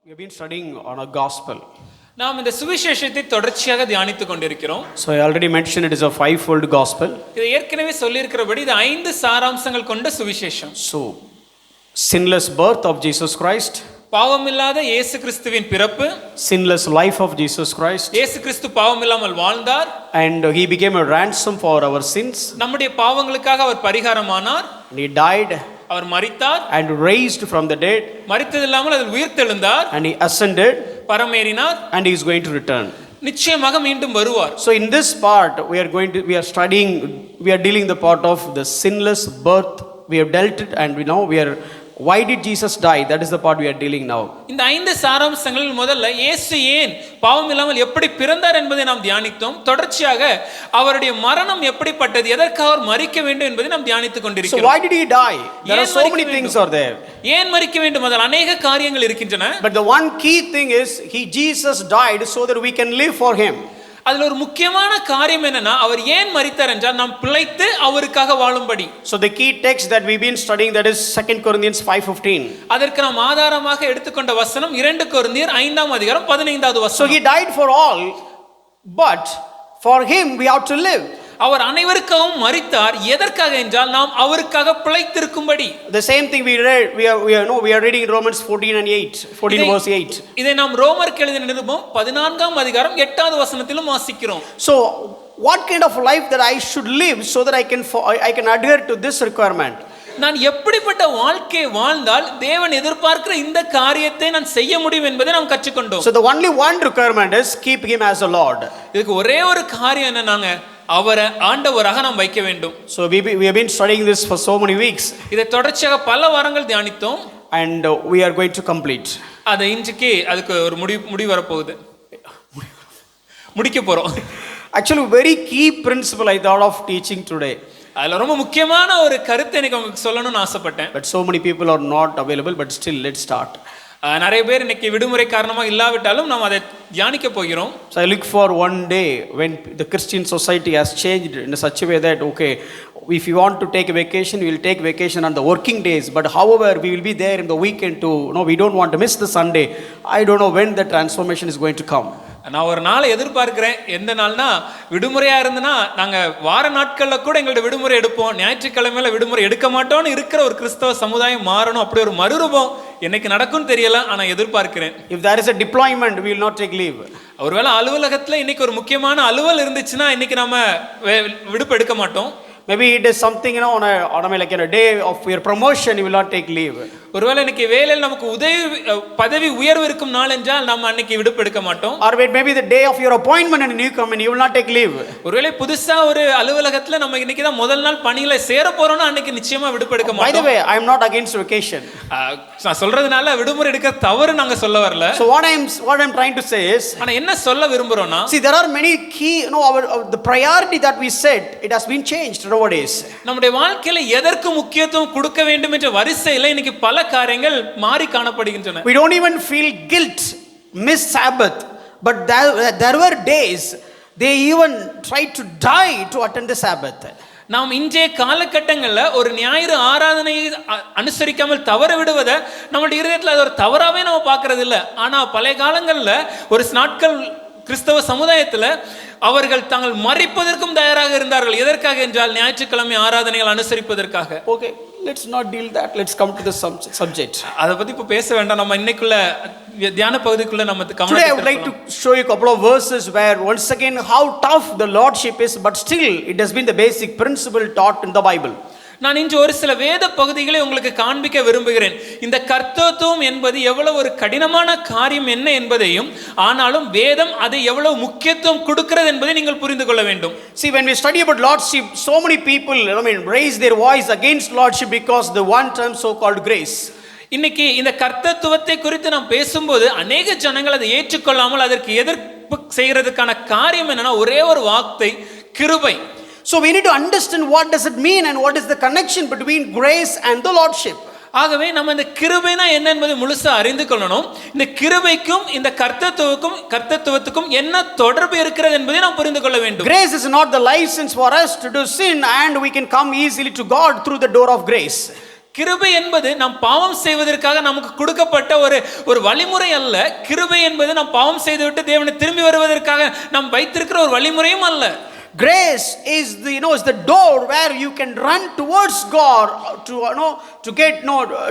We have been studying on a gospel. நாம் இந்த சுவிசேஷத்தை தொடர்ச்சியாக தியானித்துக் கொண்டிருக்கிறோம். So I already mentioned it is a fivefold gospel. இது ஏற்கனவே சொல்லியிருக்கிறபடி இது 5 சாராம்சங்கள் கொண்ட சுவிசேஷம். So sinless birth of Jesus Christ, பாவமில்லாத இயேசு கிறிஸ்துவின் பிறப்பு, sinless life of Jesus Christ, இயேசு கிறிஸ்து பாவமில்லாமல் வாழ்ந்தார், and he became a ransom for our sins. நம்முடைய பாவங்களுக்காக அவர் பரிகாரமானார், And he died அவர் மரித்தார், and raised from the dead, மரித்தது இல்லாமல் அதில் உயிர்த்தெழுந்தார், and he ascended, பரமேறினார், and he is going to return. நிச்சயமாக மீண்டும் வருவார். So in this part we are studying, we are dealing the part of the sinless birth. We have dealt it, and we know why did Jesus die? That is the part we are dealing now. இந்த 5 சாராம்சங்களில் முதல்ல இயேசு ஏன் பாவம் இல்லாமல் எப்படி பிறந்தார் என்பதை நாம் தியானித்தோம். தொடர்ச்சியாக அவருடைய மரணம் எப்படிப்பட்டது, எதற்காக அவர் மரிக்க வேண்டும் என்பதை நாம் தியானித்துக் So கொண்டிருக்கிறோம். why did he die? There are so many things are there. ஏன் மரிக்க வேண்டும்? அதில் அநேக காரியங்கள் இருக்கின்றன. But the one key thing is Jesus died so that we can live for him. அதில் ஒரு முக்கியமான காரியம் என்னன்னா, அவர் ஏன் மரித்தார் என்றால் நாம் பிழைத்து அவருக்காக வாழும்படி. So the key text that we've been studying, that is 2 Corinthians 5:15. அதற்கு நாம் ஆதாரமாக எடுத்துக்கொண்ட வசனம் 2 கொரிந்தியர் 5ஆம் அதிகாரம் 15வது So வசனம். he died for all, but for him we have to live. அவர் அனைவருக்காகவும் மரித்தார். எதற்காக என்றால் நாம் அவருக்காக பிழைத்திருக்கும்படி. The same thing we read, we are reading Romans 14 and 8, 14 verse 8. இதை நாம் ரோமருக்கு எழுதின நிருபம் 14ஆம் அதிகாரம் 8வது வசனத்திலும் வாசிக்கிறோம். So what kind of life that I should live so that I can adhere to this requirement? நான் எப்படிப்பட்ட வாழ்க்கை வாழ்ந்தால் தேவன் எதிர்பார்க்கிற இந்த காரியத்தை நான் செய்ய முடியும் என்பதை நாம் கற்றுக்கொண்டோம். So the only one requirement is keep him as a Lord. இதுக்கு ஒரே ஒரு காரியம் என்னன்னாங்க, அவரை ஆண்டவராக நாம் வைக்க வேண்டும். So we have been studying this for so many weeks, இதை தொடர்ச்சியாக பல வாரங்கள் தியானித்தோம். and we are going to complete. அதை இன்றைக்கு அதுக்கு ஒரு முடிவு வரப்போகுது, முடிக்க போறோம். Actually very key principle I thought of teaching today, அதில் ரொம்ப முக்கியமான ஒரு கருத்தை எனக்கு உங்களுக்கு சொல்லணும்னு ஆசைப்பட்டேன். but so many people are not available, but still let's start. நிறைய பேர் இன்னைக்கு விடுமுறை காரணமாக இல்லாவிட்டாலும் நாம் அதை தியானிக்க போகிறோம். So I look for one day when the Christian society has changed in such a way that okay, if you want to take a vacation, we will take vacation on the working days, but however we will be there in the weekend to we don't want to miss the Sunday. I don't know when the transformation is going to come. நான் ஒரு நாளை எதிர்பார்க்கிறேன். எந்த நாள்னா, விடுமுறையா இருந்தனா நாங்க வார நாட்கள்ல கூட எங்களோட விடுமுறை எடுப்போம், ஞாயிற்றுக்கிழமையில விடுமுறை எடுக்க மாட்டோம்னு இருக்கிற ஒரு கிறிஸ்தவ சமுதாயம் மாறணும். அப்படி ஒரு மறுரூபம் என்னைக்கு நடக்கும்னு தெரியல, ஆனா எதிர்பார்க்கிறேன். If there is a deployment, we will not take leave. ஒருவேளை அலுவலகத்துல இன்னைக்கு ஒரு முக்கியமான அலுவல் இருந்துச்சுன்னா இன்னைக்கு நம்ம விடுப்பு எடுக்க மாட்டோம். Maybe it is something on a day of your promotion, you will not take leave. ஒருவேளை இன்னைக்கு வேலையில் நமக்கு பதவி உயர்வு இருக்கும் நாள் என்றால் நம்ம அன்னைக்கு விடுப்பு எடுக்க மாட்டோம். Or maybe the day of your appointment in a new company, you will not take leave. ஒருவேளை புதுசா ஒரு அலுவலகத்துல நம்ம இன்னைக்கு தான் முதல் நாள் பணியில சேர போறோம்னா அன்னைக்கு நிச்சயமா விடுப்பு எடுக்க மாட்டோம். By the way, I am not against vacation. நான் சொல்றதுனால விடுமுறை எடுக்க தவறு நாங்க சொல்ல வரல. So what I am trying to say is, ஆனா என்ன சொல்ல விரும்புறோம்னா, see there are many key, the priority that we set, it has been changed nowadays. நம்முடைய வாழ்க்கையில எதற்கு முக்கியத்துவம் கொடுக்க வேண்டும் என்ற வரிசையில இன்னைக்கு பல காரியங்கள் மாறி காணப்படுகின்றன. We don't even feel guilt miss Sabbath, but there were days they even tried to die to attend the Sabbath. நாம் இன்றைய காலகட்டங்களில் ஒரு ஞாயிறு ஆராதனையை அனுசரிக்காமல் தவற விடுவதை நம்மளுடைய இருதயத்தில் அது ஒரு தவறாவே நம்ம பார்க்கறது இல்லை. ஆனால் பழைய காலங்களில் ஒரு நாட்கள் கிறிஸ்தவ சமுதாயத்தில் அவர்கள் தாங்கள் மரிப்பதற்கும் தயாராக இருந்தார்கள். எதற்காக என்றால் ஞாயிற்றுக்கிழமை ஆராதனைகள் அனுசரிப்பதற்காக. Okay, let's not deal that. Let's come to the subject. அதை பத்தி இப்ப பேச வேண்டாம். நம்ம இன்னைக்குள்ள தியான பகுதிக்குள்ள நம்ம Today I would like to show you a couple of verses where once again how tough the lordship is, but still it has been the basic principle taught in the Bible. நான் இன்று ஒரு சில வேத பகுதிகளை உங்களுக்கு காண்பிக்க விரும்புகிறேன். இந்த கர்த்தத்துவம் என்பது எவ்வளவு ஒரு கடினமான காரியம் என்ன என்பதையும், ஆனாலும் வேதம் அதை எவ்வளவு முக்கியத்துவம் கொடுக்கிறது என்பதை நீங்கள் புரிந்து கொள்ள வேண்டும். See, when we study about lordship, so many people raise their voice against lordship because the one term so called grace. இன்னைக்கு இந்த கர்த்தத்துவத்தை குறித்து நாம் பேசும்போது அநேக ஜனங்கள் அதை ஏற்றுக்கொள்ளாமல் அதற்கு எதிர்ப்பு செய்கிறதுக்கான காரியம் என்னன்னா, ஒரே ஒரு வார்த்தை, கிருபை. So we need to understand what does it mean and what is the connection between grace and the lordship. ஆகவே நம்ம இந்த கிருபைனா என்ன என்பதை முழுசா அறிந்து கொள்ளணும். இந்த கிருபைக்கும் இந்த கர்த்தத்துவத்துக்கும் என்ன தொடர்பு இருக்கிறது என்பதை நாம் புரிந்து கொள்ள வேண்டும். Grace is not the license for us to do sin and we can come easily to God through the door of grace. கிருபை என்பது நாம் பாவம் செய்வதற்காக நமக்கு கொடுக்கப்பட்ட ஒரு வழிமுறை அல்ல. கிருபை என்பது நாம் பாவம் செய்துவிட்டு தேவனை திரும்பி வருவதற்காக நாம் வைத்திருக்கிற ஒரு வழிமுறையும் அல்ல. Grace is the is the door where you can run towards God to get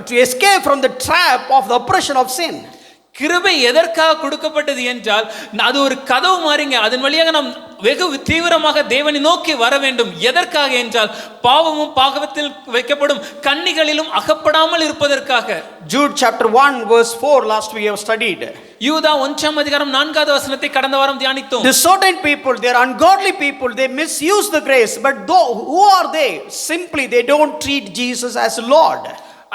to escape from the trap of the oppression of sin. கிருபை எதற்காக கொடுக்கப்பட்டது என்றால் அது ஒரு கதவு மாறிங்க. அதன் வழியாக நாம் வெகு தீவிரமாக தேவனை நோக்கி வர வேண்டும். எதற்காக என்றால் பாவமும் பாவத்தில் வைக்கப்படும் கண்ணிகளிலும் அகப்படாமல் இருப்பதற்காக. Jude chapter 1 verse 4 last we have studied. யூதா 1ஆம் அதிகாரம் 4வது வசனத்தை கடந்த வாரம் தியானித்தோம். The certain people, they are ungodly people, they misuse the grace, but who are they? Simply they don't treat Jesus as Lord.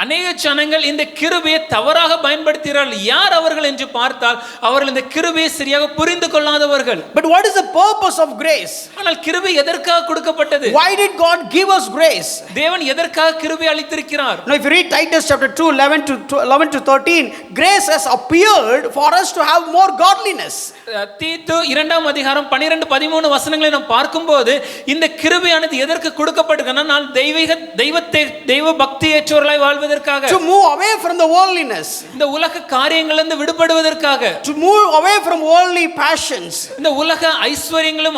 அநேக ஜனங்கள் இந்த கிருபையை தவறாக பயன்படுத்துகிறார்கள். யார் அவர்கள் என்று பார்த்தால் அவர்கள் இந்த கிருபையை சரியாக புரிந்து கொள்ளாதவர்கள். But what is the purpose of grace? ஆனால் கிருபை எதற்காக கொடுக்கப்பட்டது? Why did God give us grace? தேவன் எதற்காக கிருபை அளித்திருக்கிறார்? Now if you read Titus chapter 2 11 to 13, grace has appeared for us to have more godliness. தீத்து 2ஆம் அதிகாரம் 12 13 வசனங்களை நாம் பார்க்கும்போது இந்த கிருபையானது எதற்கு கொடுக்கப்பட்டதுன்னா நான் தெய்வ பக்தியற்றவர்களாய் வாழ்வதற்காக, to move away from the worldliness, இந்த உலக காரியங்களிலிருந்து விடுபடுவதற்காக, to move away from worldly passions, இந்த உலக ஐஸ்வரியங்களும்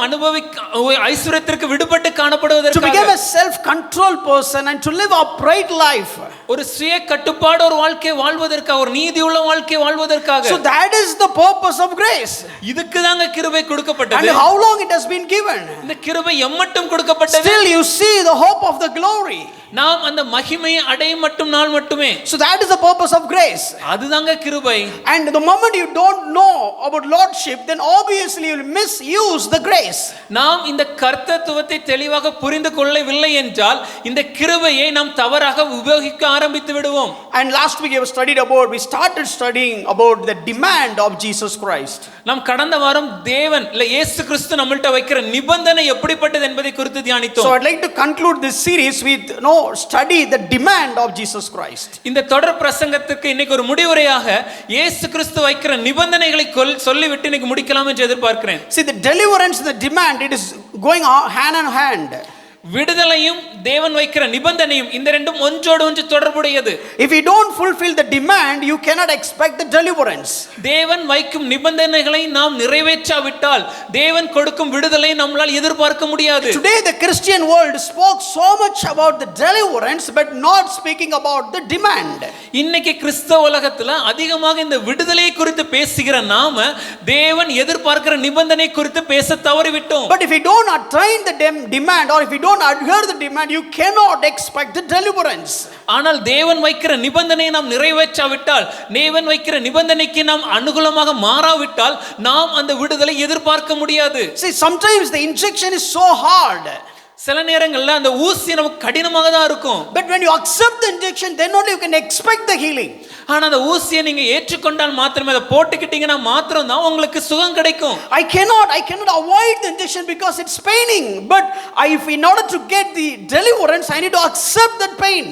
ஐஸ்வரியத்திற்கு விடுபட்டு காணப்படுவதற்காக, to become a self controlled person and to live upright life, ஒரு சுய கட்டுப்பாடு ஒரு வாழ்க்கை வாழ்வதற்காக, ஒரு நீதியுள்ள வாழ்க்கை வாழ்வதற்காக. So that is the purpose of grace. இதுக்கு தாங்க கிருபை கொடுக்கப்பட்டது. And how long it has been given? இந்த கிருபை எம்மட்டும் கொடுக்கப்பட்டது. Still you see the hope of the glory. நாம் அந்த மகிமையை அடையும் மட்டும் நாள் மட்டுமே. So that is the purpose of grace. அதுதாங்க கிருபை. And the moment you don't know about lordship, then obviously you will misuse the grace. நாம் இந்த கர்த்தத்துவத்தை தெளிவாக புரிந்து கொள்ளவில்லை என்றால் இந்த கிருபையை நாம் தவறாக உபயோகிக்க ஆரம்பித்து விடுவோம். And last week we started studying about the demand of Jesus Christ. நாம் கடந்த வாரம் தேவன் இயேசு கிறிஸ்து நம்மள்ட்ட வைக்கிற நிபந்தனை எப்படிப்பட்டது என்பதை குறித்து தியானித்தோம். So I'd like to conclude this series with study the demand of Jesus Christ. இந்த தொடர் பிரசங்கத்துக்கு இன்னைக்கு ஒரு முடிவுரையாக இயேசு கிறிஸ்து வைக்கிற நிபந்தனைகளை சொல்லிவிட்டு இன்னைக்கு முடிக்கலாம் என்று எதிர்பார்க்கிறேன். See, the deliverance and the demand, it is going hand in hand. விடுதலையும் தேவன் வைக்கிற நிபந்தனையும் இந்த ரெண்டும் ஒன்றோடு ஒன்று தொடர்புடையது. If you don't fulfill the demand, you cannot expect the deliverance. தேவன் வைக்கும் நிபந்தனைகளை நாம் நிறைவேற்றாவிட்டால் தேவன் கொடுக்கும் விடுதலை நம்மால் எதிர்பார்க்க முடியாது. Today the Christian world spoke so much about the deliverance but not speaking about the demand. இன்னைக்கு கிறிஸ்தவ உலகத்துல அதிகமாக இந்த விடுதலை குறித்து பேசுகிற நாம தேவன் எதிர்பார்க்கிற நிபந்தனை குறித்து பேச தவறிவிட்டோம். But if you don't attain the demand, or if you don't adhere the demand, you cannot expect the deliverance. ஆனால் தேவன் வைக்கிற நிபந்தனையை நாம் நிறைவேற்றாவிட்டால், தேவன் வைக்கிற நிபந்தனைக்கு நாம் அனுகூலமாக மாறாவிட்டால் நாம் அந்த விடுதலை எதிர்பார்க்க முடியாது. See, sometimes the injection is so hard. சில நேரங்கள்ல அந்த ஊசி நமக்கு கடினமாக தான் இருக்கும். But when you accept the injection, then only you can expect the healing. ஆனா அந்த ஊசியை நீங்க ஏற்றுக்கொண்டால் மாத்திரமே, அதை போட்டுக்கிட்டீங்கன்னா மாத்திரம் தான் உங்களுக்கு சுகம் கிடைக்கும். I cannot avoid the injection because it's paining. But in order to get the deliverance, I need to accept that pain.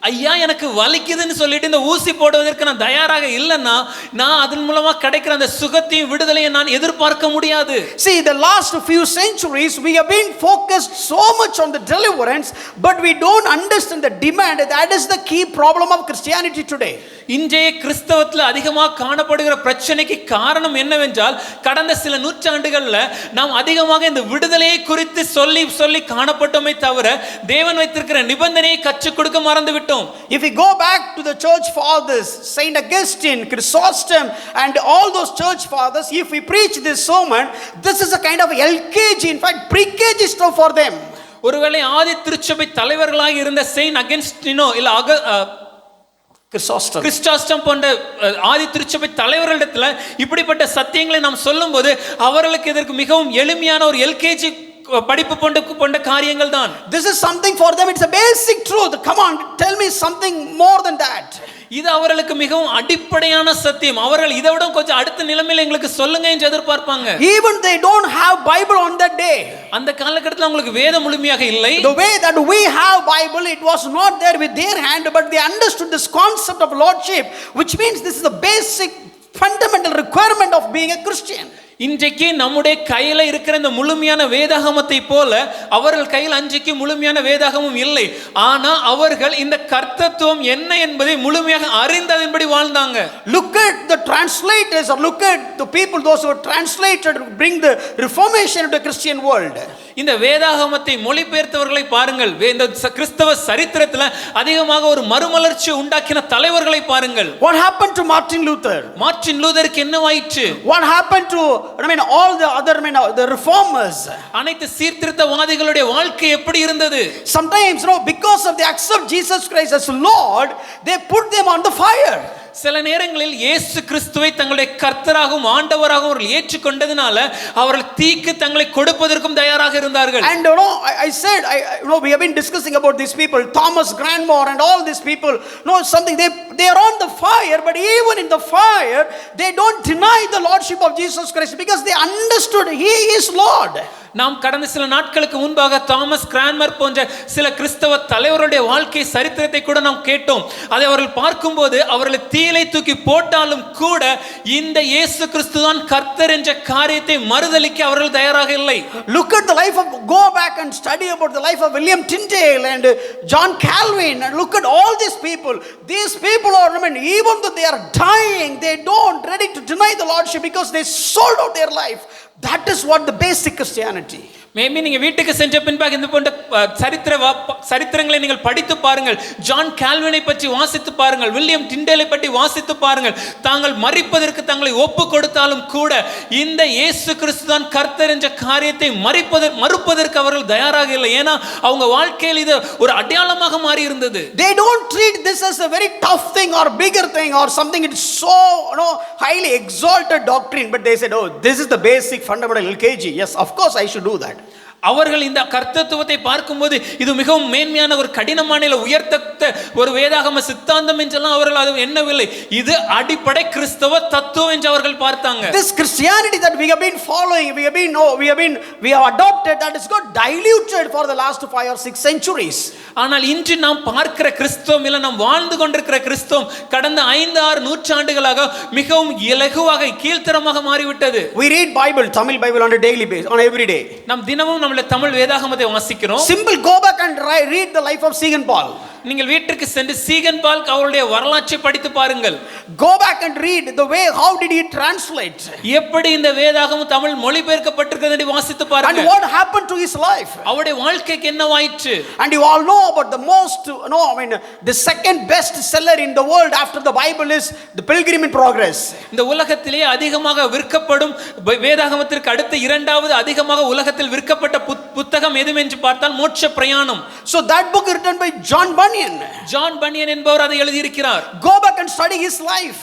ஐயா எனக்கு வலிக்குதுன்னு சொல்லிட்டு இந்த ஊசி போடுவதற்கு நான் தயாராக இல்லைன்னா நான் அதன் மூலமா கிடைக்கிற அந்த சுகத்தையும் விடுதலையும் நான் எதிர்பார்க்க முடியாது. See, the last few centuries we have been focused so much on the deliverance, but we don't understand the demand. That is the key problem of Christianity today. இன்றைய கிறிஸ்தவத்தில் அதிகமாக காணப்படுகிற பிரச்சனைக்கு காரணம் என்னவென்றால் கடந்த சில நூற்றாண்டுகள்ல நாம் அதிகமாக இந்த விடுதலையை குறித்து சொல்லி காணப்பட்டோமே தவிர தேவன் வைத்திருக்கிற நிபந்தனையை கற்றுக் கொடுக்க மறந்து விட்டோம். If we go back to the church fathers, Saint Augustine, Chrysostom, and all those church fathers, if we preach this sermon, this is a kind of LKG, in fact pre-KG stuff for them. ஒருவேளை ஆதி திருச்சபை தலைவர்களாக இருந்த Saint அகஸ்டினோ இல்ல கிறிஸ்டாஸ்டம் போன்ற ஆதி திருச்சபை தலைவர்களிடத்துல இப்படிப்பட்ட சத்தியங்களை நாம் சொல்லும்போது அவர்களுக்கு இதற்கு மிகவும் எளிமையான ஒரு எல்கேஜி படிப்பு போன்ற காரியங்கள் தான். This is something for them, it's a basic truth. Come on, tell me something more than that. இது அவர்களுக்கு மிகவும் அடிப்படையான சத்தியம். அவர்கள் இதை விட கொஞ்சம் அடுத்த நிலைமையில எங்களுக்கு சொல்லுங்க என்று எதிர்பார்ப்பாங்க. Even they don't have Bible on that day. அந்த காலகட்டத்தில் அவங்களுக்கு வேதம் முழுமையாக இல்லை. The way that we have Bible, it was not there with their hand, but they understood this concept of lordship, which means this is the basic fundamental requirement of being a Christian. இன்றைக்கு நம்முடைய கையில இருக்கிற இந்த முழுமையான வேதாகமத்தை போல அவர்கள் கையில் அன்றைக்கு முழுமையான வேதாகமும் இல்லை. ஆனா அவர்கள் இந்த கர்த்தத்துவம் என்ன என்பதை முழுமையாக அறிந்ததன்படி வாழ்ந்தாங்க. Look at the translators, or look at the people, those who are translated to bring the reformation into the Christian world. இந்த வேதாகமத்தை மொழிபெயர்த்தவர்களை பாருங்கள். இந்த கிறிஸ்தவ சரித்திரத்தில் அதிகமாக ஒரு மறுமலர்ச்சி உண்டாக்கின தலைவர்களை பாருங்கள். What happened to Martin Luther? Martin லூதருக்கு என்னவாயிற்று? What happened to all the other the reformers? அனைத்து சீர்திருத்தவாதிகளுடைய வாழ்க்கை எப்படி இருந்தது? Sometimes because of they accept Jesus Christ as Lord, they put them on the fire. சில நேரங்களில் இயேசு கிறிஸ்துவை தங்களுடைய கர்த்தராகவும் ஆண்டவராகவும் அவர்கள் ஏற்றுக்கொண்டதனால அவர்கள் தீக்கு தங்களை கொடுப்பதற்கும் தயாராக இருந்தார்கள். And I said, we have been discussing about these people, Thomas Granmore and all these people. Something they are on the fire, but even in the fire, they don't deny the lordship of Jesus Christ because they understood He is Lord. நாம் கடந்த சில நாட்களுக்கு முன்பாக Thomas Cranmer போன்ற சில கிறிஸ்தவ தலைவருடைய வாழ்க்கை சரித்திரத்தை கூட நாம் கேட்டோம். அதை அவர்கள் பார்க்கும்போது அவர்களை தீயிலே தூக்கி போட்டாலும் கூட இந்த இயேசு கிறிஸ்து தான் கர்த்தர் என்ற காரியத்தை மறுதலிக்க அவர்கள் தயாராக இல்லை. Look at the life of, go back and study about the life of William Tyndale and John Calvin, and look at all these people. These people are, even though they are dying, they don't ready to deny the lordship because they sold out their life. That is what the basic Christianity. Maybe நீங்க வீட்டுக்கு சென்ற பின்பாக இந்த போன்ற சரித்திரங்களை நீங்கள் படித்து பாருங்கள். ஜான் கால்வினை பற்றி வாசித்து பாருங்கள், வில்லியம் டிண்டேலை பற்றி வாசித்து பாருங்கள். தாங்கள் மரிப்பதற்கு தங்களை ஒப்பு கொடுத்தாலும் கூட இந்த இயேசு கிறிஸ்து தான் கர்த்தர் என்ற காரியத்தை மறுப்பதற்கு அவர்கள் தயாராக இல்லை. ஏன்னா அவங்க வாழ்க்கையில் இது ஒரு அடையாளமாக மாறி இருந்தது. They don't treat this as a very tough thing or bigger thing or something. It's so highly exalted doctrine, but they said, this is the basic fundamental LKG. Yes, of course I should do that. அவர்கள் இந்த கர்த்தத்துவத்தை பார்க்கும்போது இது மிகவும் மேன்மையான ஒரு கடினமான உயர்த்த ஒரு வேதாகம சித்தாந்தம் என்றெல்லாம் அவர்கள் அது எண்ணவில்லை. இது அடிப்படை கிறிஸ்தவ தத்துவம் என்று அவர்கள் பார்த்தாங்க. This Christianity that we have been following, we have adopted, that is got diluted for the last 5 or 6 centuries. ஆனால் இன்று நாம் பார்க்கிற கிறிஸ்தவம் இல்ல, நாம் வாழ்ந்து கொண்டிருக்கிற கிறிஸ்தவம் கடந்த 5-6 நூற்றாண்டுகளாக மிகவும் இலகுவாக கீழ்த்தரமாக மாறிவிட்டது. We read Bible, Tamil Bible on a daily basis, on every day. நாம் தினமும் நம்முடைய தமிழ் வேதாகமத்தை வாசிக்கிறோம். Simple, go back and read the life of Segan Paul. நீங்கள் வீட்டுக்கு சென்று சீகன் பால் அவருடைய வரலாற்றை படித்து பாருங்கள். Go back and read the way, how did he translate, எப்படி இந்த வேதாகமம் தமிழ் மொழிபெயர்க்கப்பட்டிருக்கிறது என்று வாசித்து பாருங்கள். and what happened to his life, அவருடைய வாழ்க்கைக்கு என்னவாயிற்று. and you all know about the most, the second best seller in the world after the Bible is the Pilgrim in Progress. இந்த உலகத்திலே அதிகமாக விற்கப்படும் வேதாகமத்திற்கு அடுத்து இரண்டாவது அதிகமாக உலகத்தில் விற்கப்பட்ட புத்தகம் எது என்று பார்த்தால் மோட்ச பிரயாணம். So that book written by John Bunyan. John பனியன் என்பவர் அதை எழுதி இருக்கிறார். Go back and study his life.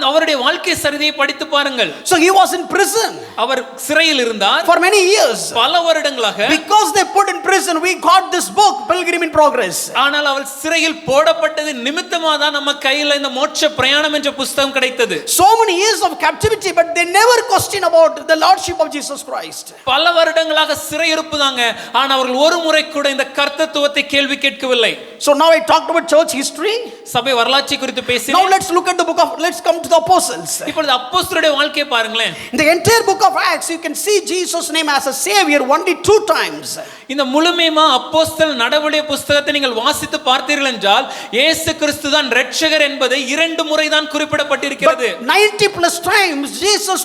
அவருடைய வாழ்க்கை சரிதையை படித்து பாருங்கள். So he was in prison. அவர் சிறையில் இருந்தார் for many years. பல வருடங்களாக. Because they put in prison, we got this book Pilgrim in Progress. ஆனால் அவர் சிறையில் போடப்பட்டது நிமித்தமாக தான் நம்ம கையில் இந்த மோட்ச பிரயாணம் என்ற புத்தகம் கிடைத்தது. So many years of captivity, but they never question about the lordship of Jesus Christ. பல வருடங்களாக சிறையிருப்பு தாங்க, ஆனால் அவர்கள் ஒரு முறை கூட இந்த கர்த்தத்துவத்தை கேள்வி கேட்கவில்லை. So now I talked about church history. சபை வரலாற்றை குறித்து பேசினேன். Now let's look at the book of, let's come to the apostles. இப்பொழுது அப்போஸ்தலருடைய வாழ்க்கையை பாருங்களேன். In the entire book of Acts you can see Jesus name as a savior only 2 times. இந்த முழுமையா அப்போஸ்தல நடவடிக்கை புத்தகத்தை நீங்கள் வாசித்து பார்த்தீர்கள் என்றால் இயேசு கிறிஸ்து தான் இரட்சகர் என்பதை 2 முறை தான் குறிப்பிடப்பட்டிருக்கிறது. 90+ times Jesus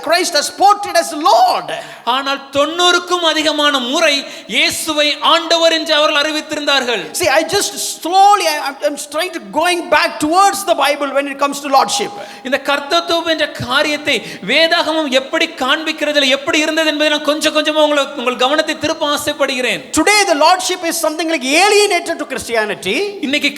Christ has portrayed as Lord. ஆனால் 90க்கும் அதிகமான முறை இயேசுவை ஆண்டவர் என்று அவர்கள் அறிவித்திருந்தார்கள். See, I just slowly I'm trying to going back towards the Bible when it comes to lordship. இந்த கர்த்தத்துவம் என்ற காரியத்தை வேதாகமம் எப்படி காண்பிக்கிறது, எப்படி இருந்தது என்பதை நான் கொஞ்சம் கொஞ்சமா உங்கள் கவனத்தை திருப்ப ஆசைப்படுகிறேன். Today the lordship is something like alienated to Christianity. இன்னைக்கு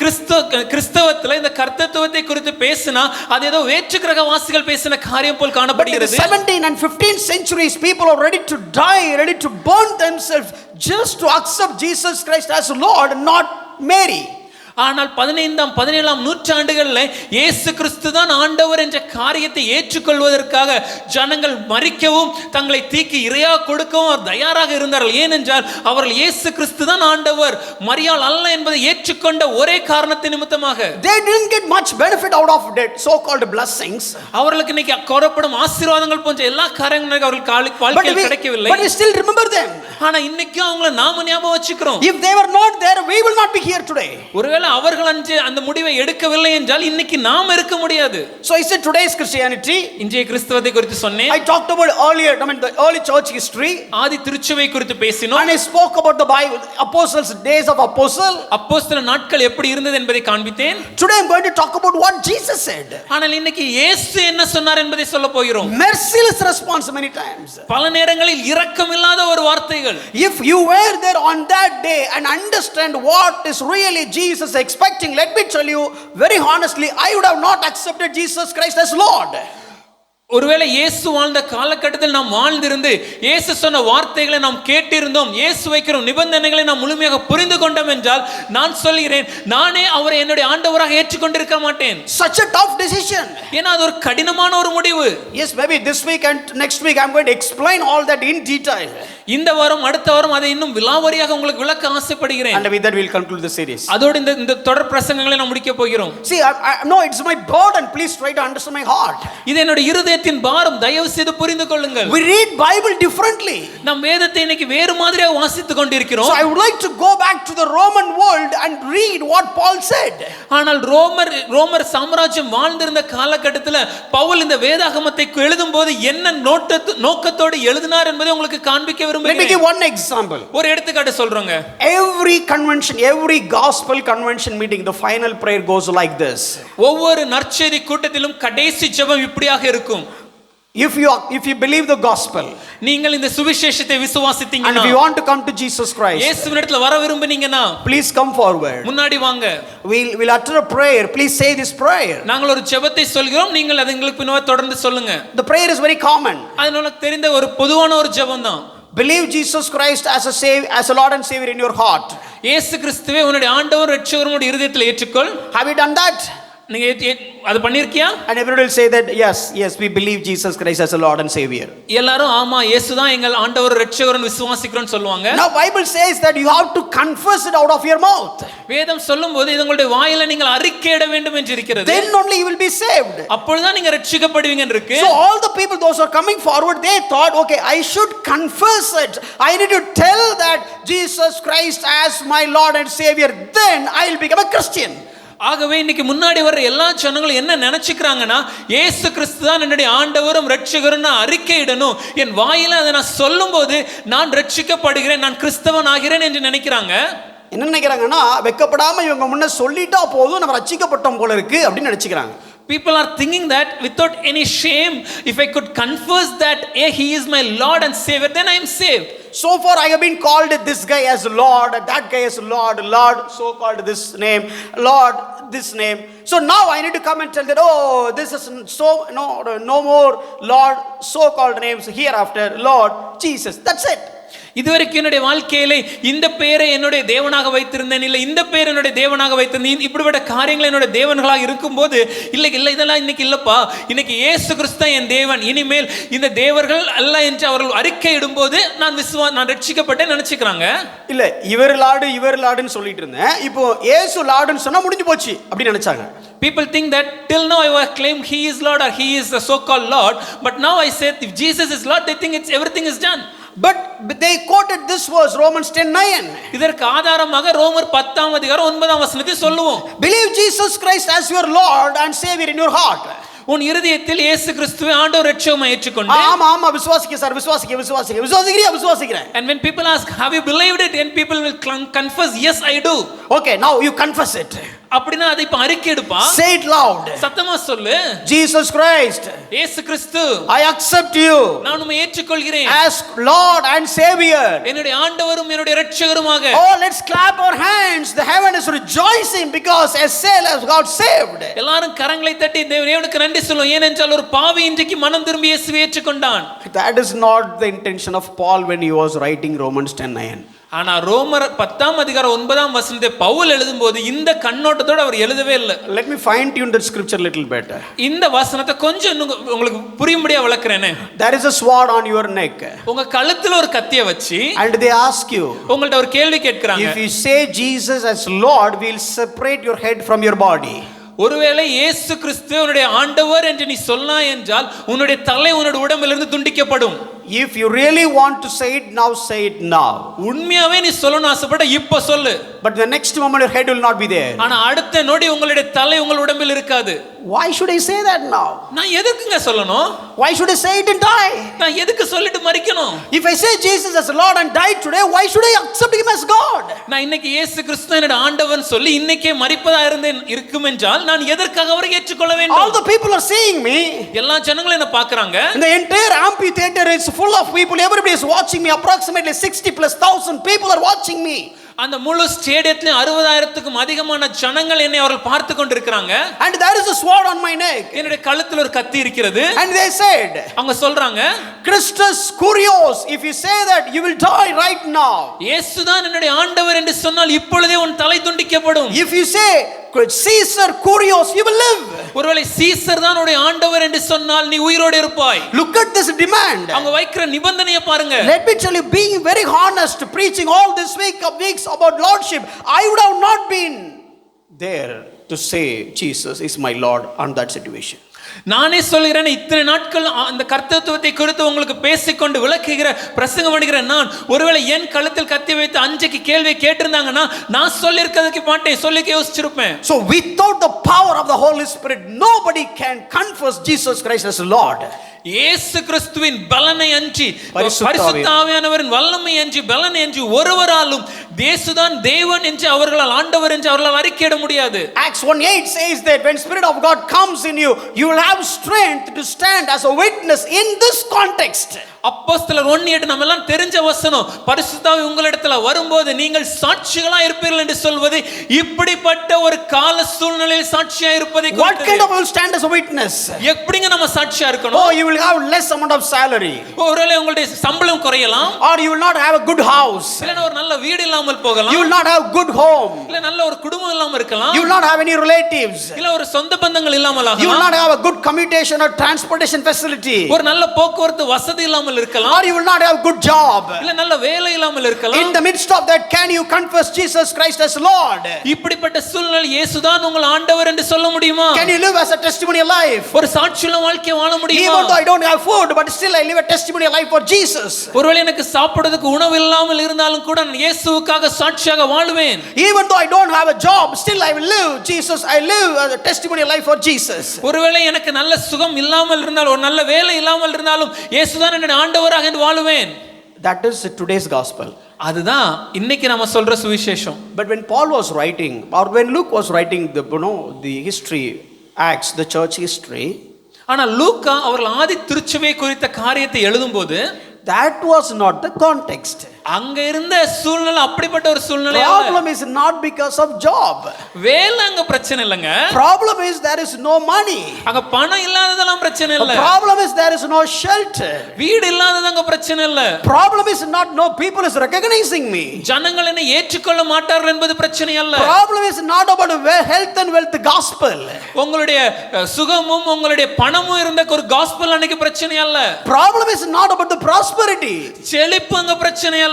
கிறிஸ்தவத்துல இந்த கர்த்தத்துவத்தை குறித்து பேசினா அது ஏதோ வேற்று கிரகவாசிகள் பேசின காரியம் போல் காணப்படுகிறது. 17th and 15th centuries people are ready to die, ready to burn themselves just to accept Jesus Christ as Lord, not Mary. ஆனால் 15ஆம் 17ஆம் நூற்றாண்டுகளில் இயேசு கிறிஸ்து தான் ஆண்டவர் என்ற காரியத்தை ஏற்றுக்கொள்வதற்காக ஜனங்கள் மரிக்கவும் தங்களை தீக்கி இரையாக கொடுக்கவும் அவர் தயாராக இருந்தார்கள். ஏனென்றால் அவர்கள் இயேசு கிறிஸ்து தான் ஆண்டவர், மரியாள் அல்ல என்பதை ஏற்றுக்கொண்ட ஒரே காரணத்தின் நிமித்தமாக. They didn't get much benefit out of that so called blessings. அவர்களுக்கு இன்னைக்கு கோரப்படும் ஆசீர்வாதங்கள் போன்ற எல்லா காரியங்களும் அவர்கள் வாழ்க்கையில் கிடைக்கவில்லை. But we still remember them. ஆனா இன்னைக்கு அவங்கள நாம ஞாபகம் வச்சுக்கிறோம். If they were not there, we will not be here today. ஒருவேளை அவர்கள் அந்த முடிவை எடுக்கவில்லை என்றால் இன்னைக்கு நாம் இருக்க முடியாது. So I said today's Christianity. இன்றைய கிறிஸ்தவத்தை குறித்து சொன்னேன். I talked about earlier, the early church history. ஆதி திருச்சபை குறித்து பேசினோம். And I spoke about the Bible, apostles, days of apostle. அப்போஸ்தல நாட்கள் எப்படி இருந்தது என்பதை காண்பித்தேன். Today I'm going to talk about what Jesus said. ஆனால் இன்னைக்கு இயேசு என்ன சொன்னார் என்பதை சொல்ல போகிறோம். Merciless response many times. பல நேரங்களில் இரக்கமில்லாத ஒரு வார்த்தைகள். If you were there on that day and understand what is really Jesus expecting, let me tell you very honestly, I would have not accepted Jesus Christ as Lord. ஒருவேளை இயேசு வாழ்ந்த காலகட்டத்தில் நாம் வாழ்ந்திருந்து இயேசு சொன்ன வார்த்தைகளை நாம் கேட்டிருந்தோம், இயேசு வைக்கிற நிபந்தனைகளை நாம் முழுமையாக புரிந்து கொண்டோம் என்றால் நான் சொல்கிறேன், நானே அவரை என்னுடைய ஆண்டவராக ஏற்றுக்கொண்டிருக்க மாட்டேன். Such a tough decision. ஏன்னா அது ஒரு கடினமான ஒரு முடிவு. Yes, maybe this week and next week I'm going to explain all that in detail. இந்த வாரம் அடுத்த வாரம் அதை இன்னும் விலாவரியாக உங்களுக்கு விளக்க ஆசைப்படுகிறேன். And with that we'll conclude the series. அதோடு இந்த தொடர் பிரசங்கங்களை நாம் முடிக்க போகிறோம். See, no, it's my burden. Please try to understand my heart. இது என்னுடைய இருதயத்தின் பாரம், தயவு செய்து புரிந்து கொள்ளுங்கள். We read Bible differently. நாம் வேதத்தை இன்னைக்கு வேறு மாதிரியாக வாசித்துக் கொண்டிருக்கிறோம். So I would like to go back to the Roman world and read what Paul said. ஆனால் ரோமர் சாம்ராஜ்யம் வாழ்ந்திருந்த காலகட்டத்தில் பவுல் இந்த வேதாகமத்தை எழுதும்போது என்ன நோக்கத்தோடு எழுதினார் என்பதை உங்களுக்கு காண்பிக்க விரும்புகிறேன். Let me give one example. ஒரு எடுத்துக்காட்டு சொல்றேங்க. Every convention, every gospel convention meeting, the final prayer goes like this. ஒவ்வொரு நற்செய்தி கூட்டத்திலும் கடைசி ஜெபம் இப்படியாக இருக்கும். If you believe the gospel, நீங்கள் இந்த சுவிசேஷத்தை விசுவாசித்தீங்கன்னா, and if you want to come to Jesus Christ, இயேசுவினிடத்தில் வர விரும்புனீங்கன்னா, please come forward. முன்னாடி வாங்க. We'll utter a prayer. Please say this prayer. நாங்கள் ஒரு ஜெபத்தை சொல்கிறோம், நீங்கள் அதை எங்களுக்கு பின்னாடி தொடர்ந்து சொல்லுங்க. The prayer is very common. அது நமக்கு தெரிந்த ஒரு பொதுவான ஒரு ஜெபம் தான். Believe Jesus Christ as a Lord and Savior in your heart. இயேசு கிறிஸ்துவை உன்னுடைய ஆண்டவர் இரட்சகரும் உன்னுடைய இருதயத்தில் ஏற்றுக்கொள். Have you done that? நீங்க அது பண்ணிருக்கியா? And everybody will say that yes, we believe Jesus Christ as a Lord and Savior. எல்லாரும் ஆமா இயேசு தான் எங்கள் ஆண்டவர் இரட்சகர்னு விசுவாசிக்கிறோம்னு சொல்லுவாங்க. Now Bible says that you have to confess it out of your mouth. வேதம் சொல்லும்போது இது உங்களுடைய வாயில நீங்கள் அறிக்கையிட வேண்டும் என்று இருக்கிறது. Then only you will be saved. அப்பொழுதுதான் நீங்க இரட்சிக்கப்படுவீங்கன்னு இருக்கு. So all the people those who are coming forward, they thought, okay, I should confess it. I need to tell that Jesus Christ as my Lord and Savior, then I will become a Christian. ஆகவே இன்னைக்கு முன்னாடி வர்ற எல்லா ஜனங்களும் என்ன நினைச்சுக்கிறாங்கன்னா, இயேசு கிறிஸ்து தான் என்னுடைய ஆண்டவரும் இரட்சகரும் நான் அறிக்கையிடணும், என் வாயில அதை நான் சொல்லும்போது நான் ரட்சிக்கப்படுகிறேன், நான் கிறிஸ்தவன் ஆகிறேன் என்று நினைக்கிறாங்க. என்ன நினைக்கிறாங்கன்னா, வெக்கப்படாம இவங்க முன்ன சொல்லிட்டா போதும் நம்ம ரட்சிக்கப்பட்டோம் போல இருக்கு அப்படின்னு நினைச்சுக்கிறாங்க. People are thinking that without any shame, if I could confess that he is my Lord and Savior, then I am saved. So far I have been called this guy as Lord, that guy as Lord, so called this name, Lord this name. So now I need to come and tell that, oh, this is no more Lord so called names hereafter, Lord Jesus. That's it. இதுவரைக்கும் என்னுடைய வாழ்க்கையிலே இந்த பெயரை என்னுடைய தேவனாக வைத்திருந்தேன், இல்லை இந்த பெயர் என்னுடைய தேவனாக வைத்திருந்தேன், இப்படிப்பட்ட காரியங்கள் என்னுடைய தேவன்களாக இருக்கும்போது இல்லை இதெல்லாம் இன்னைக்கு இல்லப்பா, இன்னைக்கு இயேசு கிறிஸ்து என் தேவன், இனிமேல் இந்த தேவர்கள் அல்ல என்று அவர்கள் அறிக்கை இடும்போது நான் ரட்சிக்கப்பட்டேன் நினைச்சுக்கிறாங்க. இல்ல இவர் லாடுன்னு சொல்லிட்டு இருந்தேன், இப்போ இயேசு லாடுன்னு சொன்னா முடிஞ்சு போச்சு அப்படி நினைச்சாங்க. People think that till now I claim he is Lord or he is the so called Lord, but now I say if Jesus is Lord, they think everything is done. But they quoted this verse, Romans 10:9. இதற்கு ஆதாரமாக ரோமர் 10ஆம் அதிகாரம் 9ஆம் வசனத்தை சொல்லுவோம். Believe Jesus Christ as your Lord and Savior in your heart. உன் இருதயத்தில் இயேசு கிறிஸ்துவை ஆண்டவர் இரட்சகராய் ஏற்றுக்கொண்டு. ஆமா விசுவாசிக்கிறேன். And when people ask, have you believed it, and people will confess, yes I do. Okay, now you confess it. அப்படினா அதை இப்ப அறிக்கை எடுப்பா. Say it loud. சத்தமா சொல்லு. Jesus Christ, இயேசு கிறிஸ்து, I accept you. நான் உம்மை ஏற்றுக்கொள்கிறேன் as Lord and Savior. என்னுடைய ஆண்டவரும் என்னுடைய இரட்சகருமாக. Oh, let's clap our hands. The heaven is rejoicing because a soul has got saved. எல்லாரும் கரங்களை தட்டி தேவனுக்கு நன்றி சொல்லுவோம், ஏனென்றால் ஒரு பாவி இன்றைக்கு மனம் திரும்பி இயேசுவை ஏற்றுக்கொண்டான். That is not the intention of Paul when he was writing Romans 10:9. ஆனா ரோமர் 10:9 பவுல் எழுதும்போது இந்த கண்ணோட்டத்தோட அவர் எழுதவே இல்லை. Let me fine tune that scripture a little better. இந்த வசனத்தை கொஞ்சம் இன்னும் உங்களுக்கு புரியும்படியா விளக்குறேனே. There is a sword on your neck. உங்க கழுத்துல ஒரு கத்தியை வச்சு and they ask you, உங்கள்ட்ட ஒரு கேள்வி கேட்கறாங்க. if you say Jesus as Lord, we'll separate your head from your body. ஒருவேளை இயேசு கிறிஸ்து உன்னுடைய ஆண்டவர் என்று நீ சொன்னாய் என்றால் உன்னுடைய தலை உன்னுடைய உடம்பிலிருந்து துண்டிக்கப்படும். If you really want to say it now, say it now. உண்மையாவே நீ சொல்லணும் ஆசைப்பட்ட இப்ப சொல்லு. But the next moment your head will not be there. ஆனா அடுத்த நொடி உங்களுடைய தலை உங்கள் உடம்பில் இருக்காது. Why should I say that now? நான் எதுக்குங்க சொல்லணும்? Why should I say it and die? நான் எதுக்கு சொல்லிட்டு மரிக்கணும்? If I say Jesus as Lord and die today, why should I accept him as God? நான் இன்னைக்கு இயேசு கிறிஸ்து என்னோட ஆண்டவன் சொல்லி இன்னைக்கே மரிப்பதா இருக்கும் என்றால் நான் எதற்காக அவரை ஏற்றுக்கொள்ள வேண்டும்? All the people are seeing me. எல்லா ஜனங்களும் என்ன பார்க்கறாங்க. The entire amphitheater is full of people. Everybody is watching me. Approximately 60,000+ people are watching me. அந்த முழு ஸ்டேடியத்துல 60,000க்கும் அதிகமான ஜனங்கள் என்னை அவர்கள் பார்த்து கொண்டிருக்காங்க. And there is a sword on my neck. என்னுடைய கழுத்துல ஒரு கத்தி இருக்கிறது. And they said, அவங்க சொல்றாங்க, Christus Kurios, if you say that, you will die right now. இயேசுதான் என்னுடைய ஆண்டவர் என்று சொன்னால் இப்பொழுதே உன் தலை துண்டிக்கப்படும். If you say Caesar Kurios, you will live. ஒருவேளை சீசர் தான் உன்னுடைய ஆண்டவர் என்று சொன்னால் நீ உயிரோடு இருப்பாய். Look at this demand. அவங்க வைக்கிற நிபந்தனையை பாருங்க. Let me tell you, being very honest, preaching all this weeks about lordship, I would have not been there to say Jesus is my Lord on that situation. நானே சொல்கிறேன், இத்தனை நாட்கள் அந்த கர்த்தத்துவத்தை குறித்து உங்களுக்கு பேசிக்கொண்டு விளக்குகிற பிரசங்கம் பண்ணுகிறேன். நான் ஒருவேளை என் கழுத்தில் கத்தி வைத்து அஞ்சைக்கு கேள்வி கேட்டிருந்தாங்கன்னா நான் சொல்லியிருக்கிறதுக்கு மாட்டேன், சொல்லிக்க யோசிச்சிருப்பேன். So without the power of the Holy Spirit, nobody can confess Jesus Christ as Lord. இயேசு கிறிஸ்துவின் பலனை அன்றி, பரிசுத்த ஆவியானவரின் வல்லமை அன்றி, பலனை அன்றி ஒருவராலும் இயேசுதான் தேவன் என்று அவர்களால், ஆண்டவர் என்று அவர்களால் அறிக்கையிட முடியாது. Acts 1:8 says that when Spirit of God comes in you, you will have strength to stand as a witness in this context. அப்போஸ்தலர் 1:8 நம்ம எல்லாம் தெரிஞ்ச வசனம். பரிசுத்த ஆவி உங்களிடத்துல வரும்போது நீங்கள் சாட்சிகளா இருப்பீர்கள் என்று சொல்வது இப்படிப்பட்ட ஒரு கால சூழ்நிலையில் சாட்சியா இருப்பதை குறித்து. What kind of will stand as a witness? எப்படிங்க நம்ம சாட்சியா இருக்கணும்? Oh, you will have less amount of salary. ஒருவேளை உங்களுடைய சம்பளம் குறையலாம். Or you will not have a good house. இல்லனா ஒரு நல்ல வீடு இல்லாமல் போகலாம். You will not have good home. இல்ல நல்ல ஒரு குடும்பம் இல்லாம இருக்கலாம். You will not have any relatives. இல்ல ஒரு சொந்த பந்தங்கள் இல்லாமல் ஆகலாம். You will not have a good commutation or transportation facility. ஒரு நல்ல போக்குவரத்து வசதி இல்லாமல் இருக்கலாம். Or you will not have good job. இல்ல நல்ல வேலை இல்லாமல் இருக்கலாம். In the midst of that, can you confess Jesus Christ as Lord? இப்படிப்பட்ட சூழ்நிலை இயேசுதான் உங்கள் ஆண்டவர் என்று சொல்ல முடியுமா? Can you live as a testimonial life? ஒரு சாட்சியுள்ள வாழ்க்கை வாழ முடியுமா? Even though I don't have food, but still I live a testimonial life for Jesus. ஒருவேளை எனக்கு சாப்பிடுறதுக்கு உணவு இல்லாமல் இருந்தாலும் கூட நான் இயேசுவுக்காக சாட்சியாக வாழுவேன். Even though I don't have a job, still I will live Jesus. I live a testimonial life for Jesus. ஒருவேளை எனக்கு நல்ல சுகம் இல்லாமல் இருந்தாலும், ஒரு நல்ல வேலை இல்லாமல் இருந்தாலும் இயேசுதான் என்னுடைய ஆண்டவராக வாழுவேன். That is today's gospel. அதுதான் இன்னைக்கு நம்ம சொல்ற சுவிசேஷம். But when Paul was writing, or when Luke was writing the history, Acts, the church history, ஆனா லூக்கா அவர்கள் ஆதி திருச்சபை குறித்த காரியத்தை எழுதும்போது that was not the context. அங்க இருந்த சூழ்நிலை அப்படிப்பட்ட ஒரு சூழ்நிலை. Problem is not because of job. வேலை அங்க பிரச்சனை இல்லங்க. Problem is there is no money. அங்க பணம் இல்லாததெல்லாம் பிரச்சனை இல்ல. Problem is there is no shelter. வீடு இல்லாதது அங்க பிரச்சனை இல்ல. Problem is not no people is recognizing me. ஜனங்கள் என்னை ஏற்றுக்கொள்ள மாட்டார்கள் என்பது பிரச்சனை அல்ல. Problem is not about health and wealth gospel. உங்களுடைய சுகமும் உங்களுடைய பணமும் இருந்த ஒரு காஸ்பல் அன்னைக்கு பிரச்சனை அல்ல. Problem is not about the prosperity. செழிப்பு அங்க பிரச்சனை அல்ல.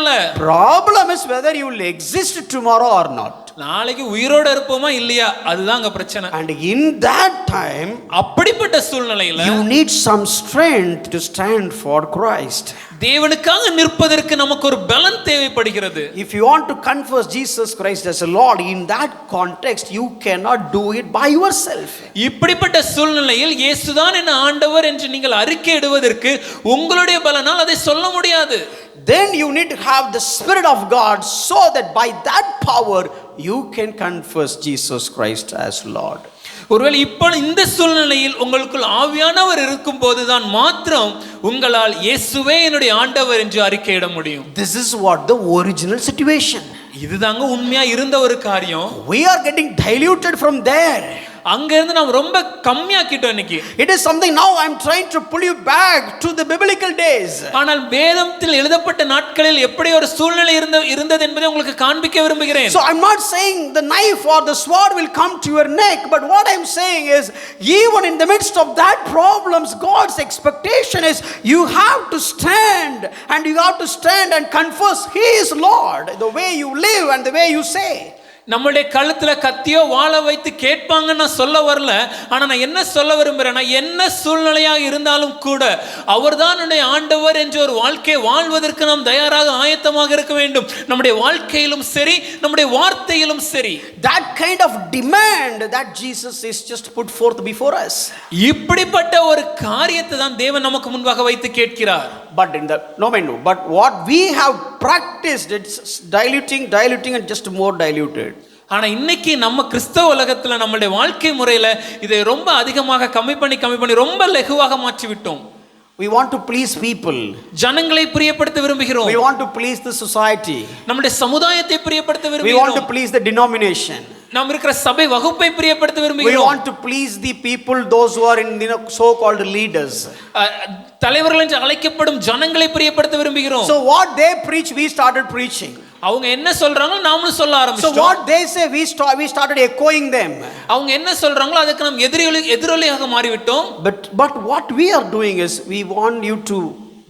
Problem is whether you will exist tomorrow or not. நாளைக்கு உயிரோட இருப்போமா இல்லையா, அதுதான் அங்க பிரச்சனை. And in that time, அப்படிப்பட்ட சூழ்நிலையில you need some strength to stand for Christ. தேவனுக்காக நிற்பதற்கு நமக்கு ஒரு பலம் தேவைப்படுகிறது. If you want to confess Jesus Christ as a Lord in that context, you cannot do it by yourself. இப்படிப்பட்ட சூழ்நிலையில் இயேசுதான் என் ஆண்டவர் என்று நீங்கள் அறிக்கையிடுவதற்கு உங்களுடைய பலனால் அதை சொல்ல முடியாது. Then you need to have the Spirit of God so that by that power you can confess Jesus Christ as Lord. ஒருவேளை இப்போ இந்த சூழ்நிலையில் உங்களுக்குள் ஆவியானவர் இருக்கும் போதுதான் மாத்திரம் உங்களால் இயேசுவே என்னுடைய ஆண்டவர் என்று அறிக்கையிட முடியும். This is what the original situation. இதுதாங்க உண்மையா இருந்த ஒரு காரியம். We are getting diluted from there. அங்க இருந்து நாம் ரொம்ப கம்மியாக்கிட்டோம் இன்னைக்கு. It is something now I'm trying to pull you back to the biblical days. ஆனால் வேதத்தில் எழுதப்பட்ட நாட்களில் எப்படி ஒரு சூழ்நிலை இருந்தது என்பதை உங்களுக்கு காண்பிக்க விரும்புகிறேன். So I'm not saying the knife or the sword will come to your neck, but what I'm saying is even in the midst of that problems, God's expectation is you have to stand, and you have to stand and confess He is Lord, the way you live and the way you say. நம்மளுடைய கழுத்துல கத்தியோ வாளை வைத்து கேட்பாங்கன்னு நான் சொல்ல வரல. ஆனா நான் என்ன சொல்ல விரும்புறேன்னா, என்ன சூழ்நிலையாக இருந்தாலும் கூட அவர்தான் என்னுடைய ஆண்டவர் என்ற ஒரு வாழ்க்கையை வாழ்வதற்கு நாம் தயாராக ஆயத்தமாக இருக்க வேண்டும். நம்முடைய வாழ்க்கையிலும் சரி, நம்முடைய வார்த்தையிலும் சரி. That kind of demand that Jesus is just put forth before us. இப்படிப்பட்ட ஒரு காரியத்தை தான் தேவன் நமக்கு முன்பாக வைத்து கேட்கிறார். But in the but what we have practiced, it's diluting and just more diluted. ஆனா இன்னைக்கு நம்ம கிறிஸ்தவ உலகத்துல நம்மளுடைய வாழ்க்கை முறையில இதை ரொம்ப அதிகமாக கம்மி பண்ணி ரொம்ப லகுவாக மாற்றி விட்டோம். We want to please people. ஜனங்களை பிரியப்படுத்த விரும்புகிறோம். We want to please the society. நம்முடைய சமுதாயத்தை பிரியப்படுத்த We விரும்புகிறோம். want to please the denomination. நாம் இருக்கிற சபை வகுப்பை பிரியப்படுத்த We விரும்புகிறோம். want to please the people, those who are in so called leaders. தலைவர்கள் என்று அழைக்கப்படும் ஜனங்களை பிரியப்படுத்த விரும்புகிறோம். So what they preach, we started preaching. அவங்க என்ன சொல்றாங்களோ நாமளும் சொல்ல So ஆரம்பிச்சோம். what they say, we started echoing them. அவங்க என்ன சொல்றாங்களோ அதுக்கு நாம் எதிரொலியாக மாறிவிட்டோம். But what we are doing is we want you to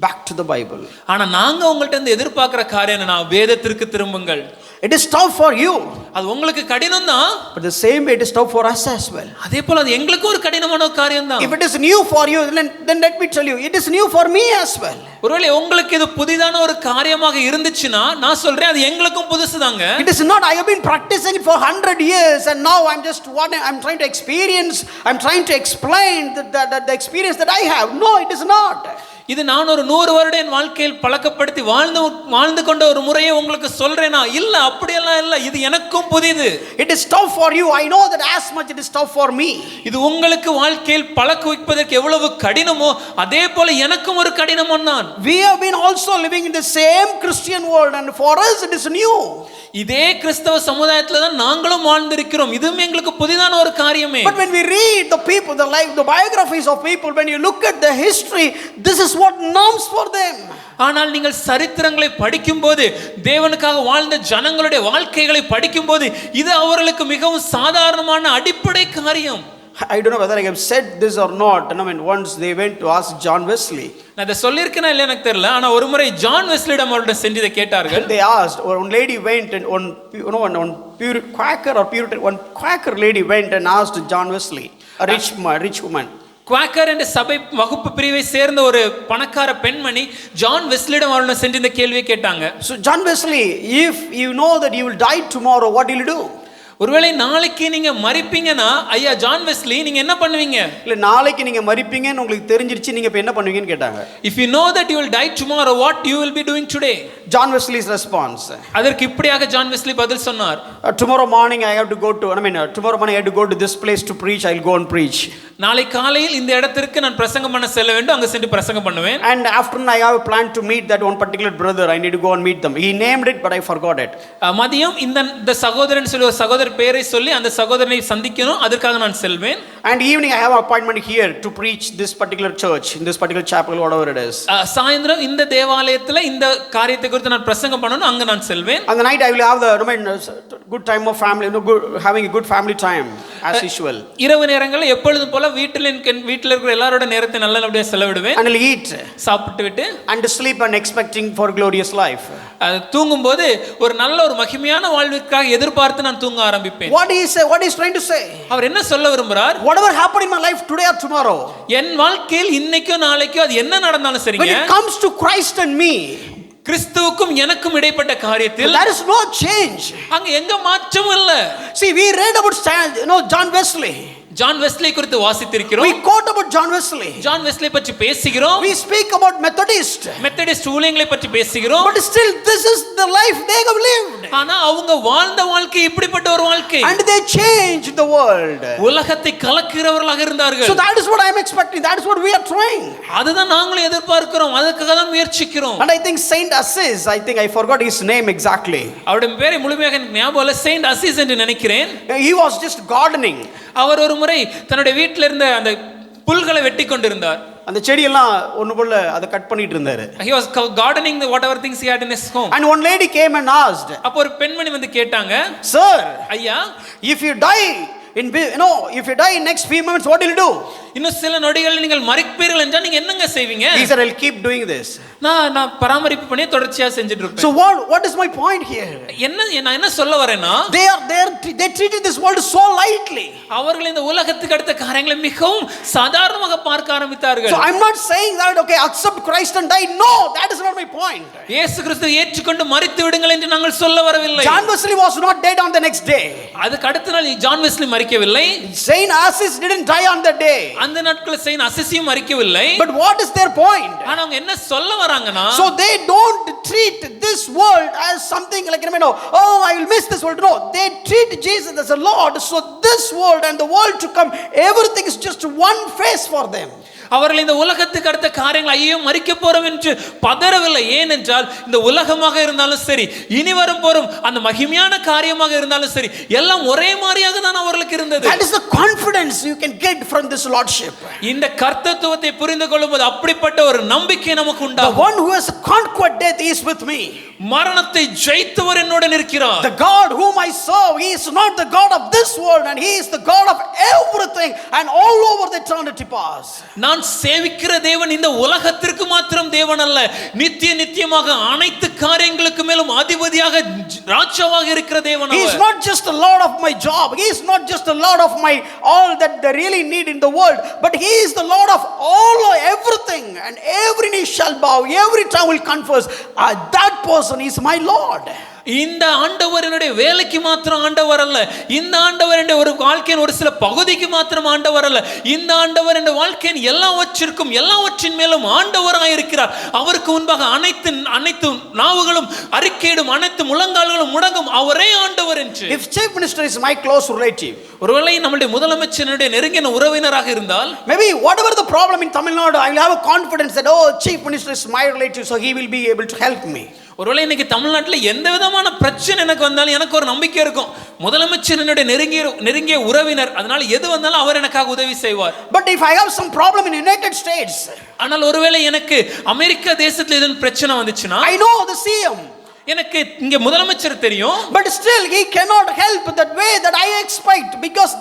back to the Bible. ஆனா நாங்க உங்கள்ட்ட இருந்து எதிர்பார்க்கிற காரியம் என்னன்னா, வேதத்திற்கு திரும்புங்கள். It is tough for you, அது உங்களுக்கு கடினம் தான். but the same way it is tough for us as well. அதே போல அது எங்களுக்கு ஒரு கடினமான காரியம் தான். If it is new for you, then let me tell you, it is new for me as well. ஒருவேளை உங்களுக்கு இது புதிதான ஒரு காரியமாக இருந்துச்சுன்னா நான் சொல்றேன் அது எங்களுக்கும் புதுசுதாங்க. It is not I have been practicing it for 100 years and now I'm trying to experience, I'm trying to explain the experience that I have. No, it is not. இது நான் ஒரு 100 வருடம் என் வாழ்க்கையில் பழக்கப்படுத்தி வாழ்ந்து கொண்ட ஒரு முறையை உங்களுக்கு சொல்றேனா? இல்ல, அப்படியெல்லாம் இல்ல. இது எனக்கும் புதிது. It is tough for you. I know that as much it is tough for me. இது உங்களுக்கு வாழ்க்கையில் பழக்க வைப்பதற்கு எவ்வளவு கடினமோ அதே போல எனக்கும் ஒரு கடினம் தான். We have been also living in the same Christian world and for us it is new. இதே கிறிஸ்தவ சமுதாயத்துல தான் நாங்களும் வாழ்ந்திருக்கிறோம். இதுவும் எங்களுக்கு புதிதான ஒரு காரியமே. But when we read the people, the biographies of people, when you look at the history, this is what norms for them. ஆனால் நீங்கள் சரித்திரங்களை படிக்கும்போது, தேவனுக்காக வாழ்ந்த ஜனங்களுடைய வாழ்க்கைகளை படிக்கும்போது இது அவர்களுக்கு மிகவும் சாதாரணமான அடிப்படை காரியம். I don't know whether I have said this or not. I mean, once they went to ask John Wesley. நான் இத சொல்லிருக்கேனா இல்ல எனக்கு தெரியல. ஆனா ஒரு முறை ஜான் வெஸ்லியிடம் அவர்கிட்ட சென்று இதை கேட்டார்கள். They asked, one lady went and one Quaker lady went and asked John Wesley, a rich woman. Quaker என்ற சபை வகுப்பு பிரிவை சேர்ந்த ஒரு பணக்கார பெண்மணி ஜான் வெஸ்லியிடம் அவர்கிட்ட சென்று இந்த கேள்வியை கேட்டாங்க. So John Wesley, if you know that you will die tomorrow, what will you do? ஒருவேளை நாளைக்கு நீங்க மரிப்பீங்கன்னா ஐயா ஜான் வெஸ்லி நீங்க என்ன பண்ணுவீங்க? இல்ல நாளைக்கு நீங்க மரிப்பீங்கன்னு உங்களுக்கு தெரிஞ்சிருச்சு, நீங்க இப்ப என்ன பண்ணுவீங்கன்னு கேட்டாங்க. If you know that you will die tomorrow, what you will be doing today? John Wesley's response. அதற்கு இப்படியாக ஜான் வெஸ்லி பதில் சொன்னார். Tomorrow morning I have to go to this place to preach. I'll go and preach. நாளை காலையில் இந்த இடத்திற்கு நான் பிரசங்கம் பண்ண செல்ல வேண்டும், அங்க சென்று பிரசங்கம் பண்ணுவேன். And afternoon I have a plan to meet that one particular brother. I need to go and meet them. He named it but I forgot it. மதியம் இந்த சகோதரன் சொல்லி ஒரு சகோதரர் பேரை சொல்லி அந்த சகோதரனை சந்திக்கணும், அதற்காக நான் செல்வேன். And evening I have an appointment here to preach this particular church, in this particular chapel, whatever it is. சாயந்திரம் இந்த தேவாலயத்துல இந்த காரியத்தை குறித்து நான் பிரசங்கம் பண்ணனும், அங்க நான் செல்வேன். And the night I will have good time of family, having a good family time as usual. இரவு நேரங்களில் எப்பொழுதும் போல வீட்டில் இருக்கிற எல்லாரோட நேரத்தை நல்லபடியா செலவிடுவேன். And I'll eat, சாப்பிட்டு விட்டு and sleep and expecting for glorious life. தூங்கும்போது ஒரு நல்ல ஒரு மகிமையான வாழ்விற்காக எதிர்பார்த்து நான் தூங்க ஆரம்பிப்பேன். What is trying to say? அவர் என்ன சொல்ல விரும்புறார்? Whatever happened in my life today or tomorrow, என் வாழ்க்கையில் இன்னைக்கோ நாளைக்கோ அது என்ன நடந்தாலும் சரிங்க, when it comes to Christ and me, கிறிஸ்துவுக்கும் எனக்கும் இடைப்பட்ட காரியத்தில் there is no change. அங்க எங்க மாற்றமும் இல்ல. See, we read about John Wesley. John Wesley குறித்து வாசித்திருக்கிறோம். We quote about John Wesley. John Wesley பற்றி பேசுகிறோம். We speak about Methodist ஊழியங்களை பற்றி பேசுகிறோம். But still this is the life they have lived. ஆனா அவங்க வாழ்ந்த வாழ்க்கை இப்படிப்பட்ட ஒரு வாழ்க்கை. And they changed the world. உலகத்தை கலக்குகிறவர்களாக இருந்தார்கள். So that is what I am expecting. That is what we are trying. அதுதான் நாங்களும் எதிர்பார்க்கிறோம், அதுக்காக தான் முயற்சிக்கிறோம். And I think Saint Assis, I forgot his name exactly. அவருடைய பேரை முழுமையாக ஞாபகம் இல்ல. Saint Assis என்று நினைக்கிறேன். He was just gardening. அவர் ஒரு முறை தன்னுடைய வீட்டில் இருந்த அந்த புல்களை வெட்டி கொண்டிருந்தார். அந்த செடியெல்லாம் ஒன்று போல அதை கட் பண்ணிட்டு இருந்தாரு. He was gardening the whatever things he had in his home. And one lady came and asked, அப்போ ஒரு பெண்மணி வந்து கேட்டாங்க, sir, ஐயா, if you die if you die in next few moments, what will you do? இன்னும் சில நொடிகளில் நீங்கள் மரிப்பீர்கள் என்றால் நீங்க என்னங்க செய்வீங்க? He said, I'll keep doing this. நான் பராமரிப்பு பண்ணி தொடர்ச்சியா செஞ்சிட்டு இருப்பேன். So what is my point here? நான் என்ன சொல்ல வரேன்னா, they treated this world so lightly. அவர்கள் இந்த உலகத்துக்கு அடுத்த காரியங்களை மிகவும் சாதாரணமாக பார்க்க ஆரம்பித்தார்கள். So I'm not saying that okay, accept Christ and die. No, that is not my point. இயேசு கிறிஸ்துவை ஏற்றுக்கொண்டு மரித்து விடுங்கள் என்று நாங்கள் சொல்ல வரவில்லை. John Wesley was not dead on the next day. அதுக்கு அடுத்த நாள் ஜான் வெஸ்லி மரிக்கவில்லை. Saint Assis didn't die on that day. அந்த நாட்களில் செயின்ட் அசிசியும் மரிக்கவில்லை. But what is their point? ஆனா அவங்க என்ன சொல்ல வராங்கன்னா, so they don't treat this world as something like, oh, I will miss this world. No, they treat Jesus as a Lord. So this world and the world to come, everything is just one phase for them. அவர்கள் இந்த உலகத்துக்கு அடுத்த காரியங்கள் ஐயோ மரிக்க போறோம் என்று பதறவில்லை. ஏனென்றால் இந்த உலகமாக இருந்தாலும் சரி, இனி வரும் போறோம் அந்த மகிமையான காரியமாக இருந்தாலும் சரி, எல்லாம் ஒரே மாதிரியாக தான் அவர்களுக்கு இருந்தது. That is the confidence you can get from this lordship. இந்த கர்த்தத்துவத்தை புரிந்து கொள்ளும்போது அப்படிப்பட்ட ஒரு நம்பிக்கை நமக்கு உண்டாகும். The one who has conquered death is with me. மரணத்தை ஜெயித்தவர் என்னுடன் இருக்கிறார். The God whom I serve, he is not the God of this world, and he is the God of everything and all over the eternity past. நான் சேவிக்கிற தேவன் இந்த உலகத்திற்கு மாத்திரம் தேவன் அல்ல, நித்திய நித்தியமாக அனைத்து காரியங்களுக்கு மேலும் அதிபதியாக ராஜாவாக இருக்கிற தேவன். He is not just the Lord of my job, he is not just the Lord of my all that they really need in the world, but he is the Lord of all everything, and every knee shall bow, every tongue will confess that person is my Lord. இந்த ஆண்டவர் என்னுடைய வேலைக்கு மாத்திரம் ஆண்டவர் அல்ல, இந்த ஆண்டவர் என்னுடைய ஒரு வாழ்க்கையின் ஒரு சில பகுதிக்கு மாத்திரம் ஆண்டவர் அல்ல, இந்த ஆண்டவர் என்னுடைய வாழ்க்கையின் எல்லாவற்றிற்கும் எல்லாவற்றின் மேலும் ஆண்டவராக இருக்கிறார். அவருக்கு முன்பாக அனைத்து நாவுகளும் அறிக்கையிடும், அனைத்து முழங்கால்களும் முடங்கும், அவரே ஆண்டவர் என்று. If chief minister is my close relative, ஒருவேளை நம்முடைய முதலமைச்சருடைய நெருங்கின உறவினராக இருந்தால், maybe whatever the problem in Tamil Nadu, I will have a confidence that oh, chief minister is my relative, so he will be able to help me. ஒருவேளை இன்னைக்கு தமிழ்நாட்டில் எந்த விதமான பிரச்சனை எனக்கு வந்தாலும் எனக்கு ஒரு நம்பிக்கை இருக்கும், முதலமைச்சர் என்னுடைய நெருங்கிய உறவினர், அதனால எது வந்தாலும் அவர் எனக்காக உதவி செய்வார். But if I have some problem in United States, ஆனால் ஒருவேளை எனக்கு அமெரிக்கா தேசத்துல ஏதேனும் பிரச்சனை வந்துச்சுன்னா, I know the CM, எனக்கு இங்க முதலமைச்சர் தெரியும், but still he cannot help that way that I expect, because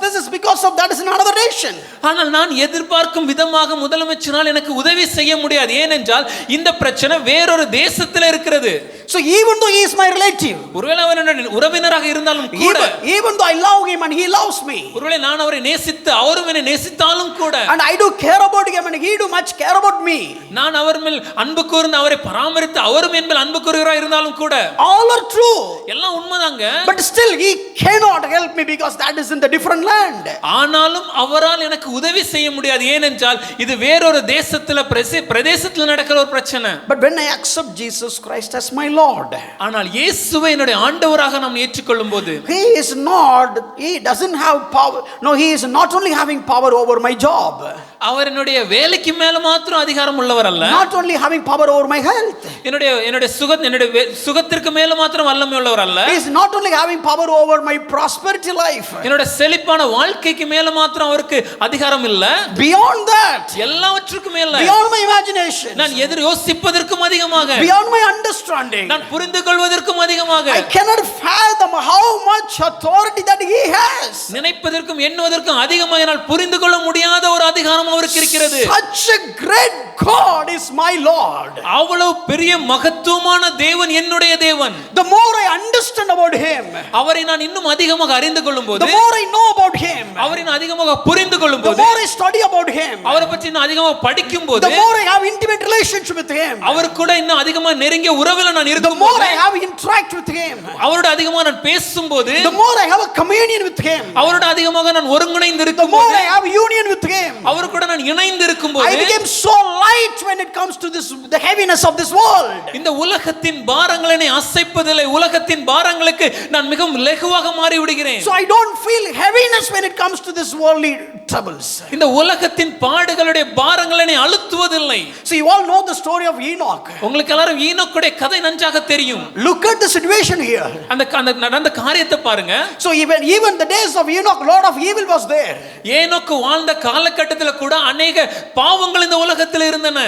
that is in another nation. ஆனால் நான் எதிர்பார்க்கும் விதமாக முதலமைச்சரால் எனக்கு உதவி செய்ய முடியாது. ஏனென்றால் இந்த பிரச்சனை வேறொரு தேசத்துல இருக்கிறது. So even though he is my relative, ஒருவேளை அவர் என்னுடைய உறவினராக இருந்தாலும் கூட, even though I love him and he loves me, ஒருவேளை நான் அவரை நேசித்து அவரும் என்னை நேசித்தாலும் கூட, and I do care about him and he do much care about me, நான் அவர் மேல் அன்பு கூர்ந்து அவரை பராமரித்து அவரும் என் மேல் அன்பு கூறுகிறார் இருந்தாலும் கூட, all are true, எல்லாம் உண்மைதாங்க. but still he cannot help me because that is in the different land. ஆனாலும் அவரால் எனக்கு உதவி செய்ய முடியாது. ஏனென்றால் இது வேறொரு தேசத்துல பிரதேசத்துல நடக்கிற ஒரு பிரச்சனை. But when I accept Jesus Christ as my Lord, ஆனால் இயேசுவை என்னுடைய ஆண்டவராக நாம் ஏற்றுக்கொள்ளும்போது, he doesn't have power. No, he is not only having power over my job, அவர் என்னுடைய வேலைக்கு மேல மாத்திரம் அதிகாரம் உள்ளவர் அல்ல, not only having power over my health, என்னுடைய சுகத்திற்கு மேல மாத்திரம் வல்லமை உள்ளவர் அல்ல, he is not only having power over my prosperity life, என்னோட செழிப்பான வாழ்க்கைக்கு மேல மாத்திரம் அவருக்கு அதிகாரம் இல்ல, beyond that, எல்லாவற்றுக்கும் மேல, beyond my imagination, நான் யோசிப்பதற்கும் அதிகமாக, beyond my understanding, நான் புரிந்து கொள்வதற்கும் அதிகமாக, I cannot fathom how much authority that he has. நினைப்பதற்கும் எண்ணுவதற்கும் அதிகமாக என்னால் புரிந்து கொள்ள முடியாத ஒரு அதிகாரம் அவருக்கு இருக்கிறது. Such a great God is my Lord. அவ்வளவு பெரிய மகத்துவமான தேவன் என்னுடைய தேவன். The more I understand about him, அவரை நான் இன்னும் அதிகமாக அறிந்து கொள்ளும்போது, the more I know about him, அவரை நான் அதிகமாக புரிந்து கொள்ளும்போது, the more I study about him, அவரை பற்றி நான் அதிகமாக படிக்கும்போது, the more I have intimate relationship with him, அவர் கூட இன்னும் அதிகமாக நெருங்கிய உறவில் நான் the இருக்கும்போது, more I have interact with him, அவரோட அதிகமாக நான் பேசும்போது, the more I have a communion with him, அவரோட அதிகமாக நான் ஒருங்கிணைந்து the more இருக்கும்போது, I have union with him, அவர் கூட நான் இணைந்து இருக்கும்போது I became so light when it comes to this, the heaviness of this world. இந்த உலகத்தின் பாரங்களை அசைப்பதில்லை, உலகத்தின் பாரங்களுக்கு நான் மிகவும் லகுவாக மாறி விடுகிறேன். So I don't feel heaviness when it comes to this worldly troubles. இந்த உலகத்தின் பாடுகளுடைய பாரங்களை அழுத்துவதில்லை. So you all know the story of Enoch. உங்களுக்கு எல்லாரும் ஈனோக்குடைய கதை நன்றாக தெரியும். Look at the situation here. அந்த நடந்த காரியத்தை பாருங்க. So even the days of Enoch, lot of evil was there. ஏனோக்கு வாழ்ந்த காலகட்டத்தில் கூட अनेक பாவங்கள் இந்த உலகத்தில் இருந்தன.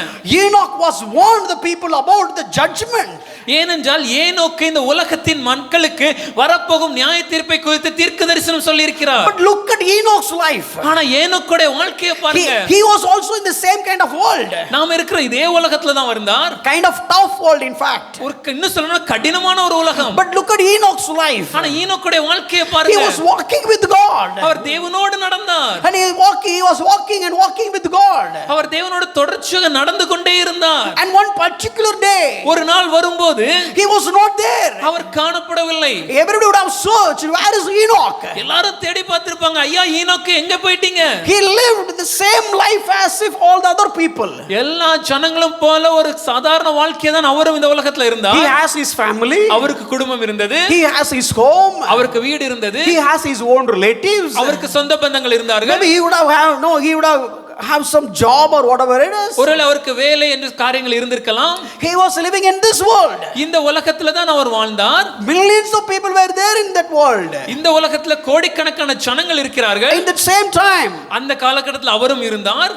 Enoch was warned the people about the judgment. ஏனென்றால் ஏனோக்கு இந்த உலகத்தின் மக்களுக்கு வரப்போகும் நியாய தீர்ப்பை குறித்து தீர்க்கதரிசனம் சொல்லி இருக்கிறார். But look at Enoch's life. ஆனா ஏனோக்குடைய வாழ்க்கையை பாருங்க. He was also in the same kind of world. நாம இருக்கிற இதே உலகத்துல தான் இருந்தார். Kind of tough world in fact. ஒரு இன்னும் சொல்லணும்னா கடினமான ஒரு உலகம். But look at Enoch's life. ஆனா ஈனோக்குடைய வாழ்க்கையை பாருங்க. He was walking with God. அவர் தேவனோடு நடந்தார். And he was walking and walking with God. அவர் தேவனோடு தொடர்ச்சியாக நடந்து கொண்டே இருந்தார். And one particular day, ஒரு நாள் வரும்போது he was not there. அவர் காணப்படவில்லை. Everybody would have searched, where is Enoch? எல்லாரும் தேடி பார்த்திருப்பாங்க, ஐயா ஈனோக்கு எங்க போயிட்டீங்க? He lived the same life as if all the other people. எல்லா ஜனங்களும் போல ஒரு சாதாரண வாழ்க்கையை தான் அவரும் இந்த உலகத்துல இருந்தார். He has his family. அவருக்கு குடும்பம் இருந்தது. He has his home. அவருக்கு வீடு இருந்தது. He has his own relatives. அவருக்கு சொந்த பந்தங்கள் இருந்தார்கள். Maybe he would have some job or whatever it is. ஒருவேளை அவருக்கு வேலை என்று காரியங்கள் இருந்திருக்கலாம். He was living in this world. இந்த உலகத்துல தான் அவர் வாழ்ந்தார். Millions of people were there in that world. இந்த உலகத்துல கோடிக்கணக்கான ஜனங்கள் இருக்கிறார்கள். In that same time, அந்த காலகட்டத்தில் அவரும் இருந்தார்.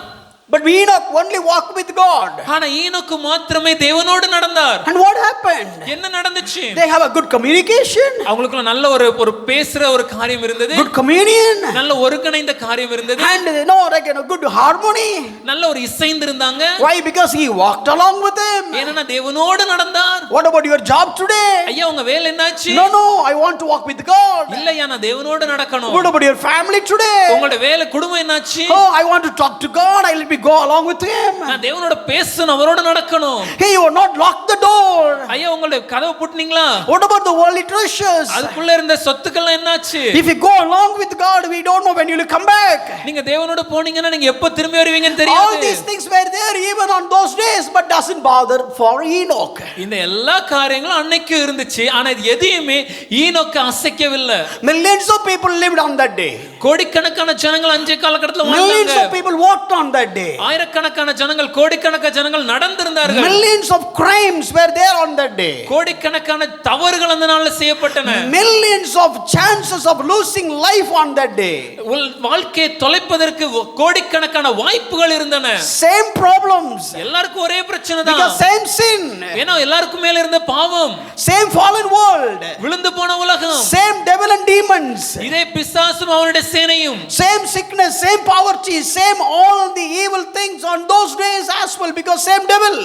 but Enoch only walked with God. ஆனா ஈனோக்கு மாத்திரமே தேவனோடு நடந்தார். And what happened? என்ன நடந்துச்சு? They have a good communication. அவங்களுக்குள்ள நல்ல ஒரு பேசுற ஒரு காரியம் இருந்தது. Good communion. நல்ல ஒருங்கிணைந்த காரியம் இருந்தது. And good harmony. நல்ல ஒரு இசைந்து இருந்தாங்க. Why? Because he walked along with them. ஏன்னா தேவனோடு நடந்தார். What about your job today? ஐயா உங்க வேலை என்னாச்சு? No, I want to walk with God. இல்லையா நான் தேவனோடு நடக்கணும். What about your family today? உங்களோட வேலை குடும்பம் என்னாச்சு? Oh, I want to talk to God. I will go along with him. நான் தேவனோட பேசணும், அவரோட நடக்கணும். Hey, you are not locked the door. ஐயா உங்களுடைய கதவை பூட்டினீங்களா? What about the worldly treasures? அதுக்குள்ள இருந்த சொத்துக்கள் என்னாச்சு? If you go along with God, we don't know when you will come back. நீங்க தேவனோட போனீங்கன்னா நீங்க எப்ப திரும்பி வருவீங்கன்னு தெரியாது. All these things were there even on those days, but doesn't bother for Enoch. இந்த எல்லா காரியங்களும் அன்னைக்கு இருந்துச்சு, ஆனா இது எதையுமே Enoch அசைக்கவில்லை. Millions of people lived on that day. கோடிக்கணக்கான ஜனங்கள் அன்றைய காலகட்டத்தில் வாழ்ந்தாங்க. Millions of people walked on that day. ஆயிரக்கணக்கான ஜனங்கள், கோடிக்கணக்கான ஜனங்கள் நடந்திருந்தார்கள். Millions of crimes were there on that day. கோடிக்கணக்கான தவறுகள் அந்த நாள்ல செய்யப்பட்டன. Millions of chances of losing life on that day. வாழ்க்கையை தொலைப்பதற்கு கோடிக்கணக்கான வாய்ப்புகள் இருந்தன. Same problems. எல்லாருக்கும் ஒரே பிரச்சனை தான். Because same sin. ஏன்னா எல்லாருக்கும் மேல இருந்த பாவம். Same fallen world. விழுந்து போன உலகம். Same devil and demons. இதே பிசாசும் அவனுடைய சேனையும். Same sickness, same poverty, same all the evil things on those days as well, because same devil.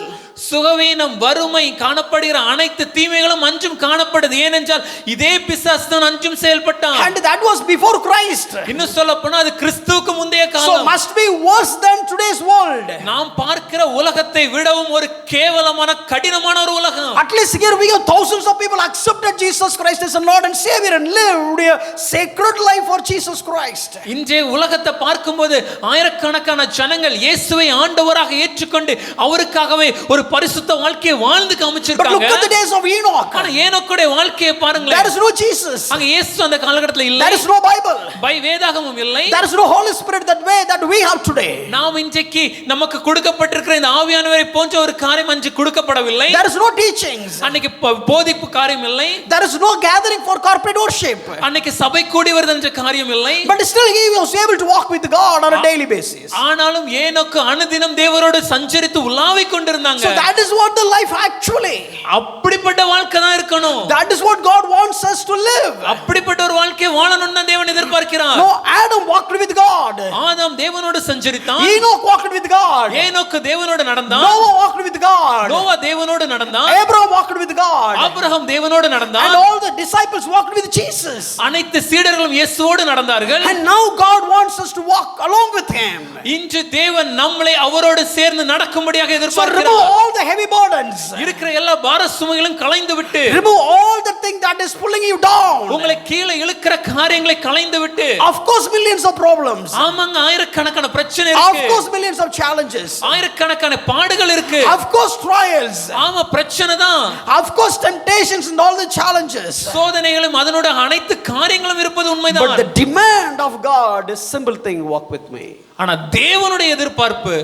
சுகவீனம், வறுமை, காணப்படுகிற அனைத்து தீமைகளும் அஞ்சும் காணப்படுது. ஏனென்றால் இதே பிசாசு தான் அஞ்சும் செயல்பட்டான். And that was before Christ. இன்னும் சொல்லப் போனா அது கிறிஸ்துவுக்கு முந்தைய So காலம். must be worse than today's world. நாம் பார்க்கிற உலகத்தை விடவும் ஒரு கேவலமான கடினமான ஒரு உலகம். At least here we have thousands of people accepted Jesus Christ as Lord and Savior and lived a sacred life for Jesus Christ. இன்றைய உலகத்தை பார்க்கும்போது ஆயிரக்கணக்கான ஜனங்கள் இயேசுவை ஆண்டவராக ஏற்றுக்கொண்டு அவருக்காகவே ஒரு பரிசுத்த வாழ்க்கையை வாழ்ந்து காமிச்சிருக்காங்க. But look at the days of Enoch. ஆனா ஏனோக்குடைய வாழ்க்கையை பாருங்களேன். There is no Jesus. அங்க இயேசு அந்த காலகட்டத்தில் இல்லை. There is no Bible. வேதாகமம் இல்லை. There is no Holy Spirit that way that we have today. நாம் இன்றைக்கு நமக்கு கொடுக்கப்பட்டிருக்கிற இந்த ஆவியானவரை போன்ற ஒரு காரியம் அன்று கொடுக்கப்படவில்லை. There is no teachings. அன்னைக்கு போதிப்பு காரியம் இல்லை. There is no gathering for corporate worship. அன்னைக்கு சபை கூடி வருது என்ற காரியம் இல்லை. But still he was able to walk with God on a daily basis. ஆனாலும் ஏனோக்கு அனுதினம் தேவரோடு சஞ்சரித்து உலாவிக் கொண்டிருந்தாங்க. So that is what the life actually. அப்படிப்பட்ட வாழ்க்கை தான் இருக்கணும். That is what God wants us to live. அப்படிப்பட்ட ஒரு வாழ்க்கை வாழணும்னு தேவன் எதிர்பார்க்கிறார். No, Adam walked with God. ஆதாம் தேவனோடு சஞ்சரித்தான். Enoch walked with God. ஏனோக்கு தேவனோடு நடந்தான். Noah walked with God. Noah தேவனோடு நடந்தான். Abraham walked with God. Abraham தேவனோடு நடந்தான். And all the disciples walked with Jesus. அனைத்து சீடர்களும் இயேசுவோடு நடந்தார்கள். And now God wants us to walk along with him. இன்று தேவன் நம்மை அவரோடு சேர்ந்து நடக்கும்படியாக So எதிர்பார்க்கிறார். remove all the heavy burdens. இருக்கிற எல்லா பார சுமைகளையும் களைந்து விட்டு, remove all the thing that is pulling you down. உங்களை கீழே இழுக்கிற காரியங்களை களைந்து விட்டு, of course millions of problems. ஆமாங்க ஆயிரக்கணக்கான ஆயிரக்கணக்கான பிரச்சனை Of இருக்கு, course, millions of challenges. ஆயிரக்கணக்கான பாடுகள் இருக்கு, Of course, trials. ஆமா பிரச்சனை தான், Of course, temptations and all the challenges. சோதனைகளும் அதனோட அனைத்து காரியங்களும் இருப்பது உண்மைதான். But the demand of God is simple thing, walk with me. ஆனா தேவனுடைய எதிர்பார்ப்பு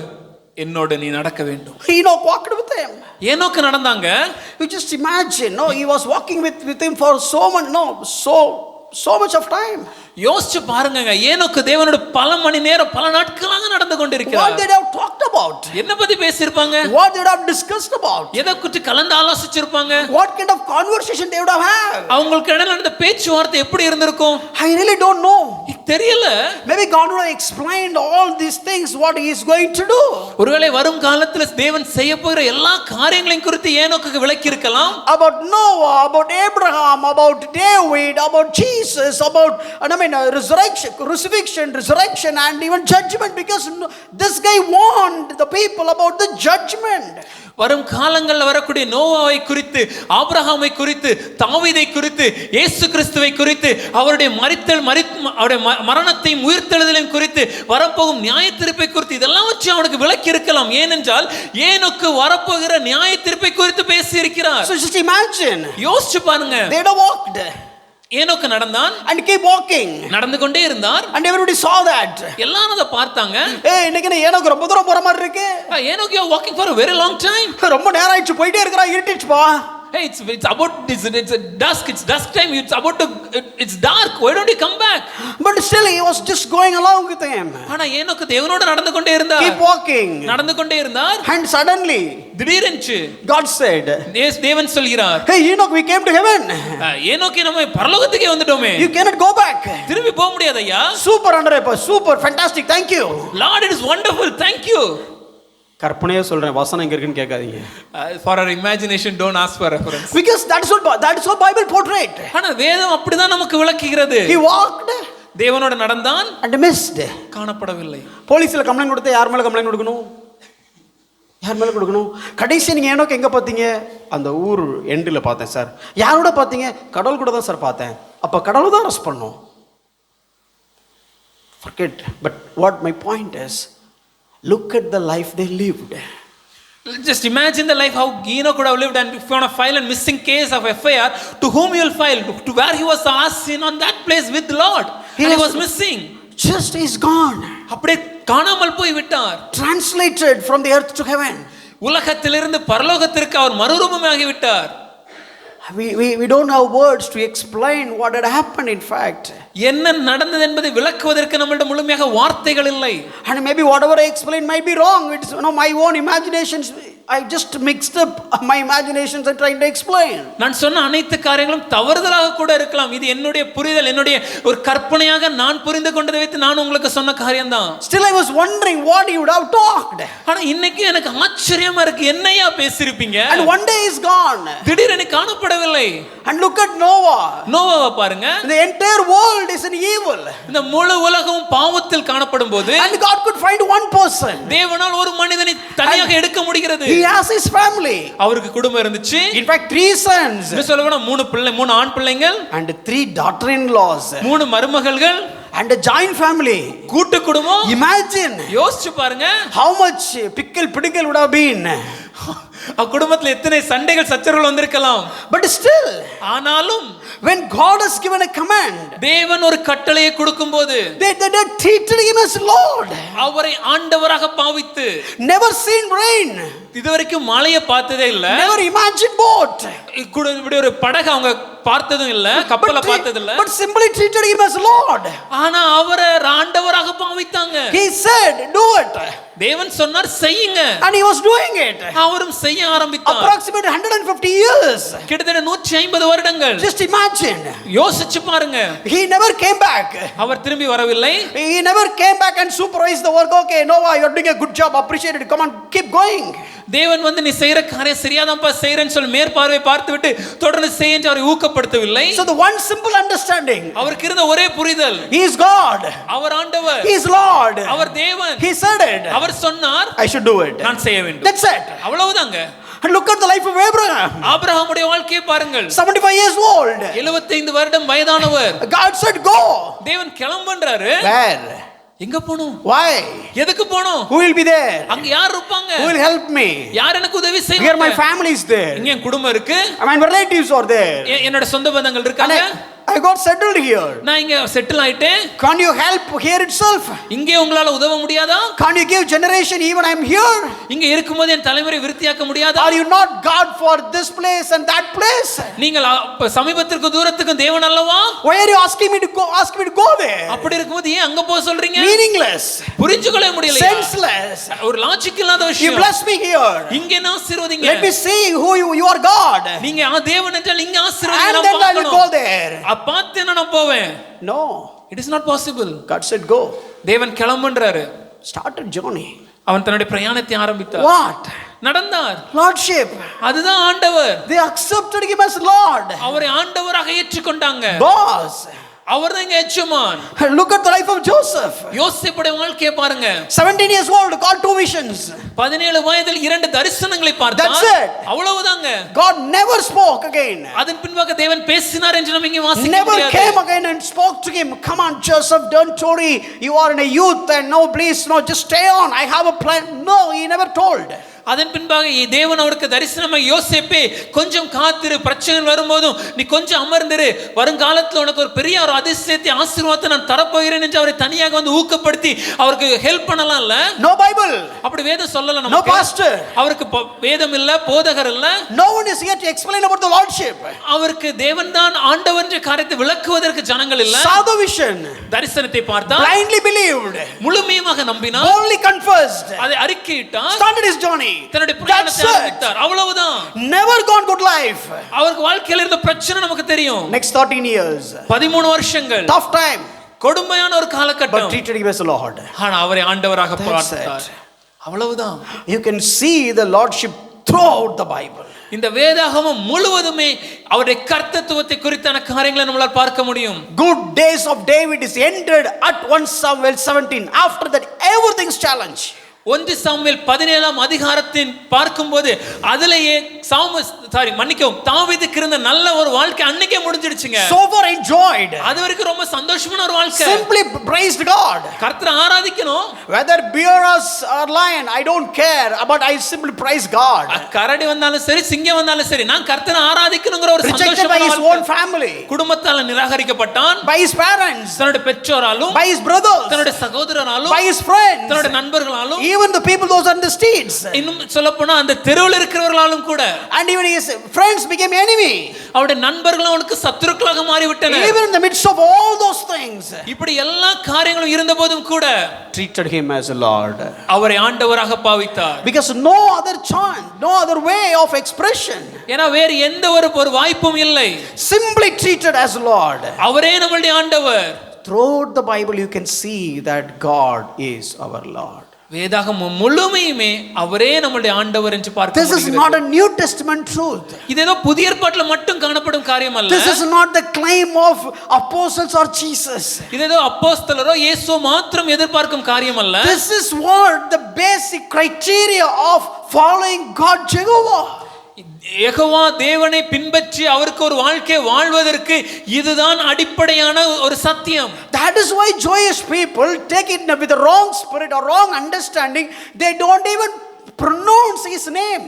என்னோடு நீ நடக்க வேண்டும். Enoch walked with him. ஏனோக்கு நடந்தாங்க. You just imagine, no, he was walking with him for so much of time. யோசிச்சு பாருங்க, ஏனோக்கு தேவனோட பல மணி நேரம் பல நாட்களாக நடந்து What கொண்டிருக்கிறார். they have talked about? என்ன பத்தி பேசியிருப்பாங்க, What they have discussed about? எதை குறித்து கலந்து ஆலோசிச்சிருப்பாங்க, What kind of conversation they would have had? அவங்களுக்கு இடையில நடந்த பேச்சுவார்த்தை எப்படி இருந்திருக்கும், I really don't know. தெரியல. Maybe God would have explained all these things, what he is going to do. ஒருவேளை வரும் காலத்துல தேவன் செய்ய போகிற எல்லா காரியங்களையும் குறித்து ஏனோக்கு விளக்கி இருக்கலாம். About Noah, about Abraham, about David, about Jesus, about resurrection, and even judgment, because this guy warned the people about the judgment. வரும் காலங்களில் வரக்கூடிய நோவாவை குறித்து, ஆபிரகாமை குறித்து, தாவீதை குறித்து, இயேசு கிறிஸ்துவை குறித்து, அவருடைய அவருடைய மரணத்தையும் உயிர்த்தெழுதலையும் குறித்து, வரப்போகும் நியாய தீர்ப்பை குறித்து இதெல்லாம் வச்சு அவனுக்கு விளக்கி இருக்கலாம். ஏனென்றால் ஏனோக்கு வரப்போகிற நியாய தீர்ப்பை குறித்து பேசி இருக்கிறார். So just imagine, யோசிச்சு பாருங்க, they had walked ஏனோக்கு நடந்தான், and keep walking, நடந்து கொண்டே இருந்தார், and everybody saw that. எல்லாரும் அதை பார்த்தாங்க. இன்னைக்கு ஏனோக்கு ரொம்ப தூரம் போற மாதிரி இருக்கு, ஏனோக்கு you are walking for a very long time, ரொம்ப நேரம் ஆயிடுச்சு, போயிட்டே இருக்கறா, இருட்டிச்சுப்பா. Hey, it's about it's dusk, it's dusk time, it's dark, why don't you come back? But still he was just going along with him. ஆனா ஏனோக்கு தேவனோடு நடந்து கொண்டே இருந்தார், keep walking, நடந்து கொண்டே இருந்தார். and suddenly திடீரென்று God said, தேவன் சொல்கிறார், hey Enoch, we came to heaven. ஏனோக்கு நம்ம பரலோகத்துக்கே வந்துட்டோமே, you cannot go back. திரும்பி போக முடியாது ஐயா. Super Andrepa, super fantastic, thank you Lord, it is wonderful, thank you. கற்பனையா சொல்றேன், வசனம் எங்க இருக்குன்னு கேட்காதீங்க. For our imagination, don't ask for reference, because that's what Bible portrayed. ஆனா வேதம் அப்படிதான் நமக்கு விளக்குகிறது. he walked, தேவனோடு நடந்தான், and missed, காணப்படவில்லை. போலீஸ்ல கம்ப்ளைன்ட் கொடுத்தா யார் மேல கம்ப்ளைன்ட் கொடுக்கணும், யார் மேல கொடுக்கணும்? கடைசி நீங்க ஏனோக்கு எங்க பாத்தீங்க? அந்த ஊர் எண்டில் பார்த்தேன் சார். யாரோட பார்த்தீங்க? கடவுள் கூட தான் சார் பார்த்தேன். அப்ப கடவுள் தான் அரெஸ்ட் பண்ணோம். forget, but what my point is, look at the life they lived. Just imagine the life how Enoch could have lived, and if you want to file a missing case of FIR, to whom you will file? To where he was asked in on that place with the Lord, and he was missing. Just is gone, அப்படியே காணாமல் போய் விட்டார். translated from the earth to heaven. உலகத்திலிருந்து பரலோகத்திற்கு அவர் மறுரூபமாகி விட்டார். We don't have words to explain what had happened. In fact, என்ன நடந்தது என்பதை விளக்குவதற்கு நம்மிடம் முழுமையாக வார்த்தைகள் இல்லை. and maybe whatever I explained might be wrong. It's my own imaginations. I just mixed up my imaginations and trying to explain. நான் சொன்ன அனைத்து காரியங்களும் தவறுதலாக கூட இருக்கலாம். இது என்னுடைய புரிதல், என்னுடைய ஒரு கற்பனையாக நான் புரிந்து கொண்டதை வைத்து நான் உங்களுக்கு சொன்ன காரியம்தான். Still I was wondering what you would have talked. ஆனா இன்னைக்கு எனக்கு ஆச்சரியமா இருக்கு, என்னையா பேசிருப்பீங்க? And one day is gone, திடீரென காணப்படவில்லை. and look at Noah. நோவாவை பாருங்க, the entire world is in evil, இந்த முழு உலகமும் பாவத்தில் காணப்படும் போது and God could find one person. தேவனால் ஒரு மனிதனை தனியாக எடுக்க முடிகிறது. He has his family. அவருக்கு குடும்பம் இருந்துச்சு. In fact 3 sons, சொல்லணும்னா 3 ஆண் பிள்ளைகள், and 3 daughter-in-laws, 3 மருமகள்கள், and a joint family. கூட்டு குடும்பம். Imagine, யோசிச்சு பாருங்க, how much pickle would have been. குடும்பத்துல எத்தனை சண்டைகள் சச்சரவுகள் வந்திருக்கலாம். But still, ஆனாலும் when God has given a command, தேவன் ஒரு கட்டளையை கொடுக்கும்போது they treated him as Lord. அவரை ஆண்டவராக பாவித்து, never seen rain, இதுவரைக்கும் மழையை பார்த்ததே இல்ல, never imagined boat, இப்படி ஒரு படகு அவங்க பார்த்ததும் இல்ல, கப்பலை பார்த்தது இல்ல, but simply treated him as Lord. ஆனா அவரை ஆண்டவராக பாவித்தாங்க. He said, do it. தேவன் சொன்னார் செய்யுங்க, and he was doing it. அவரும் செய்ய ஆரம்பித்தார். approximately 150 years, கிட்டத்தட்ட 150 வருடங்கள். just imagine, யோசிச்சு பாருங்க. he never came back. அவர் திரும்பி வரவில்லை. he never came back and supervised the work. Okay, Noah, you're doing a good job, appreciate it, come on, keep going. தேவன் வந்து நீ செய்யற காரியம் சரியாதான்ப்பா செய்யறேன்னு சொல்லி மேற்பார்வை பார்த்துவிட்டு தொடர்ந்து செய்ய என்று அவரை ஊக்கப்படுத்தவில்லை. So the one simple understanding, அவருக்கு இருந்த ஒரே புரிதல், he is God, அவர் ஆண்டவர், he is Lord, அவர் தேவன், he said it, அவர் சொன்னார் I should do it, நான் செய்ய வேண்டும். that's it. அவ்வளவுதாங்க. And look at the life of Abraham. ஆபிரகாமுடைய வாழ்க்கையை பாருங்கள். 75 years old, 75 வருடம் வயதானவர். God said go. தேவன் கிளம்புன்றாரு. Where? எங்க போணும்? Why? எதுக்கு போணும்? Who will be there? அங்க யார் இருப்பாங்க? Who will help me? யார் எனக்கு உதவி Here my செய்வாங்க? family is there. இங்க என் குடும்பம் இருக்கு, My relatives are there. என்னோட சொந்த பந்தங்கள் And இருக்காங்க, I got settled here. நான் இங்க செட்டில் ஆயிட்டேன். Can't you help here itself? இங்கே உங்களால உதவ முடியாதா? Can't you give generation even I'm here? இங்க இருக்கும்போது என் தலைமுறை விருத்தியாக்க முடியாதா? Are you not God for this place and that place? நீங்கள் சமீபத்திற்கு தூரத்துக்கு தேவன் அல்லவா? Why are you asking me to go there? அப்படி இருக்கும்போது ஏன் அங்க போக சொல்றீங்க? Meaningless. புரிஞ்சுக்கொள்ள முடியலையா? Senseless. ஒரு லாஜிக் இல்லாத You விஷயம். bless me here. இங்க என்ன ஆசீர்வதிங்க. Let me see who you are, God. நீங்க தேவன் என்றால் இங்க And ஆசீர்வதிங்க then I will பார்க்கணும். go there. பார்த்து நான் போவேன். No. It is not possible. God said go. தேவன் கிளம்புன்றாரு. Started journey. அவன் தன்னுடைய பிரயாணத்தை ஆரம்பித்தார். What? நடந்தார். Lordship. அதுதான் ஆண்டவர். They accepted him as Lord. அவரை ஆண்டவராக ஏற்றுக்கொண்டாங்க. Boss. அவர்தான் இங்க எஜமான். Look at the life of Joseph. யோசேப்புடைய வாழ்க்கையை பாருங்க. 17 years old, got 2 visions. 17 வயதில் 2 தரிசனங்களை பார்த்தார். That's it. அவ்வளவுதாங்க. God never spoke again. அதன் பின்பாக தேவன் பேசினார் என்று நம்ம இங்கே வாசிக்க Never முடியாது. came again and spoke to him. Come on, Joseph, don't worry. You are in a youth and no, please, no, just stay on. I have a plan. No, he never told. அதன் பின்பாக தேவன் அவருக்கு தரிசனமாக யோசேப்பே கொஞ்சம் காத்திரு, பிரச்சனை வரும்போதும் நீ கொஞ்சம் அமர்ந்திரு, வருங்காலத்தில் உனக்கு ஒரு பெரிய ஒரு அதிசயத்தை ஆசீர்வாதத்தை நான் தரப்போகிறேன் என்று அவரை தனியாக வந்து ஊக்கப்படுத்தி அவருக்கு ஹெல்ப் பண்ணலாம்ல. No Bible. அப்படி வேதம் சொல்லல No நமக்கு. pastor. அவருக்கு வேதம் இல்ல, போதகர் இல்ல. No one is here to explain about the Lordship. அவருக்கு தேவன் தான் ஆண்டவர் என்ற காரியத்தை விளக்குவதற்கு ஜனங்கள் இல்ல. Saw the vision. தரிசனத்தை பார்த்தார். Blindly believed. முழுமையாக நம்பினார். Boldly confessed. அதை அறிக்கையிட்டார். Started his journey. தன்னுடைய பிரயாணத்தை ஆரம்பித்தார். அவ்வளவுதான். Never gone good life. அவருக்கு வாழ்க்கையில இருந்த பிரச்சனை நமக்கு தெரியும். Next 13 years. 13 வருஷங்கள். Tough time. கொடுமையான ஒரு காலகட்டம். But treated him as a Lord. ஆனா அவரை ஆண்டவராக பார்த்தார். அவ்வளவுதான். You can see the Lordship throughout the Bible. இந்த வேதாகமம் முழுவதுமே அவருடைய கர்த்தத்துவத்தை குறித்தான காரியங்களை நம்மால் பார்க்க முடியும். Good days of David is ended at 1 Samuel 17. After that everything's challenge. 1 Samuel 17ஆம் அதிகாரத்தின் பார்க்கும்போது அதிலேயே மன்னிக்கவும் தாவீதுக்கு இருந்த நல்ல ஒரு வாழ்க்கை அன்னைக்கே முடிஞ்சிடுச்சுங்க. So far enjoyed. அது வரைக்கும் ரொம்ப சந்தோஷமான ஒரு வாழ்க்கை. Simply praised God. கர்த்தரை ஆராதிக்கணும். Whether bear or lion, I don't care, but I simply praise God. கரடி வந்தாலும் சரி, சிங்கம் வந்தாலும் சரி, நான் கர்த்தரை ஆராதிக்கணும்ங்கற ஒரு Rejected by his own family. குடும்பத்தால நிராகரிக்கப்பட்டான். By his parents. தன்னுடைய பெற்றோராலும், by his brothers. தன்னுடைய சகோதரராலும், by his friends. தன்னுடைய நண்பர்களாலும், even the people those on the streets. இன்னும் சொல்லப்போனா அந்த தெருவில் இருக்கிறவர்களாலும் கூட. And even his friends became enemy. அவருடைய நண்பர்கள் அவனுக்கு சத்துருக்களாக மாறிவிட்டனர். Even in the midst of all those things. இப்படி எல்லா காரியங்களும் இருந்தபோதும் கூட treated him as a Lord. அவரை ஆண்டவராக பாவித்தார். Because no other chance, no other way of expression. ஏனா வேற எந்த ஒரு வாய்ப்பும் இல்லை. Simply treated as Lord. அவரே நம்மளுடைய ஆண்டவர். Throughout the Bible you can see that God is our Lord. வேதாகமம் முழுமையுமே அவரே நம்மளுடைய ஆண்டவர் என்று பார்க்க முடிகிறது. This is not a New Testament truth. இது ஏதோ புதிய ஏற்பாட்டில மட்டும் காணப்படும் காரியம் அல்ல. This is not the claim of apostles or Jesus. இது ஏதோ அப்போஸ்தலரோ இயேசு மாத்திரம் எதிர்பார்க்கும் காரியம் அல்ல. This is what the basic criteria of following God Jehovah. Jehovah தேவனை பின்பற்றி அவருக்கு ஒரு வாழ்க்கை வாழ்வதற்கு இதுதான் அடிப்படையான ஒரு சத்தியம். That is why Jewish people take it with the wrong spirit or wrong understanding. They don't even pronounce his name.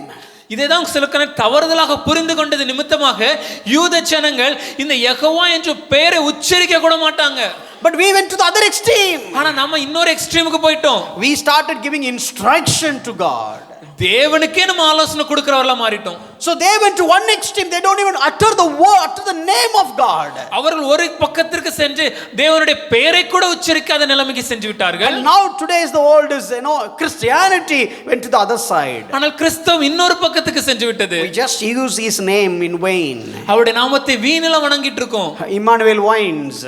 இதேதான் சிலர் தவறுதலாக புரிந்து கொண்டது நிமித்தமாக யூத ஜனங்கள் இந்த யெகோவா என்ற பெயரை உச்சரிக்க கூட மாட்டாங்க. But we went to the other extreme. ஆனா நாம இன்னொரு எக்ஸ்ட்ரீமுக்கு போய்ட்டோம். We started giving instruction to God. தேவனுக்கே நம்ம ஆலோசனை கொடுக்கிறவர்களா மாறிட்டோம். So they went to one extreme. They don't even utter the word, utter the name of God. அவர்கள் ஒரு பக்கத்திற்கு சென்று தேவனுடைய பெயரை கூட உச்சரிக்காத நிலைமைக்கு சென்று விட்டார்கள். And now today is the world is, Christianity went to the other side. ஆனால் கிறிஸ்தவம் இன்னொரு பக்கத்துக்கு சென்று விட்டது. We just use his name in vain. அவருடைய நாமத்தை வீணில வணங்கிட்டு இருக்கோம். Emmanuel Wines.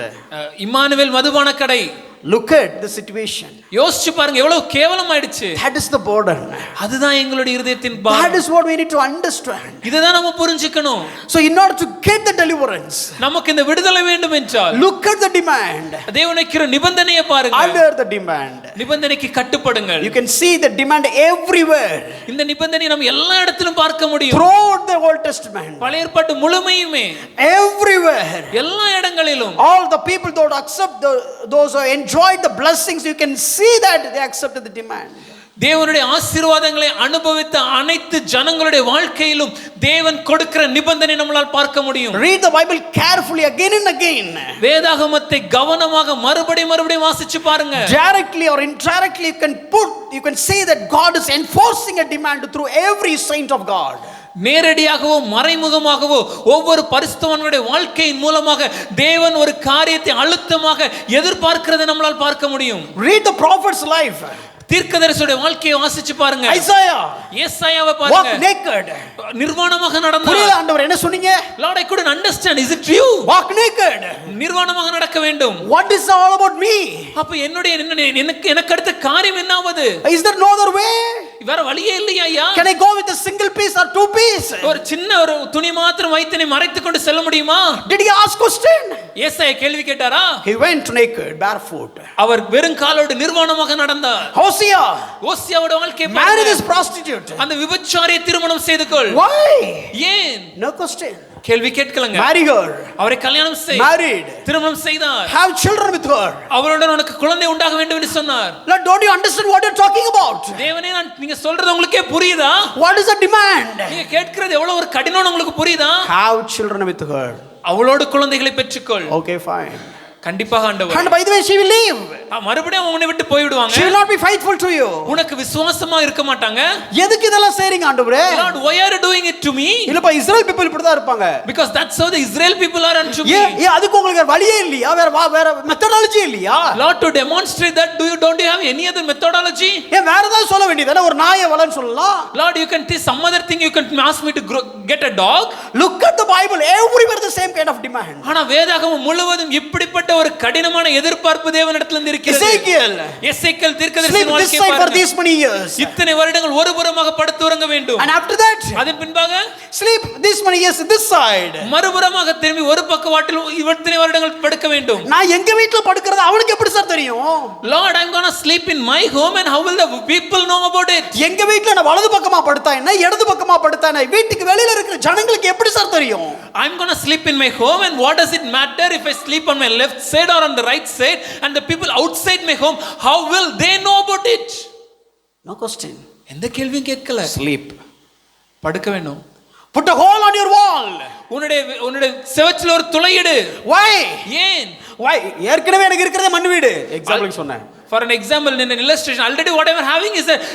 இம்மானுவேல் மதுபான கடை. Look at the situation. யோசிச்சு பாருங்க எவ்வளவு கேவலமாயிடுச்சு. That is the burden. அதுதான் எங்களுடைய இருதயத்தின் That பாரம். is what we need to understand. இதுதான் நம்ம புரிஞ்சுக்கணும். So in order to get the deliverance, நமக்கு இந்த விடுதலை வேண்டும் என்றால் look at the demand. தேவன் வைக்கிற நிபந்தனையை பாருங்க. Under the demand, நிபந்தனைக்கு கட்டுப்படுங்கள். you can see the demand everywhere. இந்த நிபந்தனை நம்ம எல்லா இடத்திலும் பார்க்க முடியும். Throughout the Old Testament, பழைய ஏற்பாட்டு முழுமையுமே everywhere, எல்லா இடங்களிலும் all the people that accept those who enjoyed the blessings, you can see that they accepted the demand. தேவனுடைய ஆசீர்வாதங்களை அனுபவித்த அனைத்து ஜனங்களுடைய வாழ்க்கையிலும் தேவன் கொடுக்கிற நிபந்தனை நம்மால் பார்க்க முடியும். Read the Bible carefully again and again. வேதாகமத்தை கவனமாக மறுபடியும் வாசிச்சு பாருங்க. Directly or indirectly you can say that God is enforcing a demand through every saint of God. நேரடியாகவோ மறைமுகமாகவோ ஒவ்வொரு பரிசுத்தவான்களுடைய வாழ்க்கையின் மூலமாக தேவன் ஒரு காரியத்தை அழுத்தமாக எதிர்பார்க்கிறதை நம்மால் பார்க்க முடியும். Read the prophet's life. தீர்க்கதரிசியுடைய வாழ்க்கையை வாசிச்சு பாருங்க. ஏசாயாவை பாருங்க. Walk naked. நிர்வாணமாக நடந்தார். புரியல ஆண்டவர் என்ன சொன்னீங்க? Lord, I couldn't understand. Is it true? Walk naked. நிர்வாணமாக நடக்க வேண்டும். What is all about me? அப்ப எனக்கு அடுத்த காரியம் என்னாவது? Is there no other way? வேற வழியே இல்லையா ஐயா? Can I go with a single piece or two piece? ஒரு சின்ன ஒரு துணி மாத்திரம் வைத்தனை மறைத்து கொண்டு செல்ல முடியுமா? Did he ask question? ஏசாயா கேள்வி கேட்டாரா? He went naked, barefoot. அவர் வெறும் காலோடு நிர்வாணமாக நடந்தார். ஓசியாவோட வாழ்க்கை marry this prostitute. அந்த விபச்சாரியை திருமணம் செய்து கொள். Why? ஏன்? No question. கேள்வி கேட்கலங்க. Marry her. அவரை கல்யாணம் செய். Married. திருமணம் செய்தார். Have children with her. அவளுடன் உனக்கு குழந்தை உண்டாக வேண்டும் என்று சொன்னார். Lord, don't you understand what you're talking about? தேவனே நீங்க சொல்றது உங்களுக்கே புரியுதா? What is the demand? நீங்க கேட்கிறது எவ்வளவு ஒரு கடினம் உங்களுக்கு புரியுதா? Have children with her. அவளோடு குழந்தைகளை பெற்றுக்கொள். Okay, fine. கண்டிப்பாக ஆண்டவர். And by the way, she will leave. மறுபடியும் உன்னை விட்டு போய் விடுவாங்க. She will not be faithful to you. உனக்கு விசுவாசமா இருக்க மாட்டாங்க. எதுக்கு இதெல்லாம் செய்றீங்க ஆண்டவரே? Lord, why are you doing it to me? இல்லப்பா இஸ்ரேல் people இப்படி தான் இருப்பாங்க. Because that's how the Israel people are unto me. ஏன் அதுக்கு உங்களுக்கு வழியே இல்லையா? வேற மெத்தடாலஜி இல்லையா? Lord, to demonstrate that don't you have any other methodology? ஏன் வேற ஏதாவது சொல்ல வேண்டியதானே? ஒரு நாயை வளன்னு சொல்லலாம். Lord, you can teach some other thing. You can ask me to get a dog. Look at the Bible, everywhere the same kind of demand. ஆனா வேதாகமம் முழுவதும் இப்படிப்பட்ட ஒரு கடினமான எதிர்பார்ப்பு தேவனிடத்திலிருந்து இருக்கிறது. எசேக்கியேல் தீர்க்கதரிசியின் வாழ்க்கையை பாருங்க. for these many years. இத்தனை வருடங்கள் ஒருபுறமாக படுத்து உறங்க வேண்டும். And after that, அதன் பின்பாக sleep this many years this side. மறுபுறமாக திரும்பி ஒரு பக்கவாட்டில் இத்தனை வருடங்கள் படுக்க வேண்டும். நான் எங்க வீட்ல படுக்கிறது அவனுக்கு எப்படி சார் தெரியும்? Lord, I'm going to sleep in my home and how will the people know about it? எங்க வீட்ல நான் வலது பக்கமா படுத்தா என்ன இடது பக்கமா படுத்தா என்ன வீட்டுக்கு வெளியில இருக்கிற ஜனங்களுக்கு எப்படி சார் தெரியும்? I'm going to sleep in my home and what does it matter if I sleep on my left side or on the right side, and the people outside my home, how will they know about it? No question. எந்த கேள்வியும் கேட்கல. Sleep. படுக்க வேண்டும். Put a hole on your wall. உன்னுடைய செவத்துல ஒரு துளையிடு. Why? ஏன்? Why? ஏற்கனவே எனக்கு இருக்கிறதே மண் வீடு. எக்ஸாம்பிள் சொன்னேன். For an example, in an illustration, already what I'm having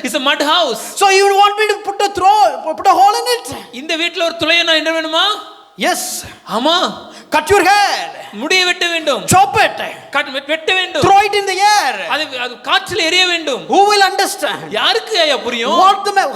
is a mud house. So you want me to put a hole in it? இந்த வீட்ல ஒரு துளையை நான் என்ன வேணுமா? Yes. ஆமா. Cut your hair. முடியை வெட்ட வேண்டும். Chop it. வெட்ட வேண்டும். Throw it in the air. அது காற்றில் எரிய வேண்டும். Who will understand? யாருக்கு ஐயா புரியும்?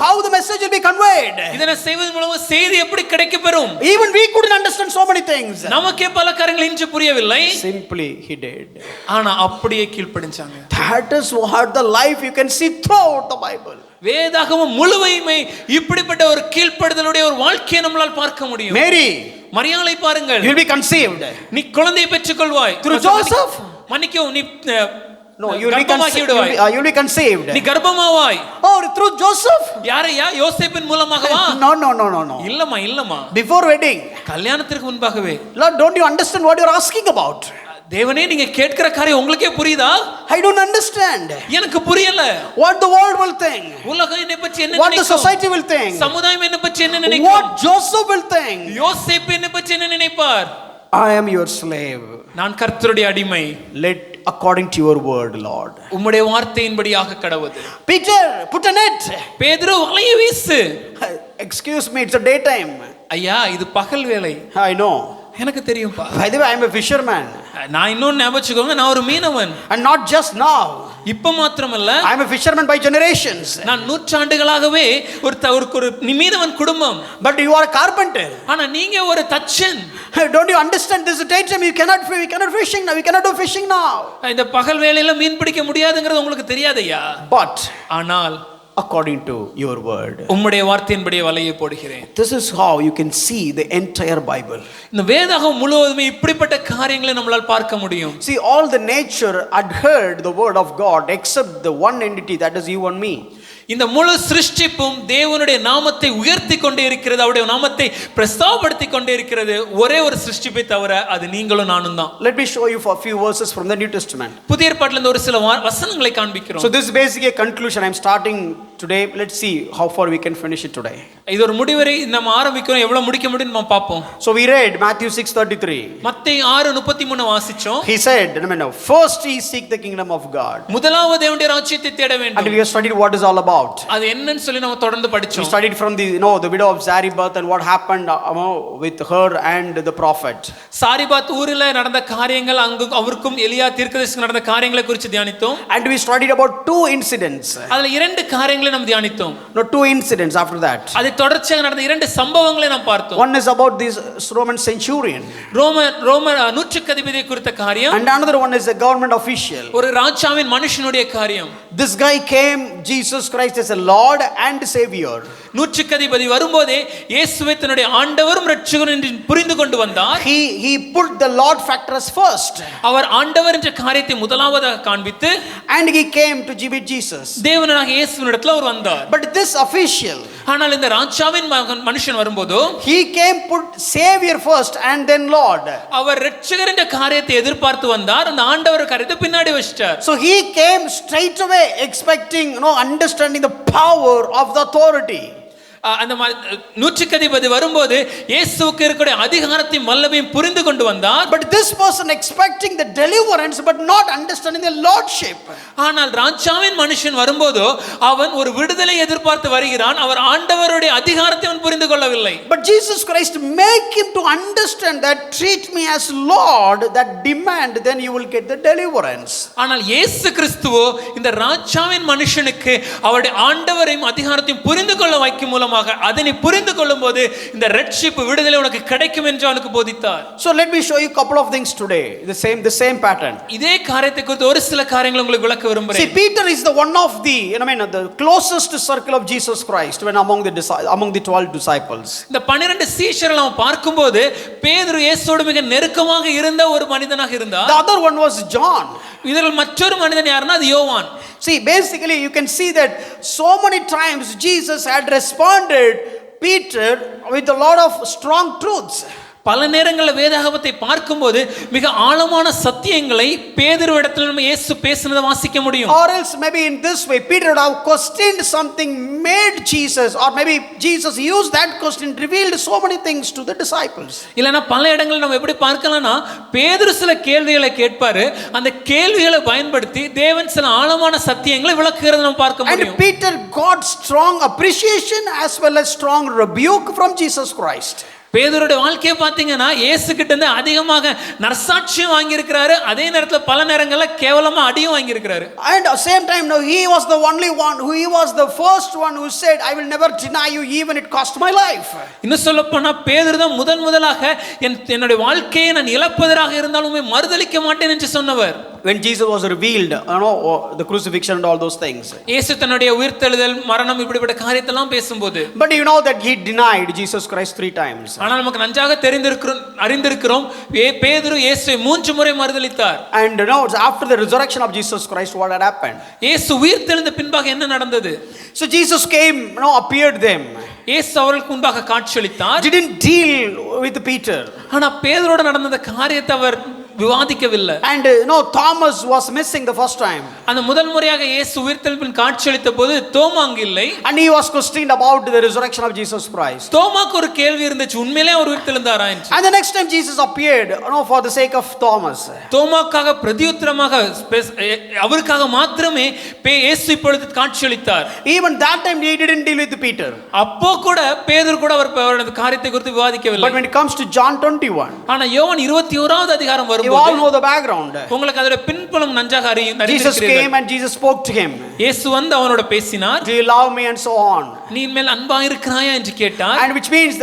How the message will be conveyed? இதனை செய்வதன் மூலமா செய்தி எப்படி கிடைக்கப்பெறும்? Even we couldn't understand so many things. நமக்கே பல காரியங்கள் இன்று புரியவில்லை. Simply he did. ஆனா அப்படியே கீழ்ப்படிஞ்சாங்க. That is what the life you can see throughout the Bible. வேதாகமம் முழுமையுமே இப்படிப்பட்ட ஒரு கீழ்ப்படுதலுடைய ஒரு வாழ்க்கையை நம்மால் பார்க்க முடியும். Mary, மரியாளை பாருங்கள். you will be conceived. நீ குழந்தையை பெற்றுக்கொள்வாய். Through Joseph? மன்னிக்கவும் நீ No, you will be conceived. நீ கர்ப்பமாவாய். Oh, through Joseph? யாரையா? யோசேப்பின் மூலமாகவா? No. இல்லம்மா. Before wedding. கல்யாணத்திற்கு முன்பாகவே. Lord, don't you understand what you are asking about? தேவனே நீங்க கேட்கிற காரியம் உங்களுக்கே புரியுதா? I don't understand. எனக்கு புரியல. What the world will think? உலகம் என்னை பற்றி என்ன நினைக்கும்? What the society will think? சமுதாயம் என்னை பற்றி என்ன நினைக்கும்? What Joseph will think? யோசேப்பு என்னை பற்றி என்ன நினைப்பார்? I am your slave. நான் கர்த்தருடைய அடிமை. Let according to your word, Lord. உம்முடைய வார்த்தையின்படியாக கடவுது. Peter, put a net. பேதுரு வலையை வீசு. Excuse me, it's a daytime. ஐயா இது பகல் வேளை. I know. எனக்கு தெரியும்பா. By the way, I am a fisherman. நான் இன்னொன்னு ஞாபகம் வச்சுக்கோங்க, நான் ஒரு மீனவன். And not just now. இப்ப மாத்திரமல்ல, I am a fisherman by generations. நான் நூற்றாண்டுகளாகவே ஒரு மீனவன் குடும்பம். But you are a carpenter. ஆனா நீங்க ஒரு தச்சன். Don't you understand this daytime we cannot fishing now. We cannot do fishing now. இந்த பகல் வேளையில மீன் பிடிக்க முடியாதுங்கிறது உங்களுக்கு தெரியாதையா? But ஆனால் according to your word, உம்முடைய வார்த்தையின்படி வலையை போடுகிறேன். this is how you can see the entire Bible. இந்த வேதாகம் முழுவதுமே இப்படிப்பட்ட காரியங்களை நம்மால் பார்க்க முடியும். See, all the nature had heard the word of God except the one entity, that is you and me. இந்த முழு சிருஷ்டிப்பும் தேவனுடைய நாமத்தை உயர்த்தி கொண்டே இருக்கிறது, அவருடைய நாமத்தை பிரஸ்தாபப்படுத்தி கொண்டே இருக்கிறது. ஒரே ஒரு சிருஷ்டிப்பை தவிர அது நீங்களும் நானும் தான். Let me show you for a few verses from the New Testament. புதிய ஏற்பாட்டில் இருந்து ஒரு சில வசனங்களை காண்பிக்கிறோம். So this is basically a conclusion. I am starting today. Let's see how far we can finish it today. இது ஒரு முடிவரை நம்ம ஆரம்பிக்கிறோம், எவ்வளவு முடிக்க முடியும்னு நம்ம பார்ப்போம். So we read Matthew 6:33. மத்தேயு 6:33 வாசிச்சோம். He said, no, first ye seek the kingdom of God. முதலாவது தேவனுடைய ராஜ்யத்தை தேட வேண்டும். And we have studied what is all about. அது என்னன்னு சொல்லி நம்ம தொடர்ந்து We படிச்சோம். studied from the widow of Zarephath and what happened with her and the prophet. சாரிபாத் ஊரில் நடந்த காரியங்கள், அங்கு அவருக்கும் எலியா தீர்க்கதரிசிக்கும் நடந்த காரியங்களை குறித்து தியானித்தோம். And we studied about two incidents. அதுல இரண்டு காரியங்களை நாம் தியானித்தோம். No, two incidents after that. அது தொடர்ச்சியாக நடந்த இரண்டு சம்பவங்களை நாம் பார்த்தோம். One is about this Roman centurion. ரோம நூற்றுக்கதிபதியை குறித்த காரியம். And another one is a government official. ஒரு ராஜாவின் மனுஷனுடைய காரியம். This guy came, Jesus Christ as a Lord and Savior. நூற்றுக்கதிபதி வரும்போதே இயேசுவை தன்னுடைய ஆண்டவரும் இரட்சகரும் என்று புரிந்து கொண்டு வந்தார். He put the Lord factor as first. அவர் ஆண்டவர் என்ற காரியத்தை முதலாவதாக காண்பித்து, And he came to be Jesus. தேவனாகிய இயேசுவினிடத்தில் அவர் வந்தார். But this official, ஆனால் இந்த ராஜாவின் மனுஷன் வரும்போது he came put Savior first and then Lord. அவர் இரட்சகர் என்ற காரியத்தை எதிர்பார்த்து வந்தார், அந்த ஆண்டவர் காரியத்தை பின்னாடி வச்சிட்டார். So he came straight away expecting, understanding the power of the authority. அந்த நூற்றுக்கதிபதி வரும்போது இயேசுவுக்கு இருக்கிற அதிகாரத்தையும் வல்லமையும் புரிந்து கொண்டு வந்தார். But this person expecting the deliverance but not understanding the lordship. ஆனால் ராஜாவின் மனுஷன் வரும்போது அவன் ஒரு விடுதலை எதிர்பார்த்து வருகிறான், அவர் ஆண்டவருடைய அதிகாரத்தை அவன் புரிந்து கொள்ளவில்லை. But Jesus Christ make him to understand that treat me as Lord, that demand, then you will get the deliverance. ஆனால் இயேசு கிறிஸ்துவோ இந்த ராஜாவின் மனுஷனுக்கு அவருடைய ஆண்டவரையும் அதிகாரத்தையும் புரிந்து கொள்ள வைக்கும் மூலமாக அதனை புரிந்து கொள்ளும்போது இந்த ரட்சிப்பு விடுதலை உனக்கு கிடைக்கும் என்று அவனுக்கு போதித்தார். So let me show you a couple of things today, the same pattern. இதே காரியத்தை குறித்து ஒரு சில காரியங்களை உங்களுக்கு விளக்க விரும்புகிறேன். See, Peter is the one of the closest circle of Jesus Christ when among the 12 disciples. இந்த 12 சீஷர்களை நாம் பார்க்கும்போது பேதுரு இயேசுவோடு மிக நெருக்கமாக இருந்த ஒரு மனிதனாக இருந்தார். The other one was John. இதில் மற்றொரு மனிதன் யாருன்னா அது யோவான். See, basically you can see that so many times Jesus had responded Peter with a lot of strong truths. பல நேரங்களில் வேதாகமத்தை பார்க்கும்போது மிக ஆழமான சத்தியங்களை பேதுருவிடத்தில் நம்ம இயேசு பேசினதை வாசிக்க முடியும். Or else maybe in this way Peter would have questioned something, made Jesus, or maybe Jesus used that question, revealed so many things to the disciples. இல்லனா பல இடங்களில் நம்ம எப்படி பார்க்கலாம்னா பேதுரு சில கேள்விகளை கேட்பாரு, அந்த கேள்விகளை பயன்படுத்தி தேவன் சில ஆழமான சத்தியங்களை விளக்குகிறதை நம்ம பார்க்க முடியும். And Peter got strong appreciation as well as strong rebuke from Jesus Christ. பேதுருடைய வாழ்க்கையை பார்த்தீங்கன்னா இயேசு கிட்ட இருந்து அதிகமாக நற்சாட்சியம் வாங்கி இருக்கிறாரு, அதே நேரத்தில் பல நேரங்களில் கேவலமா அடியும் வாங்கி இருக்கிறாரு. And at the same time now he was the only one who, he was the first one who said I will never deny you even it cost my life. இன்னும் சொல்ல போனா பேதுரு தான் முதலாக என்னுடைய வாழ்க்கையை நான் இழப்பதற்காக இருந்தாலும் மறுதலிக்க மாட்டேன் என்று சொன்னவர். When Jesus was revealed, the crucifixion and all those things. இயேசு தன்னுடைய உயிர்த்தெழுதல், மரணம் இப்படிப்பட்ட காரியத்தை எல்லாம் பேசும்போது, but you know that he denied Jesus Christ 3 times. ஆனால் நமக்கு நன்றாக அறிந்திருக்கிறோம் பேதுரு இயேசுவை 3 முறை மறுதலித்தார். And after the resurrection of Jesus Christ what had happened? இயேசு உயிர்த்தெழுந்த பின்பாக என்ன நடந்தது? So Jesus came, appeared them. இயேசு அவர்களுக்கு முன்பாக காட்சியளித்தார். Didn't deal with Peter. ஆனா பேதுருவோட நடந்த காரியத்தை அவர் விவாதிக்கவில்லை. And Thomas was missing the first time. அந்த முதல் முறையாக இயேசு உயிர்த்தெழும்பின் காட்சியளித்த போது தோமா அங்கு இல்லை. And he was questioned about the resurrection of Jesus Christ. தோமாக்கு ஒரு கேள்வி இருந்துச்சு, உண்மையிலே அவர் உயிர்த்தெழுந்தாரா என்று. And the next time Jesus appeared, for the sake of Thomas. தோமாக்காக பிரதியுத்தரமாக அவருக்காக மாத்திரமே இயேசு இப்பொழுது காட்சியளித்தார். Even that time he didn't deal with Peter. அப்போ கூட பேதுரு கூட அவரது காரியத்தை குறித்து விவாதிக்கவில்லை. But when it comes to John 21, ஆனா யோவான் 21வது அதிகாரம் வரும்போது you all know the background. உங்களுக்கு அதோட பின்புலம் நன்றாக அறியும். Jesus came and Jesus spoke to him. இயேசு வந்து அவனோட பேசினார். Do you love me and so on. நீ மேல் அன்பா இருக்கிறாயா என்று கேட்டார். And which means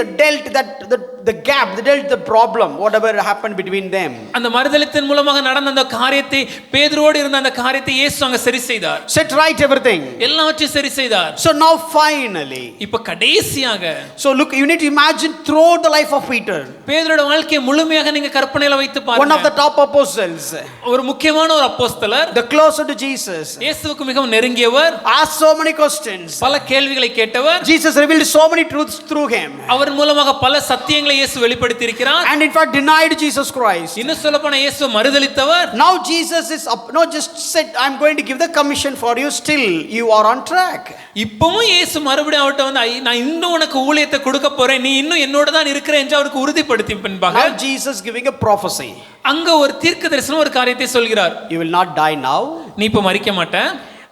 the gap, the problem, whatever happened between them. அந்த மறுதலித்தன் மூலமாக நடந்த அந்த காரியத்தை, பேதுருவோடு இருந்த அந்த காரியத்தை இயேசு அங்க சரி செய்தார். Set right everything. எல்லாவற்றையும் சரி செய்தார். So now finally, இப்ப கடைசியாக, so look, you need to imagine throughout the life of Peter. பேதுருவோட வாழ்க்கையை முழுமையாக நீங்க கற்பனையில வைத்து பாருங்க. One of the top apostles, ஒரு முக்கியமான ஒரு அப்போஸ்தலர், the closer to Jesus, இயேசுவுக்கு மிகவும் நெருங்கியவர், asked so many questions, பல கேள்விகளை கேட்டவர். Jesus revealed so many truths through him. அவர் மூலமாக பல சத்தியங்களை இயேசு வெளிப்படுத்தி இருக்கிறார். And in fact denied Jesus Christ. இன்னும் சொல்லப்போனா இயேசு மறுதலித்தவர். Now Jesus is not just said, I'm going to give the commission for you, still you are on track. இப்பவும் இயேசு மறுபடியும் அவர்ட்ட வந்து நான் இன்னும் உனக்கு ஊழியத்தை கொடுக்க போறேன், நீ இன்னும் என்னோட தான் இருக்கிற என்று அவருக்கு உறுதிப்படுத்தி பின்பாக Now Jesus giving a prophecy. அங்க ஒரு தீர்க்கதரிசனம் ஒரு காரியத்தை சொல்கிறார். You will not die now. நீ இப்ப மரிக்க மாட்ட.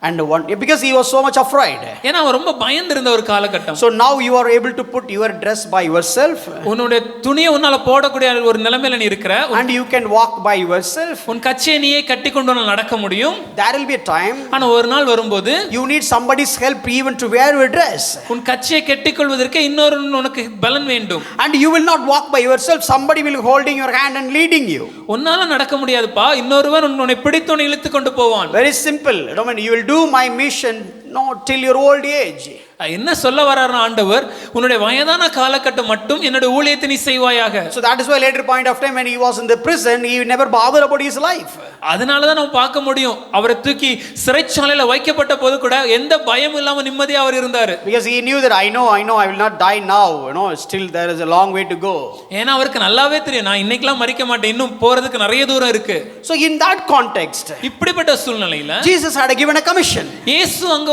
And because he was so much afraid. ஏன்னா அவர் ரொம்ப பயந்திருந்த ஒரு காலகட்டம். So now you are able to put your dress by yourself. உன்னுடைய துணியை உன்னால போடக்கூடிய ஒரு நிலைமையில நீ இருக்கிற. And you can walk by yourself. உன் கச்சையை நீயே கட்டிக்கொண்டு உன்னால நடக்க முடியும். There will be a time. ஆனா ஒரு நாள் வரும்போது you need somebody's help even to wear your dress. உன் கச்சையை கட்டிக்கொள்வதற்கு இன்னொரு உனக்கு பலன் வேண்டும். And you will not walk by yourself. Somebody will holding your hand and leading you. உன்னால நடக்க முடியாதுப்பா, இன்னொருவன் உன்னை பிடித்து உன்னை இழுத்து கொண்டு போவான். Very simple. You will do my mission till your old age. என்ன சொல்ல வர்றார் ஆண்டவர், உன்னுடைய வயதான காலகட்டம் மட்டும் என்னோட ஊழியத்தை நீ செய்வாயாக. So that is why later point of time when he was in the prison, he never bothered about his life. அதனால தான் நம்ம பார்க்க முடியும், அவரை தூக்கி சிறைச்சாலையில வைக்கப்பட்ட போது கூட எந்த பயம் இல்லாம நிம்மதியா அவர் இருந்தார். Because he knew that I know I will not die now, still there is a long way to go. ஏன்னா அவருக்கு நல்லாவே தெரியும், நான் இன்னைக்குலாம் மரிக்க மாட்டேன், இன்னும் போறதுக்கு நிறைய தூரம் இருக்கு. So in that context, இப்படிப்பட்ட சூழ்நிலையில Jesus had given a commission. இயேசு அங்க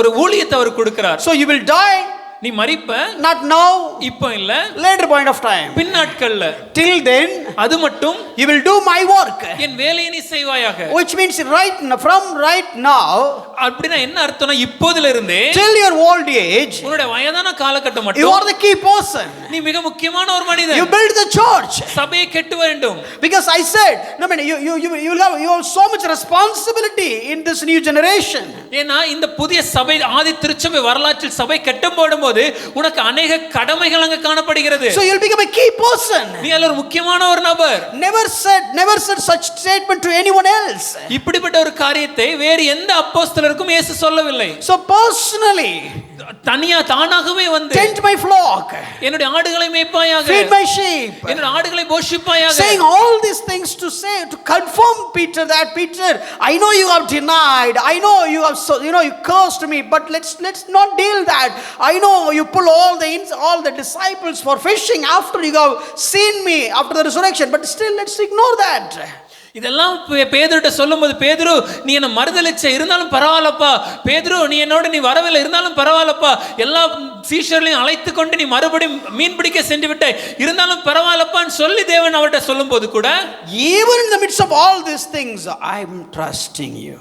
ஒரு ஊழியத்தை அவர் கொடுக்கிறார். So you will die, நீ மரிப்ப, not now, இப்போ இல்ல, later point of time, பின் நாட்கள்ல. till then அது மட்டும் you will do my work. என் வேலையை நீ செய்வாயாக. Which means from right now, அப்படினா என்ன அர்த்தம்னா இப்போதில இருந்தே till your old age, உன்னுடைய வயதான காலகட்டம் you மட்டும் are the key person. நீ மிக முக்கியமான ஒரு மனிதன். You build the church. சபையை கட்ட வேண்டும். Because I said, you have so much responsibility in this new generation. ஏன்னா இந்த புதிய சபை, ஆதி திருச்சபை வரலாற்றில் சபை கட்டப்படும்போது உனக்கு अनेक கடமைகள் அங்க காணப்படுகிறது. So you'll become a key person. நீ ஒரு முக்கியமான ஒரு நபர். Never said such statement to anyone else. இப்படிப்பட்ட ஒரு காரியத்தை வேறு எந்த அப்போஸ்தலருக்கும் இயேசு சொல்லவில்லை. So personally, தனியா தானாகவே வந்து tend my flock, என்னுடைய ஆடுகளை மேய்ப்பாயாக, feed my sheep, என்னுடைய ஆடுகளை போஷிப்பாயாக, saying all these things to confirm Peter that Peter, I know you have denied, I know you have you cursed me, but let's not deal that. I know you pull all the disciples for fishing after you have seen me after the resurrection, but still let's ignore that. இதெல்லாம் பேதுருட்ட சொல்லும்போது, பேதுரு நீ என்ன மறுதலிச்ச, இருந்தாலும் பரவாயில்லப்பா, பேதுரு நீ என்னோட நீ வரவில்லை, இருந்தாலும் பரவாயில்லப்பா, எல்லா சீஷர்களையும் அழைத்து கொண்டு நீ மறுபடியும் மீன் பிடிக்க சென்று விட்ட, இருந்தாலும் பரவாயில்லப்பான்னு சொல்லி தேவன் அவர்கிட்ட சொல்லும்போது கூட, even in the midst of all these things, I am trusting you.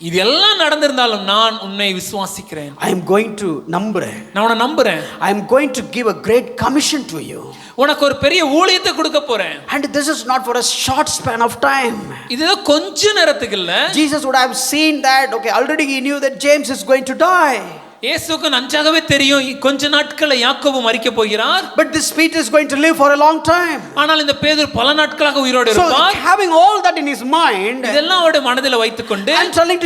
இதெல்லாம் நடந்திருந்தாலும் நான் உன்னை விசுவாசிக்கிறேன். I am going to நம்புறேன். நான் உன்னை நம்புறேன். I am going to give a great commission to you. உனக்கு ஒரு பெரிய ஊழியத்தை கொடுக்க போறேன். And this is not for a short span of time. இது கொஞ்ச நேரத்துக்கு இல்ல. Jesus would have seen that, okay, already he knew that James is going to die. இயேசுவுக்கு நன்றாகவே தெரியும் கொஞ்ச நாட்கள யாக்கோபு மரிக்க போகிறார். But this Peter is going to live for a long time. ஆனால் இந்த பேதுரு பல நாட்களாக உயிரோடு இருப்பார். So having all that in his mind, இதெல்லாம் அவருடைய மனதில வைத்துக்கொண்டு, and telling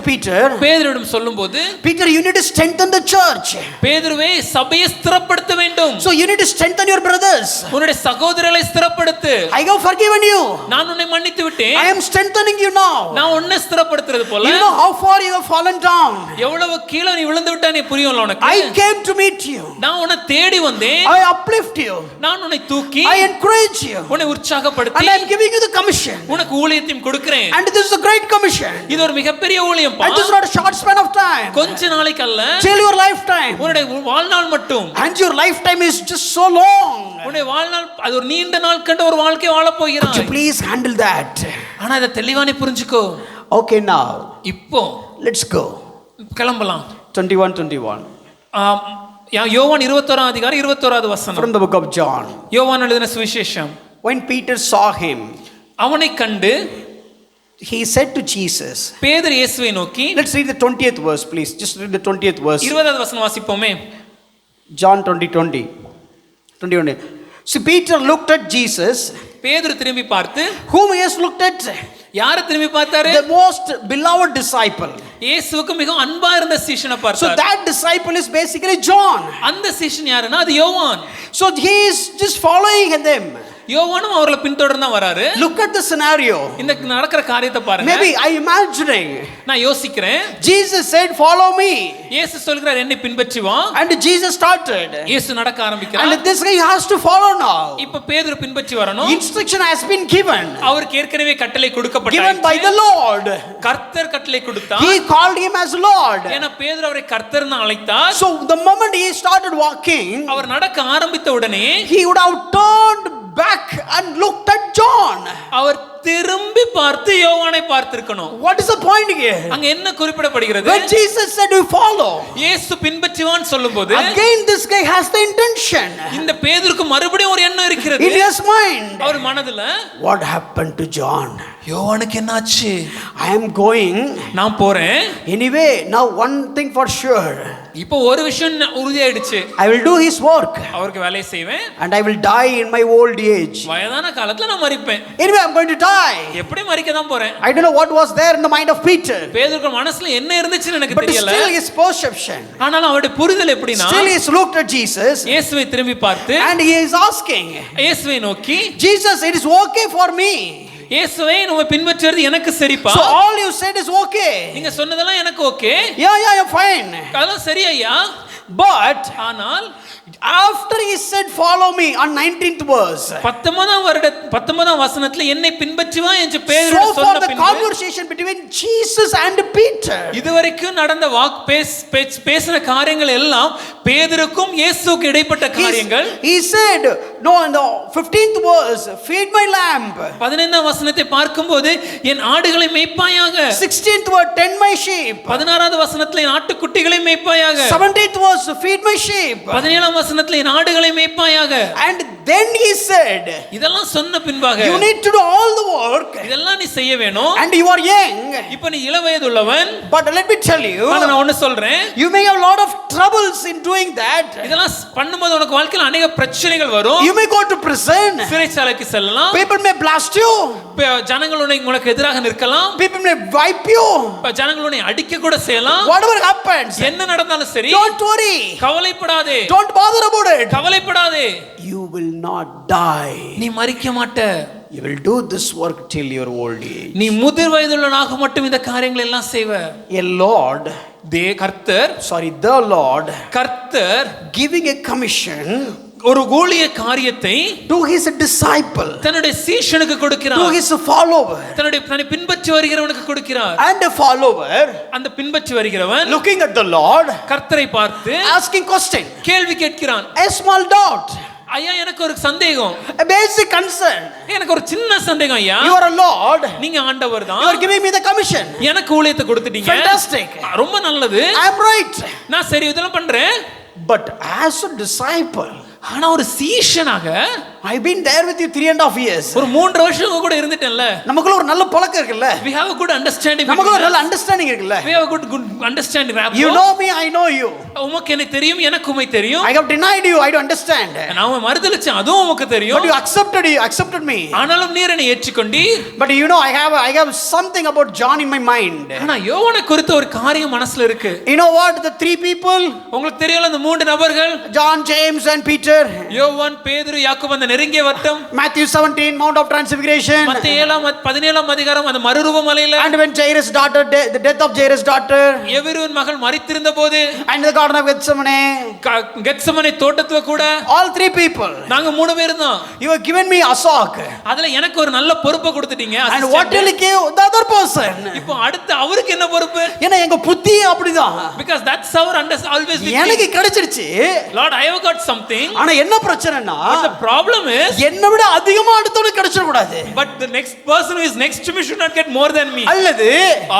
to Peter, பேதுருவிடம் சொல்லும்போது, Peter, you need to strengthen the church. பேதுருவே சபையை ஸ்திரப்படுத்த வேண்டும். So you need to strengthen your brothers. உன்னுடைய சகோதரர்களை ஸ்திரப்படுத்து. I have forgiven you. நான் உன்னை மன்னித்து விட்டேன். I am strengthening you now. நான் உன்னை ஸ்திரப்படுத்துறது போல, you know how far you have fallen down. எவ்வளவு கீழ நீ விழுந்து விட்டா நீ புரியும்ல உனக்கு. I came to meet you. நான் உன்னை தேடி வந்தேன். I uplift you. நான் உன்னை தூக்கி I encourage you. உன்னை உற்சாகப்படுத்தி And I am giving you the commission. உனக்கு ஊழியத்தையும் கொடுக்கிறேன். And this is a great commission. இது ஒரு மிகப்பெரிய ஊழியம் பா. And this is not a short span of time. கொஞ்ச நாளைக்கு அல்ல. Till your lifetime. உன்னுடைய வாழ்நாள் மட்டும். And your lifetime is just so long. உன்னுடைய வாழ்நாள் அது ஒரு நீண்ட நாள் கண்ட ஒரு வாழ்க்கை வாழ போகிறாய். Could you please handle that? ஆனா இத தெளிவா நீ புரிஞ்சுக்கோ. Okay, now இப்போ let's go. கிளம்பலாம். 21:21. யோவான் 21ஆம் அதிகாரம் 21வது வசனம். From the book of John. யோவான் எழுதின சுவிசேஷம். When Peter saw him, அவனை கண்டு he said to Jesus. பேதுரு இயேசுவை நோக்கி. Let's read the 20th verse, please. Just read the 20th verse. 20வது வசனம் வாசிப்போமே. John 20:20. 21. So Peter looked at Jesus. பேதுரு திரும்பி பார்த்து Whom he has looked at? யாரை திரும்பி பார்த்தாரு? The most beloved disciple. இயேசுவுக்கு மிகவும் அன்பா இருந்த சீஷனை பார்த்தார். So that disciple is basically John. அந்த சீஷன் யாருன்னா அது யோவான். So he is just following them. யோவானும் அவர்களை பின்தொடர்ந்து வராரு. Look at the scenario. இந்த நடக்கிற காரியத்தை பாருங்க. Maybe I imagining. நான் யோசிக்கிறேன். Jesus said, "Follow me." இயேசு சொல்கிறார் என்னை பின்பற்றி வா. And Jesus started. இயேசு நடக்க ஆரம்பிக்கிறார். And this guy has to follow now. இப்ப பேதுரு பின்பற்றி வரணும். Instruction has been given. அவருக்கு ஏற்கனவே கட்டளை கொடுக்கப்பட்டாச்சு. Given by the Lord. கர்த்தர் கட்டளை கொடுத்தார். He called him as Lord. ஏன்னா பேதுரு அவரை கர்த்தர்னு அழைத்தார். So the moment he started walking, அவர் நடக்க ஆரம்பித்த உடனே he would have turned back and looked at John. அவர் திரும்பி பார்த்து யோவானை பார்த்திருக்கணும். What is the point here? அங்க என்ன குறிப்பிடப்படுகிறது? When Jesus said you follow, இயேசு பின்பற்றுவான் சொல்லும்போது again this guy has the intention இந்த பேதுருக்கு மறுபடியும் ஒரு எண்ணம் இருக்கிறது. in his mind. அவர் மனதுல What happened to John? யோவானுக்கு என்னாச்சு? I am going. நான் போறேன். Anyway, now one thing for sure. இப்போ ஒரு விஷயம் உறுதியாயிடுச்சு. I will do his work. அவருக்கு வேலையை செய்வேன். And I will die in my old age. வயதான காலத்துல நான் மரிப்பேன். Anyway, I'm going to die. எப்படி மரிக்க தான் போறேன். I don't know what was there in the mind of Peter. பேதுருக்கு மனசுல என்ன இருந்துச்சுன்னு எனக்கு But தெரியல. still his perception. ஆனாலும் அவருடைய புரிதல் எப்படினா Still he looked at Jesus. இயேசுவை திரும்பி பார்த்து And he is asking. இயேசுவை நோக்கி Jesus, it is okay for me. இயேசுவை நம்ம பின்பற்றுறது எனக்கு சரிப்பா. So all you said is okay. நீங்க சொன்னதெல்லாம் எனக்கு ஓகே. Yeah, you're fine. அதெல்லாம் சரி ஐயா. But ஆனால் after he said follow me on 19th verse. 19ஆம் வசனத்துல என்னை பின்பற்றி வா என்று பேதுரு So for சொன்ன the பின்பு conversation between Jesus and Peter. இதுவரைக்கும் நடந்த பேசின காரியங்கள் எல்லாம் பேதுருக்கும் இயேசுவுக்கும் இடைப்பட்ட காரியங்கள். He said, no, in the 15th verse, feed my lamb. 15ஆம் வசனத்தை பார்க்கும்போது என் ஆடுகளை மேய்ப்பாயாக. 16th verse, tend my sheep. 16வது வசனத்துல என் ஆட்டுக்குட்டிகளை மேய்ப்பாயாக. 17th verse, feed my sheep. 17ஆம் வசனத்துல என் ஆடுகளை மேய்ப்பாயாக. And then he said, இதெல்லாம் சொன்ன பின்பாக you need to do all the work. இதெல்லாம் நீ செய்ய வேணும். And you are young. இப்போ நீ இளவயதுள்ளவன். But let me tell you, ஆனா நான் ஒன்னு சொல்றேன். you may have a lot of troubles in doing that. இதெல்லாம் பண்ணும்போது உனக்கு வாழ்க்கையில अनेक பிரச்சனைகள் வரும். You may go to prison. சிறைச்சாலைக்கு செல்லலாம். People may blast you. ஜனங்கள் உனக்கு எதிராக நிற்கலாம். People may wipe you. ஜனங்கள் உன்னை அடிக்க கூட செய்யலாம். Whatever happens, என்ன நடந்தாலும் சரி, don't worry. கவலைப்படாதே. Don't bother about it. கவலைப்படாதே. You will not die. நீ மரிக்க மாட்ட. You will do this work till your old age. நீ முதிர் வயதுள்ளவனாக மட்டும் இந்த காரியங்களை எல்லாம் செய்வ. A Lord, the Lord, கர்த்தர் giving a commission ஒரு ஊழிய காரியத்தை to his disciple, தன்னுடைய சீஷனுக்கு கொடுக்கிறார். to his follower, தன்னை பின்பற்றி வருகிறவனுக்கு கொடுக்கிறார். and a follower, அந்த பின்பற்றி வருகிறவன் looking at the Lord, கர்த்தரை பார்த்து asking question, கேள்வி கேட்கிறான். a small doubt, ஐயா எனக்கு ஒரு சந்தேகம், a basic concern. எனக்கு ஒரு சின்ன சந்தேகம் ஐயா. You are a Lord, நீங்க ஆண்டவர் தான். you are giving me the commission. எனக்கு ஊழியத்தை கொடுத்துட்டீங்க. Fantastic. ரொம்ப நல்லது. I am right. நான் சரி இதெல்லாம் பண்றேன். But as a disciple, ஆனா ஒரு சீஷனாக I've been there with you 3.5 years. ஒரு 3 வருஷம் கூட இருந்துட்டேன்ல. நமக்குள்ள ஒரு நல்ல பழக்கம் இருக்குல்ல. We have a good understanding. நமக்குள்ள ஒரு நல்ல அண்டர்ஸ்டாண்டிங் இருக்குல்ல. We have a good understanding. You know me, I know you. உமக்கு என்ன தெரியும், எனக்கு உம்மை தெரியும். I have denied you, I don't understand. நான் உம்மை மறுதலிச்சேன், அதுவும் உமக்கு தெரியும். But you accepted me. ஆனாலும் நீர் என்னை ஏற்றுக்கொண்டீர். But you know I have something about John in my mind. ஆனா யோவானை குறித்த ஒரு காரியம் மனசுல இருக்கு. You know what, the three people, உங்களுக்கு தெரியல அந்த 3 நபர்கள், John, James and Peter. யோவான், பேதுரு, யாக்கோபு அந்த நெருங்கிய வட்டம். Matthew 17, Mount of Transfiguration. மத்தேயு 17ஆம் அதிகாரம் அந்த மறுரூப மலையில. And when Jairus' daughter, the death of Jairus' daughter. Hebron மகள் மரித்திருந்த போது. And the Garden of Gethsemane. Gethsemane தோட்டத்துல கூட. All three people. நாங்க 3 பேர் தான். You have given me Asok. அதுல எனக்கு ஒரு நல்ல பொறுப்பை கொடுத்துட்டீங்க. And what will you give the other person? இப்போ அடுத்து அவருக்கு என்ன பொறுப்பு? ஏன்னா எங்க புத்தி அப்படிதான். Because that's our always with எனக்கு கிடைச்சிருச்சு. Lord, I have got something. ஆனா என்ன பிரச்சனைனா the problem is என்னை விட அதிகமா அடுத்தவனுக்கு கிடைச்சிட கூடாது. But the next person who is next to me should not get more than me. அல்லது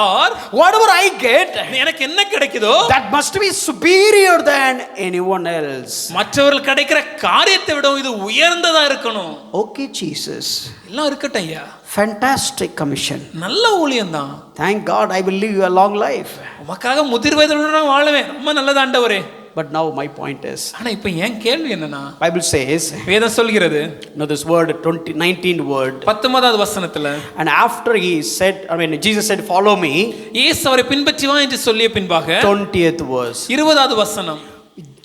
or whatever I get, எனக்கு என்ன கிடைக்குதோ that must be superior than anyone else. மற்றவர்கள் கிடைக்கிற காரியத்தை விட இது உயர்ந்ததா இருக்கணும். Okay, Jesus. எல்லாம் இருக்கட்டும் ஐயா. Fantastic commission. நல்ல ஊழியம் தான். Thank God I will live a long life. உமக்காக முதிர் வயதில் நான் வாழுவேன். ரொம்ப நல்லது ஆண்டவரே. But now my point is, ஆனா இப்போ ஏன் கேள்வி என்னன்னா, Bible says, வேதம் சொல்கிறது, now this word 19th word, 19வது வசனத்துல, and after he said, Jesus said follow me, இயேசு அவரை பின்பற்றி வா என்று சொல்லிய பின்பாக 20th verse, 20வது வசனம்,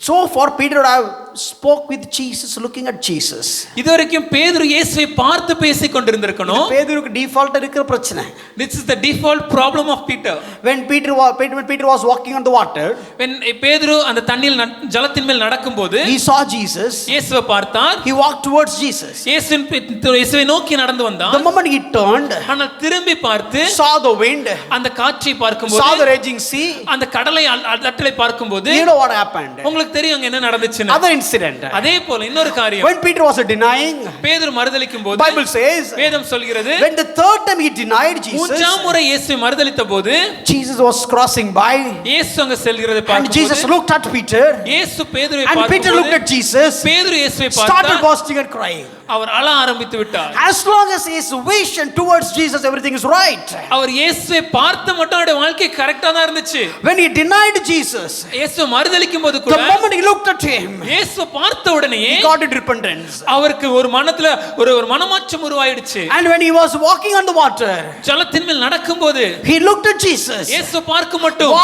so for Peter would have spoke with Jesus, looking at Jesus. இதுவரைக்கும் பேதுரு இயேசுவை பார்த்து பேசிக் கொண்டிருந்திருக்கணும். பேதுருக்கு டிஃபால்ட் இருக்கிற பிரச்சனை. This is the default problem of Peter. When Peter was walking on the water, when பேதுரு அந்த தண்ணீர் ஜலத்தின் மேல் நடக்கும்போது he saw Jesus. இயேசுவை பார்த்தார். He walked towards Jesus. இயேசுவை நோக்கி நடந்து வந்தான். The moment he turned, ஆனால் திரும்பி பார்த்து saw the wind, அந்த காற்றை பார்க்கும்போது, saw the raging sea, அந்த கடலை அலைகளை பார்க்கும்போது, you know what happened? உங்களுக்கு தெரியும் அங்க என்ன நடந்துச்சுன்னு. Other incident. அதே போல இன்னொரு காரியம். When Peter was denying, பேதுரு மறுதலிக்கும்போது, Bible says, வேதம் சொல்கிறது, when the third time he denied Jesus, மூன்றாம் முறை இயேசுவை மறுதலித்தபோது, Jesus was crossing by, இயேசு அங்க செல்கிறதை and பார்க்கும்போது, Jesus looked at Peter, இயேசு பேதுருவை and Peter looked பார்க்கும்போது, at Jesus, பேதுரு இயேசுவை started பார்த்தார், bursting and crying. அவர் அழ ஆரம்பித்து விட்டார். As long as his vision towards Jesus, everything is right. அவர் இயேசுவை பார்த்த மட்டும் அவருடைய வாழ்க்கை கரெக்ட்டா தான் இருந்துச்சு. When he denied Jesus, இயேசுவை மறுதலிக்கும்போது கூட, the moment he looked at him, இயேசுவை பார்த்த உடனே he got into repentance. அவருக்கு ஒரு மனத்துல ஒரு மனமாற்றம் உருவாயிடுச்சு. And when he was walking on the water, ஜலத்தின் மேல் நடக்கும்போது, he looked at Jesus, இயேசுவை பார்க்க மட்டும்,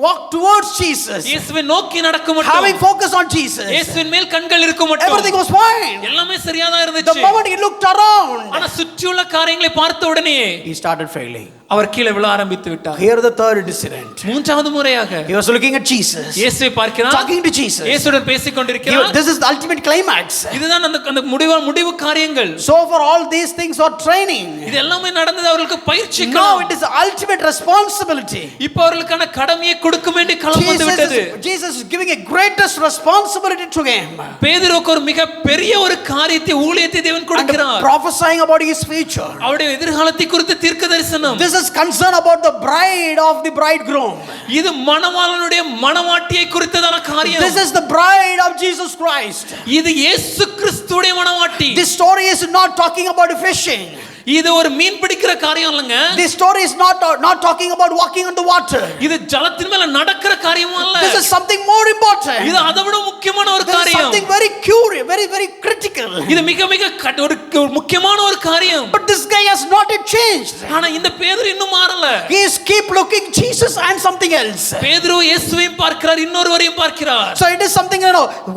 walk towards Jesus, இயேசுவை நோக்கி நடக்க மட்டும், having focus on Jesus, இயேசுவின் மேல் கண்கள் இருக்க மட்டும், everything was fine. எல்லாமே சரியா தான் The இருந்துச்சு. moment he looked around, ஆனா சுற்றியுள்ள காரியங்களை பார்த்த உடனே he started failing. அவர் கீழே விழ ஆரம்பித்து விட்டார். Here the third incident. மூன்றாவது முறையாக He was looking at Jesus, இயேசுவை பார்க்கிறார், talking to Jesus. இயேசுவுடன் பேசிக் கொண்டிருக்கிறார். This is the ultimate climax. இதுதான் அந்த முடிவு காரியங்கள். So for all these things are training. இது எல்லாமே நடந்தது அவர்களுக்கு பயிற்சி. Now it is the ultimate responsibility. இப்போ அவர்களுக்கான கடமையை கொடுக்க வேண்டிய காலம் வந்து விட்டது. Jesus is giving a greatest responsibility to him. பேதுருக்கு ஒரு மிக பெரிய ஒரு காரியத்தை, ஊழியத்தை தேவன் கொடுக்கிறார். Prophesying about his future. அவருடைய எதிர்காலத்தை குறித்து தீர்க்கதரிசனம். This is concern about the bride of the bridegroom. இது மணவாளனுடைய மணவாட்டியை குறித்ததான காரியம். This is the bride of Jesus Christ. இது இயேசு கிறிஸ்துவுடைய மணவாட்டி. This story is not talking about fishing. இது ஒரு மீன் பிடிக்கிற காரியம் இல்லங்க. This story is not talking about walking on the water. இது ஜலத்தின் மேல நடக்கிற காரியமும் அல்ல. This is something more important. இது அதைவிட முக்கியமான ஒரு This is காரியம். something very curious, very very critical. இது மிக மிக ஒரு முக்கியமான ஒரு காரியம். But this guy has not yet changed. ஆனா இந்த பேதுரு இன்னும் மாறல. He is keep looking Jesus and something else. பேதுரு இயேசுவையும் பார்க்கிறார், இன்னொருவரையும் பார்க்கிறார். So it is something,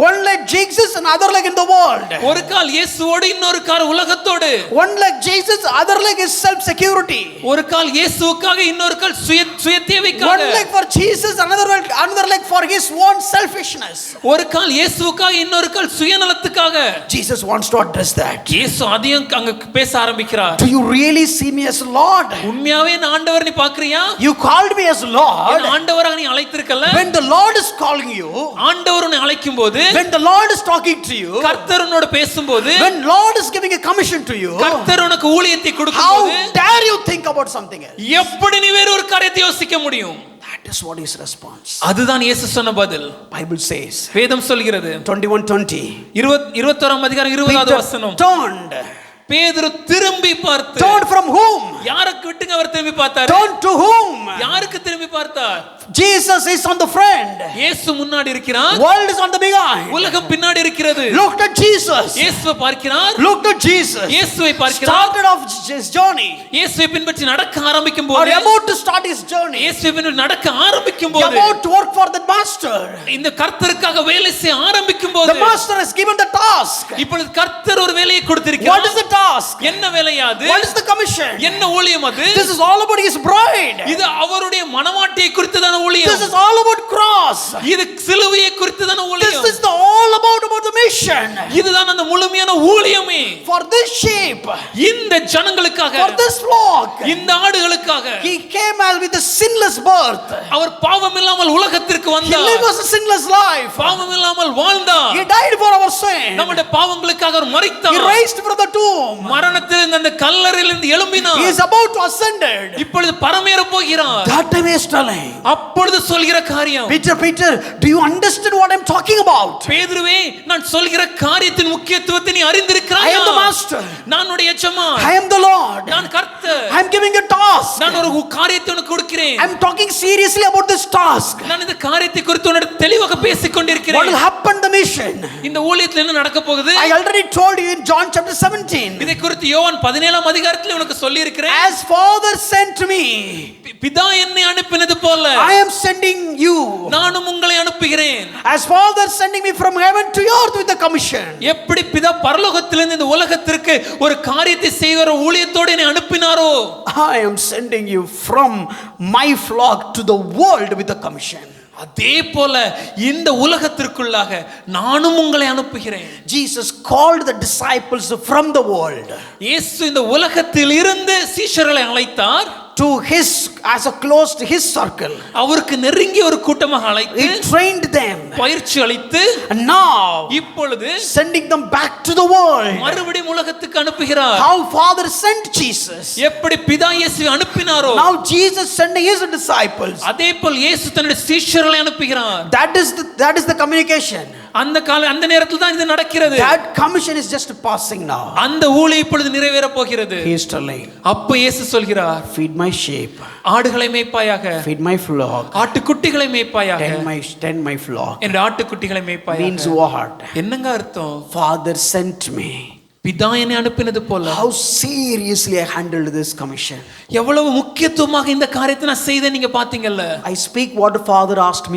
one leg Jesus and other leg in the world. ஒரு கால் இயேசுவோடு, இன்னொரு கால் உலகத்தோடு. One leg Jesus, other leg is self security. ஒரு கால் இயேசுவுக்காக, இன்னொரு கால் சுய தேவைக்காக. One leg for Jesus, another leg for his own selfishness. ஒரு கால் இயேசுவுக்காக, இன்னொரு கால் சுயநலத்துக்காக. Jesus wants to address that. இயேசு அதையும் அங்க பேச ஆரம்பிக்கிறார். Do you really see me as Lord? உண்மையாவே நான் ஆண்டவர் நீ பார்க்கறியா? You called me as Lord. ஆண்டவராக நீ அழைத்திருக்கல. When the Lord is calling you, ஆண்டவர் உன்னை அழைக்கும்போது, when the Lord is talking to you, கர்த்தர் உன்னோட பேசும்போது, when Lord is giving a commission to you, கர்த்தர் உனக்கு ஊழியத்தை கொடுக்கும்போது, how dare you think about something else? எப்படி நீ வேற ஒரு காரியத்தை யோசிக்க முடியும்? That is what his response. அதுதான் இயேசு சொன்ன பதில். Bible says, வேதம் சொல்கிறது 21:20, 21ஆம் அதிகாரம் 20வது வசனம். Turned. பேதுரு திரும்பி பார்த்து, Turned from whom? யாருக்கு விட்டுங்க அவர் திரும்பி பார்த்தார்? Turned to whom? யாருக்கு திரும்பி பார்த்தார்? Jesus is on the front. இயேசு முன்னாடி இருக்கிறார், World is on the behind. உலகம் பின்னாடி இருக்கிறது. Looked at Jesus. இயேசுவை பார்க்கிறார், Looked at Jesus. இயேசுவை பார்க்கிறார். Started off his journey. இயேசுவை பின்பற்றி நடக்க ஆரம்பிக்கும் Or போது, about to start his journey. இயேசுவை பின்பற்றி நடக்க ஆரம்பிக்கும் போது, About to work for the master. இந்த கர்த்தருக்காக வேலை செய்ய ஆரம்பிக்கும் போது, The master has given the task. இப்பொழுது கர்த்தர் ஒரு வேலையை What கொடுத்திருக்கிறார். is the task? என்ன வேலையா அது? What is the commission? என்ன ஊழியம் அது? This is all about his bride. இது அவருடைய மனவாட்டியை குறித்ததான ஊழியம். This is all about cross. இது சிலுவையை குறித்ததான This ஊழியம். is the all about the mission. இதுதான் அந்த முழுமையான ஊழியமே. For this sheep, இந்த ஜனங்களுக்காக, for this flock, இந்த ஆடுகளுக்காக he came as with a sinless birth. அவர் பாவம் இல்லாமல் உலகத்திற்கு He வந்தார். lived a sinless life. பாவம் இல்லாமல் வாழ்ந்தார். He died for our sin. நம்முடைய பாவங்களுக்காக அவர் He மரித்தார். raised from the tomb. மரணத்திலிருந்து அந்த கல்லறையிலிருந்து எழும்பினார். He is about to ascended. இப்பொழுது பரமேற போகிறார். That time he is telling, அப்பொழுது சொல்கிற காரியம், Peter, do you understand what I'm talking about? பேதுருவே, நான் சொல்கிற காரியத்தின் முக்கியத்துவத்தை நீ I அறிந்திருக்கிறாயா? am the master. நான் உடைய எஜமான், I am the Lord. நான் கர்த்தர். I am giving a task. நான் ஒரு காரியத்தை உனக்கு கொடுக்கிறேன். I am talking seriously about this task. நான் இந்த காரியத்தை குறித்து உன்னிடம் தெளிவாக பேசிக் What கொண்டிருக்கிறேன். will happen the mission? இந்த ஊழியத்தில் என்ன நடக்க போகுது? I already told you in John chapter 17. இதை குறித்து யோவான் 17ஆம் அதிகாரத்தில் உனக்கு சொல்லி இருக்கிறேன். As Father sent me, பிதா என்னை அனுப்பினது போல I am sending you. நானும் உங்களை அனுப்புகிறேன். As Father sending me from heaven to earth with the commission. எப்படி பிதா பரலோகத்திலிருந்து இந்த உலகத்திற்கு ஒரு காரியத்தை செய்கிற ஊழியத்தோடு என்னை அனுப்பினாரோ, I am sending you from my flock to the world with the commission. அதே போல இந்த உலகத்திற்குள்ளாக நானும் உங்களை அனுப்புகிறேன். Jesus called the disciples from the world இயேசு இந்த உலகத்தில் இருந்து சீஷர்களை அழைத்தார். to his, as a close to his circle. அவருக்கு நெருங்கிய ஒரு கூட்டமாக அழைத்து He trained them. பயிற்சி அளித்து And now இப்பொழுது sending them back to the world. மறுபடியும் உலகத்துக்கு அனுப்புகிறார். How Father sent Jesus. எப்படி பிதா இயேசுவை அனுப்பினாரோ, Now Jesus sending his disciples. அதே போல் இயேசு தன்னுடைய சீஷர்களை அனுப்புகிறார். That is the communication. அந்த நேரத்தில் தான் இது நடக்கிறது. That commission is just passing now. அந்த ஊழியம் இப்பொழுது நிறைவேற போகிறது. He is telling, அப்ப இயேசு சொல்கிறார், feed my sheep, ஆடுகளை மேய்ப்பாயாக, feed my flock, ஆட்டுக்குட்டிகளை மேய்ப்பாயாக, tend my flock. என்ற ஆட்டுக்குட்டிகளை மேய்ப்பாயாக. Means what? என்னங்க அர்த்தம்? Father sent me. பிதா என்னை அனுப்பினது போல. How seriously I handled this commission. எவ்வளவு முக்கியத்துவமாக இந்த காரியத்தை நான் செய்தேன் நீங்க பாத்தீங்கல்ல. I speak what the Father asked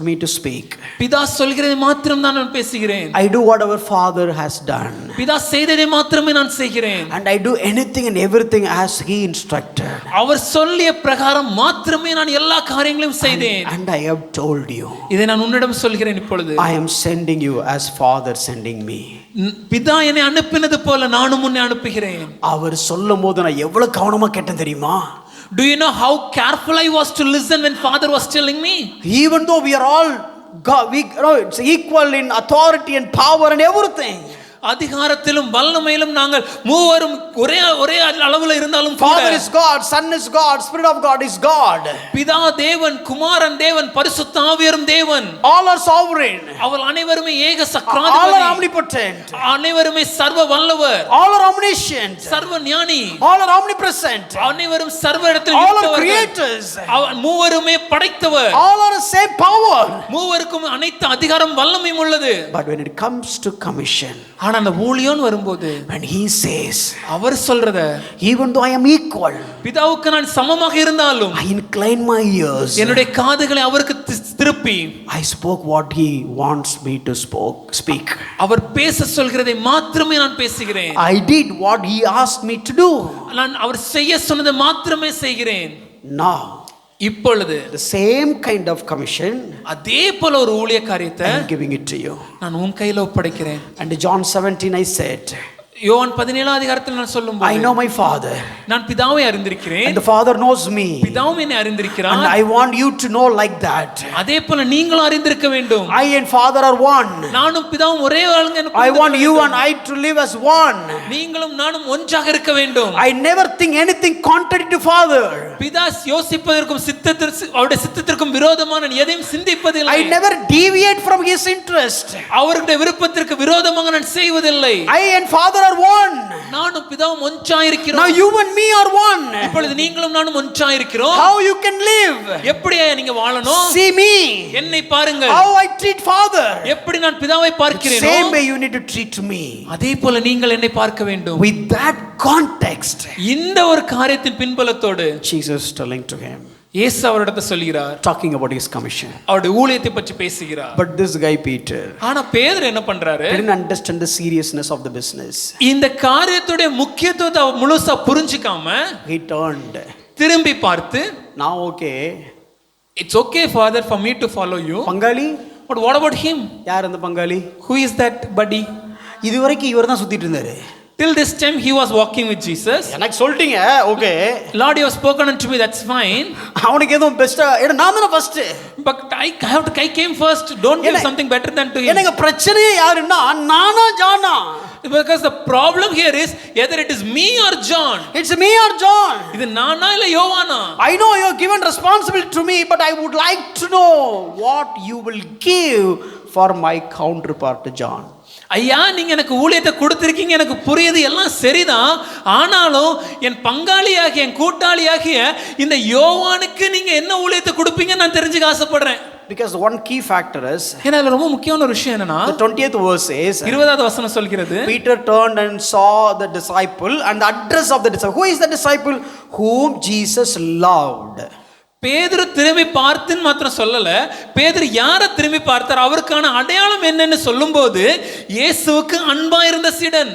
me to speak. பிதா சொல்கிறதை மாத்திரம் தான் நான் பேசுகிறேன். I do whatever Father has done. பிதா செய்ததை மாத்திரமே நான் செய்கிறேன். And I do anything and everything as he instructed. அவர் சொல்லிய பிரகாரம் மாத்திரமே நான் எல்லா காரியங்களையும் செய்தேன். And I have told you. இதை நான் உன்னிடம் சொல்கிறேன் இப்பொழுது. I am sending you as Father sending me. பிதா என்னை அனுப்பினது போல நானும் உன்னை அனுப்புகிறேன். அவர் சொல்லும்போது நான் எவ்வளவு கவனமா கேட்டேன் தெரியுமா? Do you know how careful I was to listen when Father was telling me? Even though we are all it's equal in authority and power and everything. அதிகாரத்திலும் வல்லமையிலும் நாங்கள் மூவரும் ஒரே அளவுல இருந்தாலும் கூட, Father is God, Son is God, Spirit of God is God. பிதா தேவன், குமாரன் தேவன், பரிசுத்த ஆவியரும் தேவன். All are sovereign. அவர்கள் அனைவருமே ஏக All சக்கராதிபதி. are omnipotent. அனைவருமே சர்வ வல்லவர். All are omniscient. சர்வ ஞானி. All are omnipresent. அனைவரும் சர்வ இடத்தில் All are இருப்பவர்கள். creators. மூவருமே படைத்தவர். All are the same power. மூவருக்கும் அனைத்து அதிகாரம் வல்லமையும் உள்ளது. But when it comes to commission, ஆனா அந்த ஊழியம் வரும்போது, when he says, அவர் சொல்றத, even though I am equal, பிதாவுக்கு நான் சமமாக இருந்தாலும் I incline my ears. என்னுடைய காதுகளை அவருக்கு திருப்பி I spoke what he wants me to speak. அவர் பேச சொல்கிறதை மாத்திரமே நான் பேசுகிறேன். I did what he asked me to do. நான் அவர் செய்ய சொன்னதை மாத்திரமே செய்கிறேன். Now இப்பொழுது the same kind of commission அதே போல ஒரு ஊழிய காரியத்தை I am giving it to you. நான் உன் கையில ஒப்படைக்கிறேன். And John 17 I said, யோவான் 17ஆம் அதிகாரத்தில் நான் சொல்லும்போது, I know my Father நான் பிதாவை அறிந்திருக்கிறேன், and the Father knows me, பிதாவும் என்னை அறிந்திருக்கிறார். and I want you to know like that. அதே போல நீங்களும் அறிந்திருக்க வேண்டும். I and Father are one. நானும் பிதாவும் ஒரே ஆளுங்க. I want you and I to live as one. நீங்களும் நானும் ஒன்றாக இருக்க வேண்டும். I never think anything contrary to Father. பிதா யோசிப்பதற்கும் அவருடைய சித்தத்திற்கும் விரோதமான எதையும் சிந்திப்பதில்லை. I never deviate from his interest. அவருடைய விருப்பத்திற்கு விரோதமாக நான் செய்வதில்லை. I and Father are one. நானும் பிதாவும் ஒன்றாயிருக்கிறோம். Now you and me are one. இப்பொழுது நீங்களும் நானும் ஒன்றாயிருக்கிறோம். How you can live? எப்படி நீங்க வாழணும்? See me. என்னை பாருங்கள். How I treat Father. எப்படி நான் பிதாவை பார்க்கிறேனோ Same way you need to treat me. அதே போல நீங்கள் என்னை பார்க்க வேண்டும். With that context, இந்த ஒரு காரியத்தின் பின்புலத்தோடு Jesus telling to him, இயேசு அவரிடத்தை சொல்கிறார், talking about his commission. அவருடைய ஊழியத்தை பற்றி பேசுகிறார். But this guy Peter ஆனா பேதுரு என்ன பண்றாரு? didn't understand the seriousness of the business. இந்த காரியத்துடைய முக்கியத்துவத்தை முழுசா புரிஞ்சிக்காம He turned. திரும்பி பார்த்து, Now okay. It's okay father for me to follow you. பங்காளி? But what about him? யார் அந்த பங்காளி? Who is that buddy? இதுவரைக்கும் இவர் தான் சுத்திட்டு இருந்தாரு. Till this time he was walking with Jesus. எனக்கு சொல்லிட்டீங்க, okay. Lord, you have spoken unto me, that's fine. அவனுக்கு எதுவும் பெஸ்டா, நான் தான first. But I came first. Don't give something better than to him. எனக்கு பிரச்சனையே யாருன்னா நானா ஜானா? Because the problem here is either it is me or John. It's me or John. இது நானா இல்ல யோவானா? I know you have given responsibility to me, but I would like to know what you will give for my counterpart John. ஐயா, நீங்க எனக்கு ஊழியத்தை கொடுத்திருக்கீங்க, எனக்கு புரியுது, எல்லாம் சரிதான். ஆனாலும் என் பங்காளியாகிய என் கூட்டாளியாகிய இந்த யோவானுக்கு நீங்க என்ன ஊழியத்தை கொடுப்பீங்கன்னு நான் தெரிஞ்சுக்க ஆசைப்படுறேன். Because one key factor is, ஏன்னா அதுல ரொம்ப முக்கியமான ஒரு விஷயம் என்னன்னா, the 20th verse says, 20வது வசனம் சொல்கிறது, Peter turned and saw the disciple and the address of the disciple. Who is the disciple whom Jesus loved? பேதுரு திரும்பி பார்த்துன்னு மாத்திரம் சொல்லல, பேதுரு யாரை திரும்பி பார்த்தார், அவருக்கான அடையாளம் என்னன்னு சொல்லும்போது இயேசுவுக்கு அன்பா இருந்த சீடன்.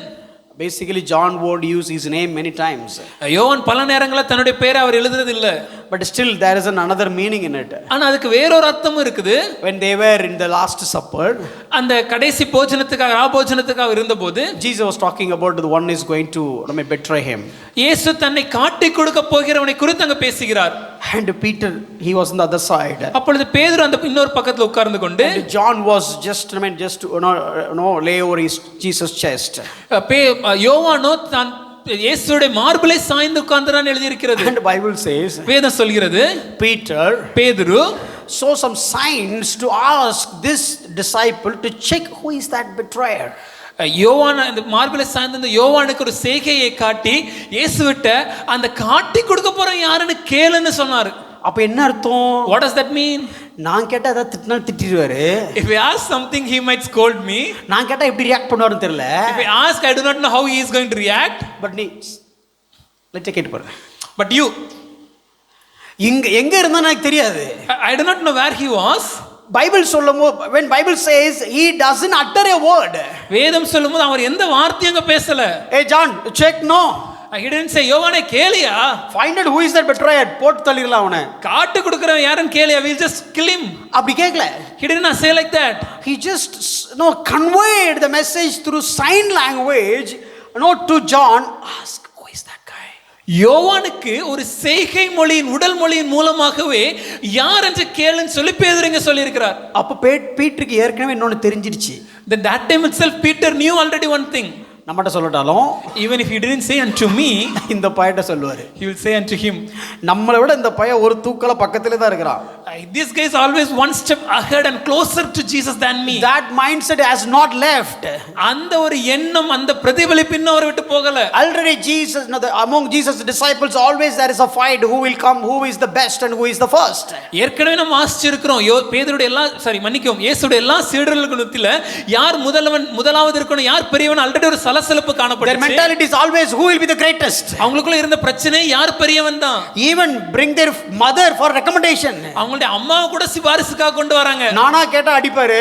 Basically John won't use his name many times. யோவான் பல நேரங்களில் தன்னுடைய பேரை அவர் எழுதுறது இல்ல. But still there is another meaning in it. ஆனா அதுக்கு வேறொரு அர்த்தமும் இருக்குது. When they were in the last supper, அந்த கடைசி போஜனத்துக்காக ஆபோஜனத்துக்காக இருந்தபோது Jesus was talking about the one is going to betray him. இயேசு தன்னை காட்டி கொடுக்க போகிறவனை குறித்து அங்க பேசுகிறார். And Peter, he was on the other side. அப்பொழுது பேதுரு அந்த இன்னொரு பக்கத்துல உட்கார்ந்து கொண்டு, John was just lay over his Jesus chest. யோவானோ தான் இயேசுவுடைய மார்பிலை சாய்ந்து உட்கார்ந்தான்னு எழுதி இருக்கிறது. And the Bible says, வேதம் சொல்கிறது, பேதுரு saw some signs to ask this disciple to check who is that betrayer. யோவான் அந்த மார்பிலை சாய்ந்த அந்த யோவானுக்கு ஒரு செய்கையை காட்டி இயேசுவிட்ட அந்த காட்டி கொடுக்க போறவன் யாருன்னு கேளுன்னு சொன்னாரு. அப்ப என்ன அர்த்தம்? What does that mean? நான் கேட்டா ஏதாவது திட்டினா திட்டிடுவாரு. If I ask something he might scold me. நான் கேட்டா எப்படி ரியாக்ட் பண்ணுவாருன்னு தெரியல. If I ask, I do not know how he is going to react. But நீ லெட் கேட் பாரு. But you, எங்க இருந்தா எனக்கு தெரியாது. I do not know where he was. Bible சொல்லும்போது, when Bible says he doesn't utter a word. வேதம் சொல்லும்போது அவர் எந்த வார்த்தையும் அங்க பேசல. Hey John, check no. He didn't say யோவானே கேளியா, find out who is that betrayer, போட்டு தள்ளிரலாம் அவனை. காட்டு கொடுக்கறவன் யாருன்னு கேளியா, we'll just kill him. அப்படி கேக்கல. He did not say like that. He just conveyed the message through sign language to John. Ask who is that guy. யோவானுக்கு ஒரு செய்கை மொழியின் உடல் மொழியின் மூலமாகவே யார் என்று கேளுன்னு சொல்லி பேதுருங்க சொல்லி இருக்கிறார். அப்ப பீட்டருக்கு ஏற்கனவே இன்னொன்னு தெரிஞ்சிருச்சு. That time itself Peter knew already one thing. நம்மட்ட சொல்லட்டாலும், even if he didn't say unto me, இந்த பையட்ட சொல்லுவாரு. he will say unto him. நம்மளை விட இந்த பையன் ஒரு தூக்கல பக்கத்திலே தான் இருக்கிறான். This guy is always one step ahead and closer to Jesus than me. That mindset has not left. அந்த ஒரு எண்ணம், அந்த பிரதிபலிப்பு இன்னும் அவரை விட்டு போகல. Already Jesus, among Jesus' disciples always there is a fight, who will come, who is the best and who is the first. ஏற்கனவே நம்ம வாசிச்சிருக்கிறோம், பேதுருடைய எல்லா மன்னிக்கவும் இயேசுடைய எல்லா சீடர்களுக்குள்ள யார் முதலாவது இருக்கணும், யார் பெரியவன், ஆல்ரெடி ஒரு சலசலப்பு காணப்படுது. Their mentality is always who will be the greatest. அவங்களுக்குள்ள இருந்த பிரச்சனை யார் பெரியவன் தான். Even bring their mother for recommendation. அவங்களுடைய அம்மாவை கூட சிபாரிசுக்காக கொண்டு வராங்க. நானா கேட்டா அடிப்பாரு,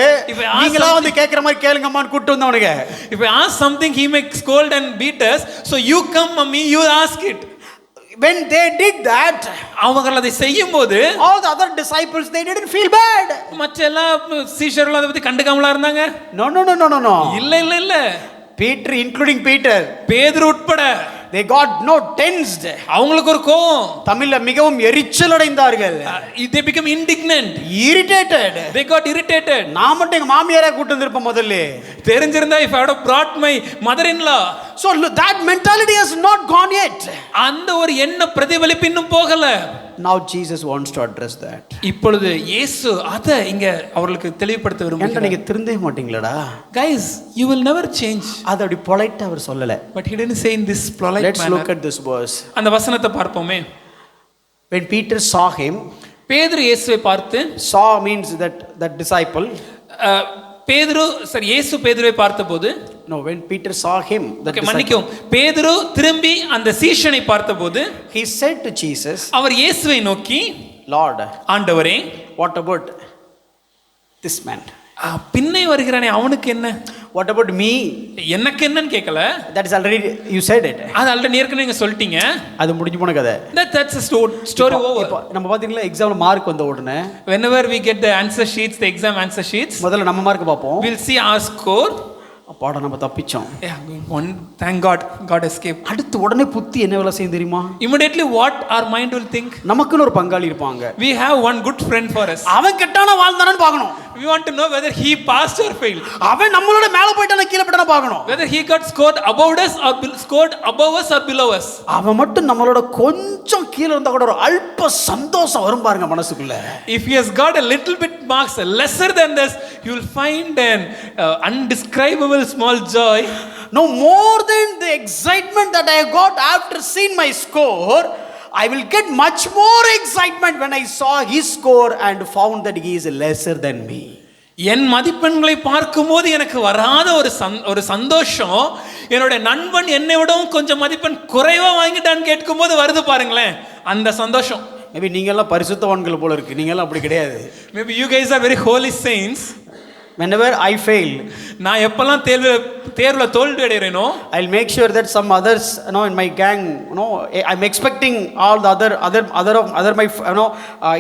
நீங்களா வந்து கேக்குற மாதிரி கேளுங்கம்மான்னு கூட்டி வந்தவனுங்க. If I ask something he may scold and beat us, so you come mommy, you ask it. When they did that, அவங்க அதை செய்யும்போது all the other disciples they didn't feel bad. மற்ற எல்லா சீஷர்களும் அதை பத்தி கண்டுக்காமலா இருந்தாங்க. No. இல்ல Peter, including Peter, பேதுரு உட்பட, they got tensed. அவங்களுக்கு ஒரு கோபம், தமிழ்ல மிகவும் எரிச்சல் அடைந்தார்கள். they became indignant, irritated. they got irritated. நான் மட்டும் எங்க மாமியாரே கூட்டி வந்திருப்பேன் முதல்ல. தெரிஞ்சிருந்தா if I had brought my mother-in-law. So that mentality has not gone yet. அந்த ஒரு எண்ண பிரதிபலிப்பு இன்னும் போகல. Now Jesus wants to address that. இப்பொழுது இயேசு அதை இங்க அவர்களுக்கு தெளிவுபடுத்த ஏன்டா விரும்புகிறார். நீங்க திருந்தவே மாட்டீங்களடா? Guys, you will never change. அது அப்படி பொலைட்டா அவர் சொல்லல. But he didn't say in this polite Let's manner. look at this verse. அந்த வசனத்தை பார்ப்போமே. When Peter saw him, பேதுரு இயேசுவை பார்த்து, saw means that disciple. பேதுரு சரி இயேசு பேதுருவை பார்த்தபோது, No, when Peter saw him, that disciple, மன்னிக்கவும், பேதுரு திரும்பி அந்த சீஷனை பார்த்தபோது he said to Jesus, அவர் இயேசுவை நோக்கி, Lord, ஆண்டவரே, what about this man? பின்னே வருகிறானே அவனுக்கு என்ன? What about me? எனக்கு என்னன்னு கேட்கல. That is already, you said it. அது ஆல்ரெடி ஏற்கனவே நீங்க சொல்லிட்டீங்க. அது முடிஞ்சு போன கதை. That's a story over. இப்போ நம்ம பாத்தீங்களா எக்ஸாம்ல மார்க் வந்த உடனே Whenever we get the answer sheets, the exam answer sheets, முதல்ல நம்ம மார்க் பாப்போம். we'll see our score. அப்பாடா நம்ம தப்பிச்சோம். Thank God escaped. அடுத்து உடனே புத்தி என்ன வேலை செய்யும் தெரியுமா? Immediately what our mind will think? நமக்குன்னு ஒரு பங்காளி இருப்பாங்க. We have one good friend for us. அவன் கெட்டானா வாழ்ந்தானான்னு பார்க்கணும். We want to know whether he passed or failed. அவன் நம்மளோட மேல போய்ட்டானா கீழ போய்ட்டானா பார்க்கணும். Whether he got scored above us or scored above us or below us. அவன் மட்டும் நம்மளோட கொஞ்சம் கீழ இருந்தா கூட ஒரு அல்ப சந்தோஷம் வரும் பாருங்க மனசுக்குள்ள. If he has got a little bit marks lesser than this, you will find an undescribable small joy. No more than the excitement that I got after seeing my score, I will get much more excitement when I saw his score and found that he is lesser than me. என் மதிப்பெண்களை பார்க்கும்போது எனக்கு வராத ஒரு சந்தோஷம் என்னோட நண்பன் என்னை விடவும் கொஞ்சம் மதிப்பெண் குறைவா வாங்கிட்டான்னு கேட்கும்போது வருது பாருங்களேன், அந்த சந்தோஷம். மேபி நீங்க எல்லாம் பரிசுத்தவான்கள் போல இருக்கு, நீங்க எல்லாம் அப்படி கிடையாது. Maybe you guys are very holy saints. Whenever I fail, நான் எப்பெல்லாம் தேர்வுல தோல்வி அடைகிறேனோ, I'll make sure that some others, in my gang, I'm expecting all the other my,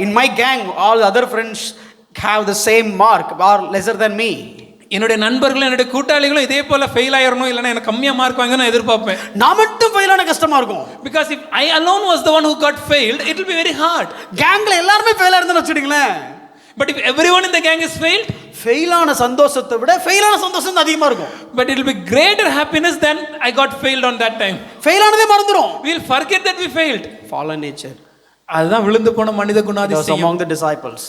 in my gang, all the other friends have the same mark or lesser than me. என்னுடைய நண்பர்களும் என்னுடைய கூட்டாளிகளும் இதே போல fail ஆயிரணும், இல்லைன்னா எனக்கு கம்மியா mark வாங்க நான் எதிர்பார்ப்பேன். நான் மட்டும் ஃபெயில் ஆன கஷ்டமா இருக்கும். Because if I alone was the one who got failed, it will be very hard. கேங்ல எல்லாரும் ஃபெயில் ஆயிருந்தா வச்சுடுங்களேன். But if everyone in the gang is failed, fail ஆன சந்தோஷத்தை விட ஃபெயில் ஆன சந்தோஷம் தான் அதிகமா இருக்கும். but it will be greater happiness than I got failed on that time. Fail ஆனதே மறந்துரும். We'll forget that we failed. Fallen nature. அதுதான் விழுந்து போன மனித குணாதிசயம். Among the disciples.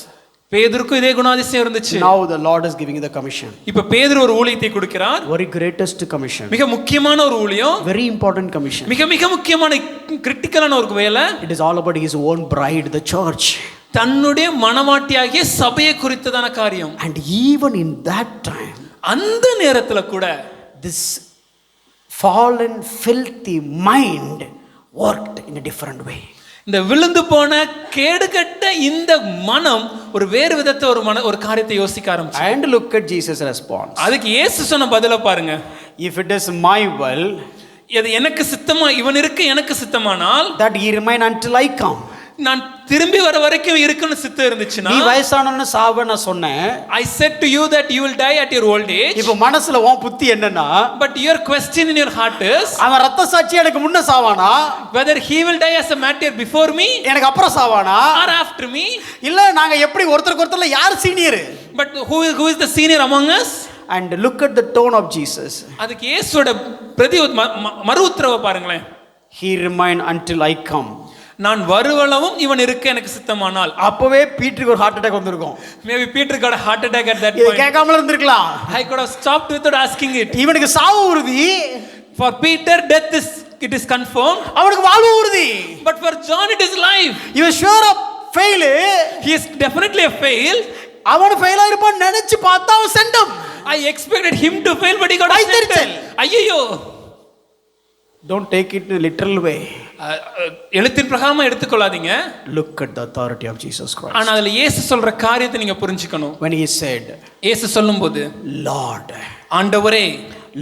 பேதுருக்கு இதே குணாதிசயம் இருந்துச்சு. Now the Lord is giving the commission. இப்ப பேதுரு ஒரு ஊழியத்தை கொடுக்கிறார். Very greatest commission. மிக முக்கியமான ஒரு ஊழியம். Very important commission. மிக முக்கியமான கிரிட்டிக்கலான ஒரு வேலை. It is all about his own bride, the church. தன்னுடைய மணவாட்டியாகிய சபையை குறித்ததான காரியம். And even in that time, அந்த நேரத்துல கூட this fallen filthy mind worked in a different way. இந்த விழுந்து போன கேடுகட்ட இந்த மனம் ஒரு வேறு விதத்தை ஒரு காரியத்தை யோசிக்க ஆரம்பிச்சு. And look at Jesus' response. அதுக்கு இயேசு சொன்ன பதில பாருங்க. If it is my will, இது எனக்கு சித்தமா, இவன் இருக்க எனக்கு சித்தமானால், that he remain until I come. நான் திரும்பி வர வரைக்கும் இருக்குன்னு சித்தம் இருந்துச்சுன்னா, நீ வயசானவன சாவ நான் சொன்னேன். I said to you that you will die at your old age. இப்போ மனசுல உன் புத்தி என்னன்னா, but your question in your heart is, அவன் ரத்த சாட்சி எனக்கு முன்ன சாவானா, whether he will die as a martyr before me, எனக்கு அப்புறம் சாவானா, or after me, இல்ல நாங்க எப்படி ஒருத்தருக்கு ஒருத்தர்ல யார் senior. but who is the senior among us? And look at the tone of Jesus. அதுக்கு இயேசுவோட மறு உத்தரவை பாருங்களேன். He remain until I come. நான் வருவளவும் இவன் இருக்க எனக்கு சித்தமானால். அப்பவே பீட்டருக்கு ஒரு ஹார்ட் அட்டாக் வந்திருக்கும். Maybe Peter got a heart attack at that point. கேட்காமல இருந்திருக்கலாம். I could have stopped without asking it. இவனுக்கு சாவு உறுதி. For Peter death is confirmed. அவனுக்கு வாழ்வு உறுதி. But for John it is life. He was sure of fail. He is definitely a fail. அவன் fail ஆயிருப்பான்னு நினைச்சு பார்த்தா அவன் centum. I expected him to fail, but he got a sentence. ஐயோ. Don't take it in a literal way. எழுத்தின் பிரகாரமா எடுத்துக்கொள்ளாதீங்க. Look at the authority of Jesus Christ. ஆனா அதுல இயேசு சொல்ற காரியத்தை நீங்க புரிஞ்சுக்கணும். When he said, இயேசு சொல்லும்போது, Lord, ஆண்டவரே,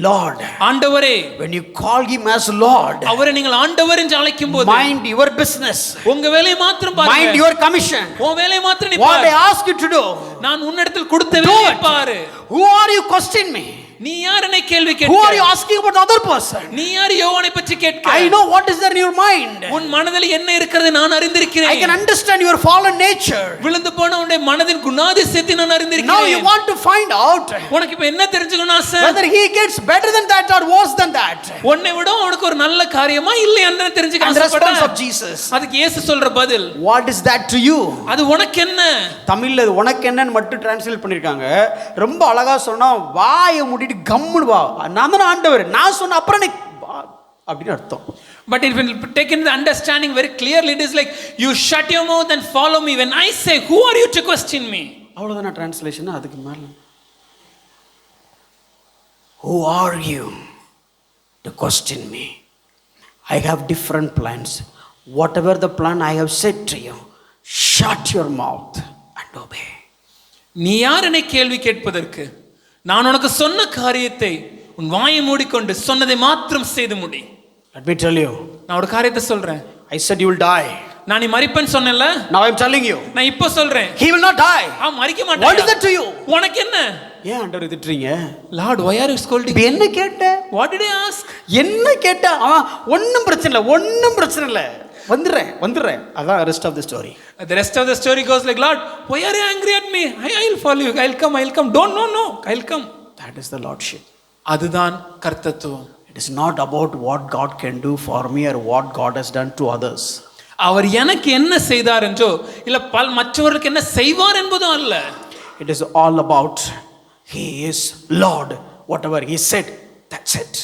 Lord, ஆண்டவரே, when you call him as Lord, அவரை நீங்கள் ஆண்டவர் என்று அழைக்கும்போது, mind your business, உங்க வேலையை மாத்திரம் பாருங்க. mind your commission, உன் வேலையை மாத்திரம் நீ what பாரு. I ask you to do, நான் உன்னிடத்தில் கொடுத்த வேலையை பாரு. Who are you questioning me? நீ யார் என்னை கேள்வி Who are you கேட்க? asking about the other person? நீ யார் யோவானை பற்றி கேட்க? I know what is there in your mind. உன் மனதில் என்ன இருக்கிறது நான் I can அறிந்திருக்கிறேன். understand your fallen nature. விழுந்து போன உன்னுடைய மனதின் குணாதிசயத்தை நான் Now you அறிந்திருக்கிறேன். want to find out உனக்கு இப்ப என்ன தெரிஞ்சுக்கணும் ஆசை? whether he gets better than that or worse than that. உன்னை விட உனக்கு ஒரு நல்ல காரியமா இல்லையான்னு தெரிஞ்சுக்க And the response ஆசைப்படுறேன். of Jesus. அதுக்கு இயேசு சொல்ற பதில், What is that to you? அது உனக்கு என்ன? தமிழ்ல இது உனக்கு என்னன்னு மட்டும் டிரான்ஸ்லேட் பண்ணிருக்காங்க. ரொம்ப அழகா சொன்னா வாயை மூடிட்டு கம்முனு வா, நான் தான் ஆண்டவர், நான் சொன்ன அப்புறம் நீ அப்படின்னு அர்த்தம். But if you take in the understanding very clearly, it is like you shut your mouth and follow me when I say, who are you to question me? அவ்வளவுதான டிரான்ஸ்லேஷன். அதுக்கு மேல who are you to question me? I have different plans. Whatever the plan I have said to you, shut your mouth and obey. நீ யார் என்னை கேள்வி கேட்பதற்கு? நான் உனக்கு சொன்ன காரியத்தை உன் வாயை மூடிக்கொண்டு சொன்னதை மாத்திரம் செய்து முடி. Let me tell you. நான் ஒரு காரியத்தை சொல்றேன். I said you will die. நான் நீ மரிப்பேன்னு சொன்னேன்ல, Now I am telling you. நான் இப்போ சொல்றேன், He will not die. அவன் மரிக்க What is மாட்டான். that to you? உனக்கு என்ன? ஏன் ஆண்டவர் திட்டுறீங்க? Lord, why are you scolding இப்ப me? என்ன கேட்ட? What did I ask? என்ன கேட்ட? ஒன்னும் பிரச்சனை இல்லை, ஒன்னும் பிரச்சனை இல்லை, வந்துடுறேன். அதான் rest of the story. The rest of the story goes like, Lord, why are you angry at me? I'll follow you. I'll come. Don't, no. I'll come. That is the lordship. அதுதான் கர்த்தத்துவம். It is not about what God can do for me or what God has done to others. அவர் எனக்கு என்ன செய்தார் என்றோ இல்ல மற்றவர்களுக்கு என்ன செய்வார் என்பதும் அல்ல. It is all about He is Lord. Whatever He said, that's it.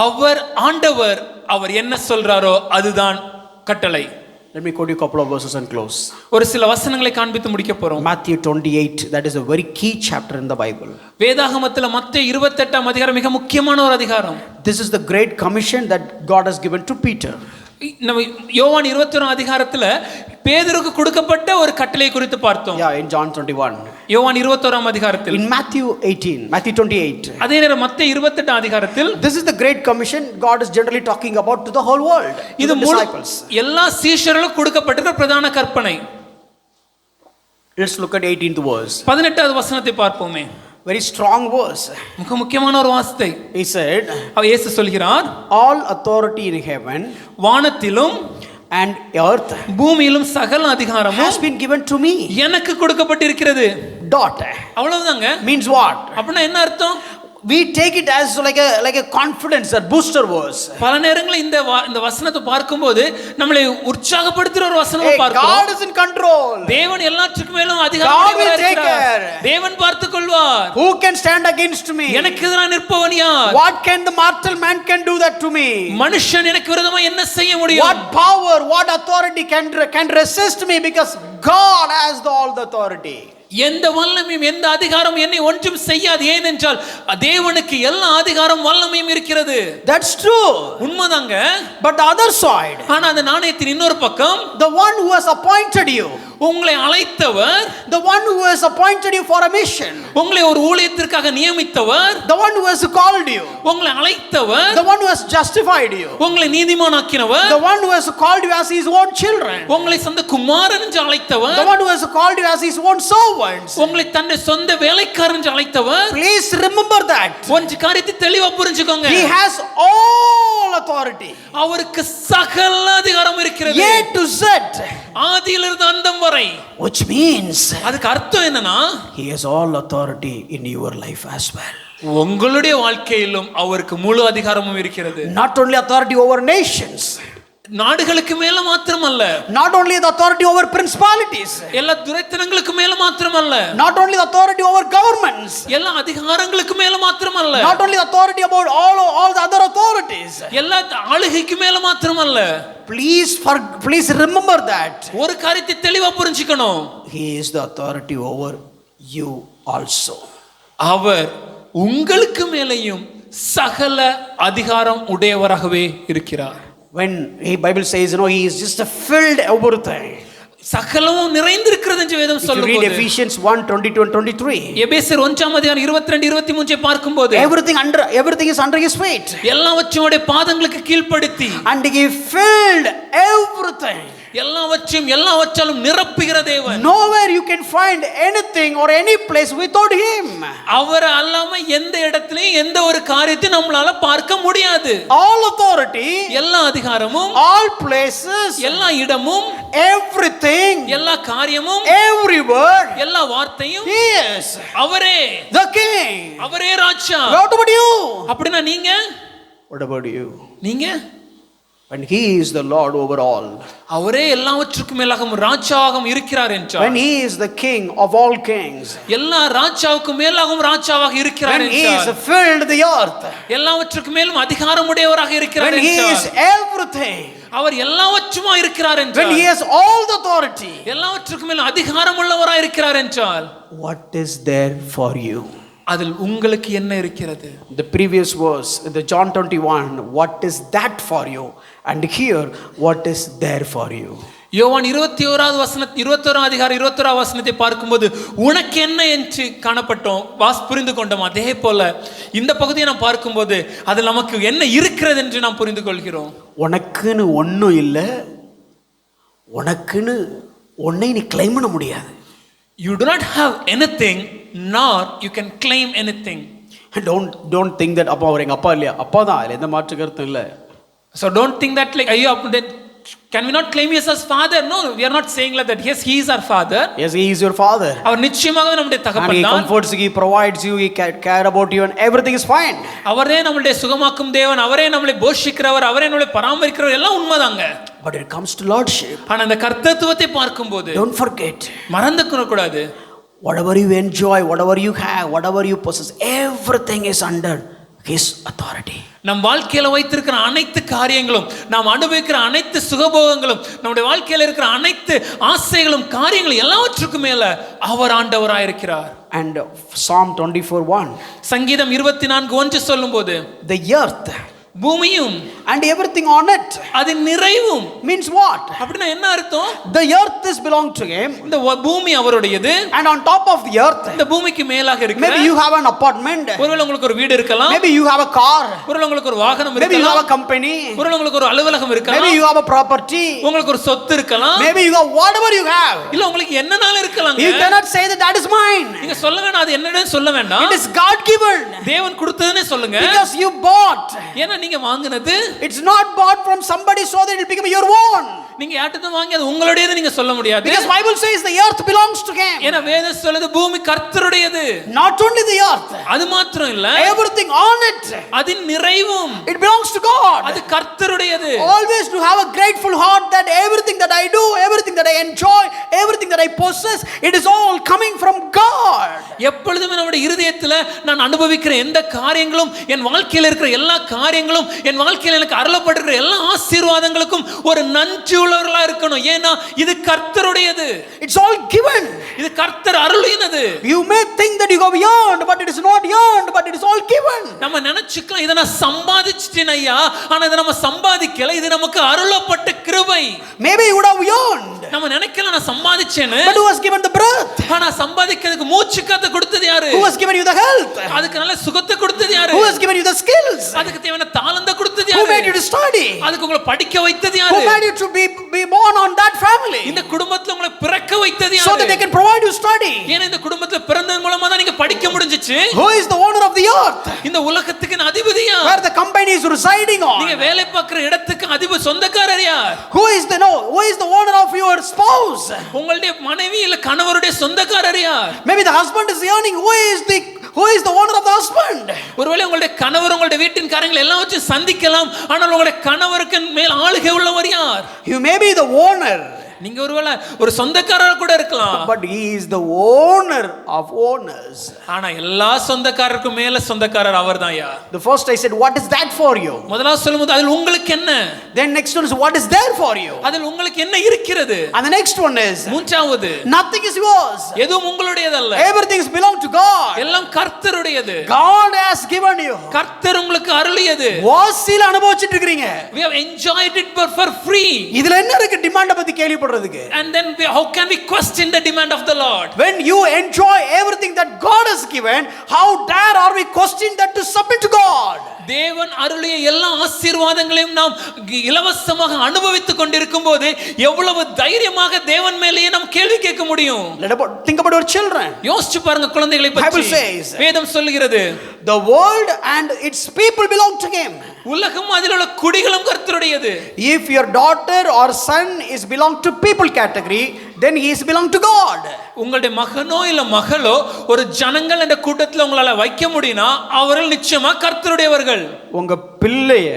அவர் ஆண்டவர், அவர் என்ன சொல்றாரோ அதுதான் கட்டளை. Let me quote you a couple of verses and close. ஒரு சில வசனங்களை காண்பித்து முடிக்க போறோம். Matthew 28, that is a very key chapter in the Bible. வேதாகமத்துல மத்தேயு 28ஆம் அதிகாரம் மிக முக்கியமான ஒரு அதிகாரம். This is the great commission that God has given to Peter. நம்ம யோவான் 21ஆம் அதிகாரத்துல பேதுருக்கு கொடுக்கப்பட்ட ஒரு கட்டளை குறித்து பார்த்தோம். Yeah, in John 21. யோவான் 21ஆம் அதிகாரத்தில். In Matthew 28. அதே நேரம் மத்தேயு 28ஆம் அதிகாரத்தில் This is the great commission God is generally talking about to the whole world. இது disciples. எல்லா சீஷர்களுக்கும் கொடுக்கப்பட்ட பிரதான கற்பனை. Let's look at 18th verse. 18வது வசனத்தை பார்ப்போமே. Very strong verse. மிக முக்கியமான ஒரு வார்த்தை. He said, இயேசு சொல்கிறார், all authority in heaven வானத்திலும் and earth பூமியிலும் சகல அதிகாரமும் has been given to me. எனக்கு கொடுக்கப்பட்டிருக்கிறது. அவ்வளவுதாங்க. Means what? அப்படின்னா என்ன அர்த்தம்? We take it as like a confidence, a booster verse. பல நேரங்களில் இந்த வசனத்தை பார்க்கும்போது நம்மளை உற்சாகப்படுத்துற ஒரு வசனமா பார்க்கிறோம். God is in control. தேவன் எல்லாத்துக்கும் மேலும் அதிகாரம் இருக்கிறார். தேவன் பார்த்துக்கொள்வார். Who can stand against me? எனக்கு எதிராக நிற்பவன் யார்? What can the mortal man can do that to me? மனுஷன் எனக்கு விரோதமா என்ன செய்ய முடியும்? What power, what authority can resist me, because God has all the authority. எந்த வல்லமையும் எந்த அதிகாரமும் என்னை ஒன்றும் செய்யாது. ஏனென்றால் தேவனுக்கு எல்லா அதிகாரம் வல்லமையும் இருக்கிறது. That's true. உண்மைதாங்க. But the other side, ஆனா அந்த நாணயத்தின் இன்னொரு பக்கம், the one who has appointed you, உங்களை அழைத்தவர், the one who has appointed you for a mission, உங்களை ஒரு ஊழியத்திற்காக நியமித்தவர், the one who has called you, உங்களை அழைத்தவர், the one who has justified you, உங்களை நீதிமானாக்கினவர், the one who has called you as his own children, உங்களை சொந்த குமாரன் என்று அழைத்தவர், the one who has called you as his own servants, உங்களை தன்னுடைய சொந்த வேலைக்காரன் என்று அழைத்தவர். Please remember that. ஒன்று காரியத்தை தெளிவா புரிஞ்சுக்கோங்க. He has all authority. அவருக்கு சகல அதிகாரம் இருக்கிறது. A to Z. ஆதியிலிருந்து அந்தம் வரை. Which means அதுக்கு அர்த்தம் என்னன்னா, He has all authority in your life as well. உங்களுடைய வாழ்க்கையிலும் அவருக்கு முழு அதிகாரமும் இருக்கிறது. Not only authority over nations, நாடுகளுக்கு மேல மாத்திரமல்ல, not only the authority over principalities, எல்லா துரைத்தனங்களுக்கு மேல மாத்திரமல்ல, not only the authority over governments, எல்லா அதிகாரங்களுக்கு மேல மாத்திரமல்ல, not only the authority about all the other authorities, எல்லா ஆளுகைக்கு மேல மாத்திரமல்ல. Please remember that. ஒரு காரியத்தை தெளிவா புரிஞ்சுக்கணும். He is the authority over you also. அவர் உங்களுக்கு மேலேயும் சகல அதிகாரம் உடையவராகவே இருக்கிறார். When the Bible says, he is just a filled everything. சகலமும் நிறைந்திருக்கிறது என்று வேதம் சொல்லும்போது, read Ephesians 1:22 and 23. எபேசியர் 1ஆம் அதிகாரம் 22 23 பார்க்கும்போது, everything is under his feet. எல்லாவற்றையும் அவருடைய பாதங்களுக்கு கீழ்ப்படுத்தி, and he filled everything. எல்லாவற்றாலும் நிரப்புகிற தேவன். Nowhere you can find anything or any place without him. அவர் அல்லாம எந்த இடத்திலயும் எந்த ஒரு காரியத்தை நம்மளால பார்க்க முடியாது. All authority, எல்லா அதிகாரமும், all places, எல்லா இடமும், everything, எல்லா காரியமும், every word, எல்லா வார்த்தையும் he is அவரே, the king. அவரே ராஜா. What about you? அப்படினா நீங்க? What about you? நீங்க? When he is the Lord over all, அவரே எல்லாவற்றுக்கும் மேலாகவும் ராஜாவாகவும் இருக்கிறார் என்றால், when he is the king of all kings, எல்லா ராஜாவுக்கும் மேலாகவும் ராஜாவாக இருக்கிறார் when he is என்றால், filled the earth, எல்லாவற்றுக்கும் மேலும் அதிகாரமுடையவராக இருக்கிறார் when he is என்றால், everything, அவர் எல்லாவற்றுமா இருக்கிறார் when என்றால், he has all the authority, எல்லாவற்றுக்கும் மேலும் அதிகாரமுள்ளவராக இருக்கிறார் என்றால், what is there for you? அதில் உங்களுக்கு என்ன இருக்கிறது? The previous verse, the John 21, what is that for you? And here, what is there for you? யோவான் 21வது வசனம் 21ஆம் அதிகாரம் 21ஆம் வசனத்தை பார்க்கும்போது உனக்கு என்ன என்று காணப்பட்டோம், புரிந்து கொண்டோம். அதே போல இந்த பகுதியை நாம் பார்க்கும்போது அதில் நமக்கு என்ன இருக்கிறது என்று நாம் புரிந்து கொள்கிறோம். உனக்குன்னு ஒன்றும் இல்லை, உனக்குன்னு ஒன்னை நீ கிளைம் பண்ண முடியாது. You do not have anything, nor you can claim anything. Don't think that அப்பா அவர் எங்க அப்பா இல்லையா, அப்பா தான், அதில் எந்த மாற்று கருத்தும் இல்லை. So don't think that like ஐயோ that can we not claim him as father? No, we are not saying like that. Yes, he is our father. Yes, he is your father. அவர் நிச்சயமாக நம்முடைய And he தகப்பன் தான். comforts you, he provides you, he care about you, and everything is fine. அவரே நம்முடைய சுகமாக்கும் தேவன், அவரே நம்மளை போஷிக்கிறவர், அவரே நம்மளை பராமரிக்கிறவர், எல்லாம் உண்மைதாங்க. But it comes to lordship. ஆனா அந்த கர்த்தத்துவத்தை பார்க்கும்போது Don't forget. மறந்துக்க கூடாது. Whatever you enjoy, whatever you have, whatever you possess, everything is under his authority. நம் வாழ்க்கையில வைத்திருக்கிற அனைத்து காரியங்களும், நாம் அனுபவிக்கிற அனைத்து சுகபோகங்களும், நம்முடைய வாழ்க்கையில இருக்கிற அனைத்து ஆசைகளும் காரியங்களும் எல்லாவற்றுக்கும் மேல அவர் ஆண்டவராய் இருக்கிறார். And Psalm 24:1, சங்கீதம் 24:1 சொல்லும்போது, the earth பூமியும் and everything on it, அது நிறைவும், means what? அப்படின்னா என்ன அர்த்தம்? The earth is belong to him, இந்த பூமி அவருடையது. and on top of the earth, இந்த பூமிக்கு மேலாக இருக்கிற, maybe you have an apartment, ஒருவேளை உங்களுக்கு ஒரு வீடு இருக்கலாம், maybe you have a car, ஒருவேளை உங்களுக்கு ஒரு வாகனம் maybe you இருக்கலாம், have a company, ஒருவேளை உங்களுக்கு ஒரு அலுவலகம் இருக்கலாம், maybe you have a property, உங்களுக்கு ஒரு சொத்து இருக்கலாம், maybe you have whatever you have. இல்ல உங்களுக்கு என்னனாலும் இருக்கலாங்க. You cannot say that is mine. நீங்க சொல்ல வேண்டாம், அது என்னன்னு சொல்ல வேண்டாம். It is God given, தேவன் கொடுத்ததுன்னு சொல்லுங்க. because you bought. ஏன்னா நீங்க வாங்குனது. It's not bought from somebody so that it will become your own. நீங்க யார்கிட்ட வாங்கி அது உங்களுடையது நீங்க சொல்ல முடியாது. Because Bible says the earth belongs to him. ஏன்னா வேதம் சொல்லுது பூமி கர்த்தருடையது. Not only the earth, அது மாத்திரம் இல்ல, everything on it, அதின் நிறைவும், it belongs to God. அது கர்த்தருடையது. Always to have a grateful heart that everything that I do, everything that I enjoy, everything that I possess, it is all coming from God. எப்பொழுதுமே நம்முடைய இருதயத்துல நான் அனுபவிக்கிற எந்த காரியங்களும், என் வாழ்க்கையில இருக்கிற எல்லா காரியங்களும், என் வாழ்க்கையில எனக்கு அருளப்பட்டிருக்கிற எல்லா ஆசீர்வாதங்களுக்கும் ஒரு நன்றி உள்ளவர்களா இருக்கணும். ஏன்னா இது கர்த்தருடையது. It's all given. இது கர்த்தர் அருளினது. You may think that you have earned, but it is not earned, but it is all given. நம்ம நினைச்சுக்கலாம் இத நான் சம்பாதிச்சிட்டேன் ஐயா, ஆனா இத நம்ம சம்பாதிக்கல, இது நமக்கு அருளப்பட்ட கிருபை. Maybe you would have earned, நம்ம நினைக்கலாம் நான் சம்பாதிச்சேன்னு, but who has given the breath? ஆனா சம்பாதிக்கிறதுக்கு மூச்சு காத்து கொடுத்தது யாரு? Who has given you the health? அதுக்கு நல்ல சுகத்தை கொடுத்தது யாரு? Who has given you the skills? அதுக்கு தேவையான தாளந்தை கொடுத்தது Who யாரு? made you to study? அதுக்கு உங்களை படிக்க வைத்தது Who யாரு? made you to be born on that family? இந்த குடும்பத்துல உங்களை பிறக்க வைத்தது So that they யாரு? can provide you study. ஏன்னா இந்த குடும்பத்துல பிறந்ததன் மூலமா தான் நீங்க படிக்க முடிஞ்சிச்சு. Who is the owner of the earth? இந்த உலகத்துக்கு அதிபதி யார்? Where the company is residing நீங்க on? வேலை பார்க்கிற இடத்துக்கு அதிபதி சொந்தக்காரர் யார்? Who is the owner of your spouse? உங்களுடைய மனைவி இல்ல கணவருடைய சொந்தக்காரர் யார்? Maybe the husband is earning. Who is the owner of the husband? ஒருவேளை உங்களுடைய கணவர் உங்களுடைய வீட்டின் காரியங்கள் எல்லாம் வச்சு சந்திக்கலாம், ஆனால் உங்களுடைய கணவருக்கு மேல் ஆளுகை உள்ளவர் யார்? You may be the owner, நீங்க ஒருவேளை ஒரு சொந்தக்காரர் கூட இருக்கலாம், but he is the owner of owners. ஆனா எல்லா சொந்தக்காரருக்கும் மேல சொந்தக்காரர் அவர்தான் யார்? The first I said, what is that for you? முதலாவது சொல்லும்போது அதில் உங்களுக்கு என்ன? Then next one is, what is there for you? அதில் உங்களுக்கு என்ன இருக்கிறது? And the next one is, மூன்றாவது, nothing is yours. எதுவும் உங்களுடையதல்ல, Everything is belong to God. எல்லாம் கர்த்தருடையது. God has given you. கர்த்தர் உங்களுக்கு அருளியது. வாசில அனுபவிச்சிட்டு இருக்கீங்க. We have enjoyed it for free. இதுல என்ன இருக்கு? டிமாண்ட பத்தி கேள்விப்படுறோம். பண்றதுக்கு? And then how can we question the demand of the Lord? When you enjoy everything that God has given, how dare are we question that to submit to God? தேவன் அருளிய எல்லா ஆசீர்வாதங்களையும் நாம் இலவசமாக அனுபவித்துக் கொண்டிருக்கும் போது எவ்வளவு தைரியமாக தேவன் மேலேயே நாம் கேள்வி கேட்க முடியும்? Think about your children. யோசிச்சு பாருங்க குழந்தைகளை பற்றி. Bible says, வேதம் சொல்கிறது, the world and its people belong to him. உலகம் அதில் உள்ள குடிகளும் கர்த்தருடையது. If your daughter or son is belong to people category, then he is belong to God. உங்களுடைய மகனோ இல்ல மகளோ ஒரு ஜனங்கள் என்ற கூட்டத்தில் உங்களால வைக்க முடியும்னா அவர்கள் நிச்சயமா கர்த்தருடையவர்கள். உங்க பிள்ளைய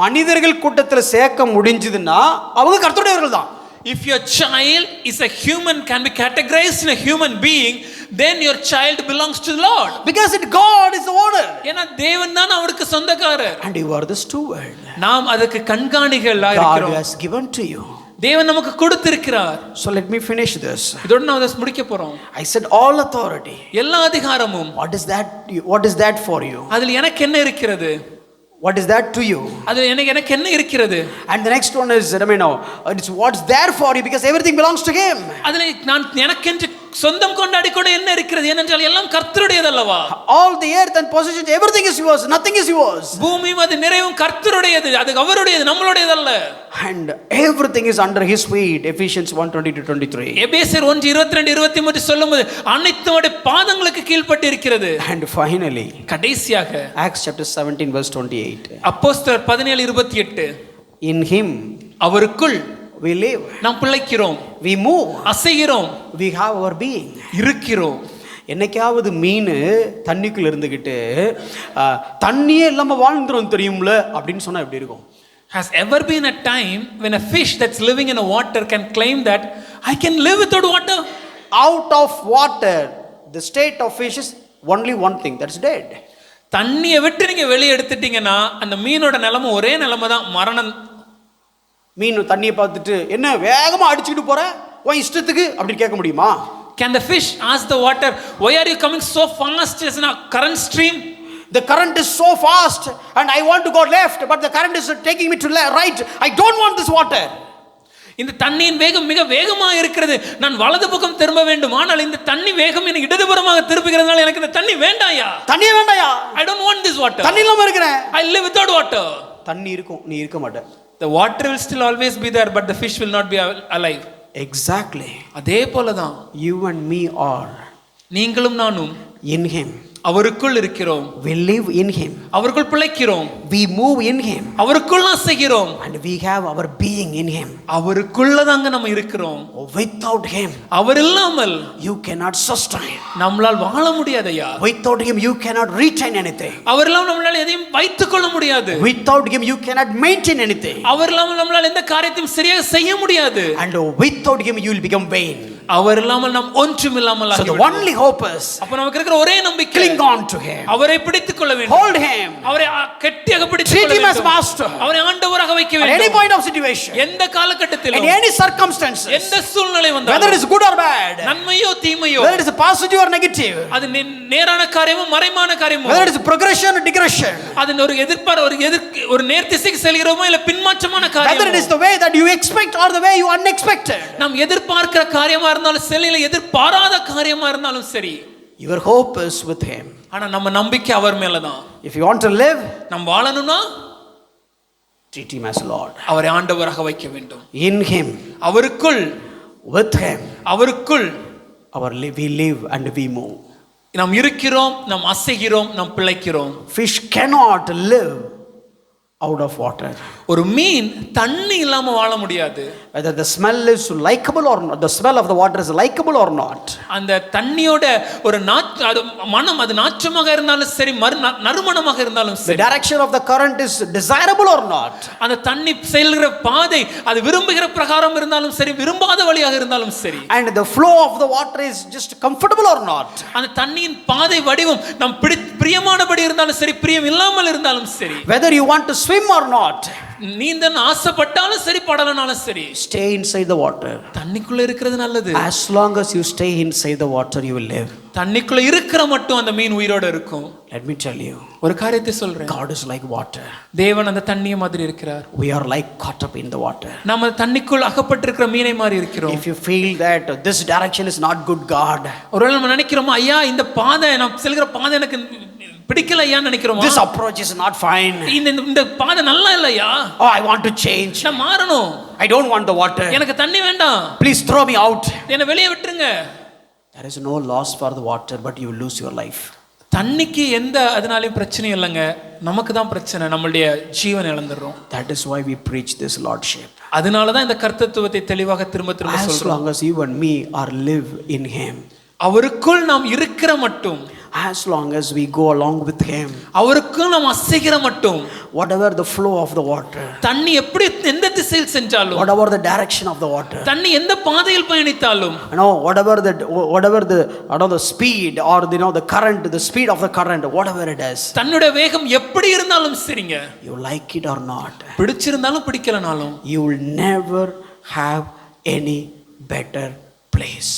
மனிதர்கள் கூட்டத்தில் சேர்க்க முடிஞ்சதுன்னா அவங்க கர்த்தருடையவர்கள் தான். If your child is a human, can be categorized in a human being, then your child belongs to the Lord. Because God is the owner. ஏன்னா தேவன் தான் அவருக்கு சொந்தக்காரர். And you are the steward. நாம் அதுக்கு கண்காணிகளா God இருக்கிறோம். has given to you. தேவன் நமக்கு கொடுத்திருக்கிறார். So let me finish this. இதோட நான் இதை முடிக்க போறோம். I said all authority. எல்லா அதிகாரமும். What is that for you? அதில் எனக்கு என்ன இருக்கிறது? What is that to you? அது எனக்கு என்ன இருக்கிறது? And the next one is, it's what's there for you, because everything belongs to him. அதில் நான் எனக்கென்று சொந்தம் கொண்டாடி கூட என்ன இருக்கிறது? ஏனென்றால் எல்லாம் கர்த்தருடையது அல்லவா? All the earth and possessions, everything is yours, nothing is yours. பூமியும் அது நிறைவும் கர்த்தருடையது, அது அவருடையது, நம்மளுடையது அல்ல. And everything is under his feet. Ephesians 1:20-23. எபேசியர் 1:22-23 சொல்லும்போது அனைத்தும் அவருடைய பாதங்களுக்கு கீழ்ப்பட்டு இருக்கிறது. And finally, கடைசியாக Acts chapter 17:28. அப்போஸ்தலர் 17:28. In him அவருக்குள் we live, நாம் பிழைக்கிறோம், we move, அசைகிறோம், we have our being. இருக்கிறோம். என்னைக்காவது மீன் தண்ணிக்குள்ள இருந்துகிட்டு தண்ணியே இல்லாம வாழ்ந்துரும் தெரியும்ல அப்படின்னு சொன்னா எப்படி இருக்கும்? Has ever been a time when a fish that's living in a water can claim that I can live without water? Out of water, the state of fish is only one thing, that's dead. தண்ணியை விட்டு நீங்க வெளியே எடுத்துட்டீங்கன்னா அந்த மீனோட நிலைமை ஒரே நிலைமை தான், மரணம். மீன் தண்ணியை பார்த்துட்டு என்ன வேகமா அடிச்சுக்கிட்டு போற உன் இஷ்டத்துக்கு அப்படி கேட்க முடியுமா? Can the fish ask the water, why are you coming so fast as in a current stream? The current is so fast and I want to go left, but the current is taking me to right. I don't want this water. இந்த தண்ணியின் வேகம் மிக வேகமாக இருக்கிறது, நான் வலது பக்கம் திரும்ப வேண்டும், ஆனால் இந்த தண்ணி வேகம் எனக்கு இடதுபுறமாக திருப்புகிறதுனால எனக்கு இந்த தண்ணி வேண்டாயா? தண்ணி வேண்டாயா? I don't want this water. தண்ணி இல்லாம இருக்கிறேன். I live without water. தண்ணி இருக்கும், நீ இருக்க மாட்ட. The water will still always be there, but the fish will not be alive. Exactly. அதே போல தான் you and me are நீங்களும் நானும் in him. அவருக்குள் இருக்கிறோம். We live in him. அவருக்குள் பிழைக்கிறோம். We move in him. அவருக்குள் அசைகிறோம். And we have our being in him. அவருக்குள்ள தாங்க நம்ம இருக்கிறோம். Without him, அவர் இல்லாமல் you cannot sustain. நம்மளால் வாழ முடியாதையா? Without him, you cannot retain anything. அவர் இல்லாமல் நம்மளால் எதையும் வைத்துக் கொள்ள முடியாது. Without him, you cannot maintain anything. அவர் இல்லாமல் நம்மளால் எந்த காரியத்தையும் சரியாக செய்ய முடியாது. And without him, you will become vain. அவர் இல்லாமல் நாம் ஒன்றும் இல்லாமல் So the only hope is, அப்ப நமக்கு இருக்கிற ஒரே நம்பிக்கை, cling on to him. அவரை பிடித்துக் கொள்ள வேண்டும். Hold him. அவரை கெட்டியாக பிடித்துக் Treat கொள்ள him as வேண்டும். master. அவரை ஆண்டவராக வைக்க At any வேண்டும். point of situation, எந்த காலகட்டத்திலும், in any circumstances, எந்த சூழ்நிலை whether it வந்தாலும், is good or bad, நன்மையோ தீமையோ, whether it is positive or negative, அது நேரான காரியமோ மறைமான காரியமோ, whether it is progression or digression, அது ஒரு ஒரு நேர்த்திசைக்கு செல்கிறோமோ இல்ல பின்மாற்றமான whether it காரியமோ, is the way that you expect or the way you unexpected, நாம் எதிர்பார்க்கிற காரியமா இருந்தாலும் சரி, இல்ல எதிர்பாராத காரியமா இருந்தாலும் சரி, your hope is with him. ஆனா நம்ம நம்பிக்கை அவர் மேலதான். If you want to live, நாம் வாழணும்னா treat him as Lord. அவரை ஆண்டவராக வைக்க வேண்டும். In him, அவருக்குள், with him, அவருக்குள் we live and we move. நாம் இருக்கிறோம், நாம் அசைகிறோம், நாம் பிழைக்கிறோம். Fish cannot live out of water. ஒரு மீன் தண்ணி இல்லாம வாழ முடியாது. Whether the smell is likable or not, the smell of the water is likable or not, அந்த தண்ணியோட ஒரு மனம் அது நாற்றமாக இருந்தாலும் சரி, நறுமணமாக இருந்தாலும் the சரி, direction of the current is desirable or not, அந்த தண்ணி செல்கிற பாதை அது விரும்புகிற பிரகாரம் இருந்தாலும் சரி, விரும்பாத வழியாக இருந்தாலும் சரி, and the flow of the water is just comfortable or not, அந்த தண்ணியின் பாதை வடிவம் நம் பிரியமானபடி இருந்தாலும் சரி, பிரியம் இல்லாமல் இருந்தாலும் சரி, whether you want to swim or not, நீந்த ஆசைப்பட்டாலும் சரி, படலனாலும் சரி, stay inside the water. தண்ணிக்குள்ள இருக்கிறது நல்லது. As long as you stay inside the water, you will live. தண்ணிக்குள்ள இருக்கிற மட்டும் அந்த மீன் உயிரோட இருக்கும். Let me tell you, ஒரு காரியத்தை சொல்றேன், God is like water. தேவன் அந்த தண்ணிய மாதிரி இருக்கிறார். We are like caught up in the water. நாம தண்ணிக்குள் அகப்பட்டிருக்கிற மீனை மாதிரி இருக்கிறோம். If you feel that this direction is not good, God, ஒருவேளை நம்ம நினைக்கிறோமா, ஐயா இந்த பாதை நான் செல்கிற பாதை எனக்கு பிடிக்கல ஐயா நினைக்கிறோமா, this approach is not fine, இந்த பாதை நல்லா இல்லையா, oh I want to change, நான் மாறணும், I don't want the water, எனக்கு தண்ணி வேண்டாம், please throw me out, என்னை வெளியே விட்டுருங்க. there is no loss for the water, but you will lose your life. தண்ணிக்கு எந்த அதனாலயும் பிரச்சனையும் இல்லைங்க, நமக்கு தான் பிரச்சனை, நம்மளுடைய ஜீவன் இழந்துடுறோம். That is why we preach this lordship. அதனால தான் இந்த கர்த்தத்துவத்தை தெளிவாக திரும்ப திரும்ப சொல்றோம். As long as you and me are live in him, அவருக்குள் நாம் இருக்கிற மட்டும், as long as we go along with him, அவருக்குள் நாம் அசைகிற மட்டும், whatever the flow of the water, தண்ணி எப்படி எந்த திசையில் சென்றாலும், whatever the direction of the water, தண்ணி எந்த பாதையில் பயணித்தாலும், whatever the speed or the current, the speed of the current, whatever it is, தன்னுடைய வேகம் எப்படி இருந்தாலும் சரிங்க, you like it or not, பிடிச்சிருந்தாலும் பிடிக்கலனாலும், you will never have any better place.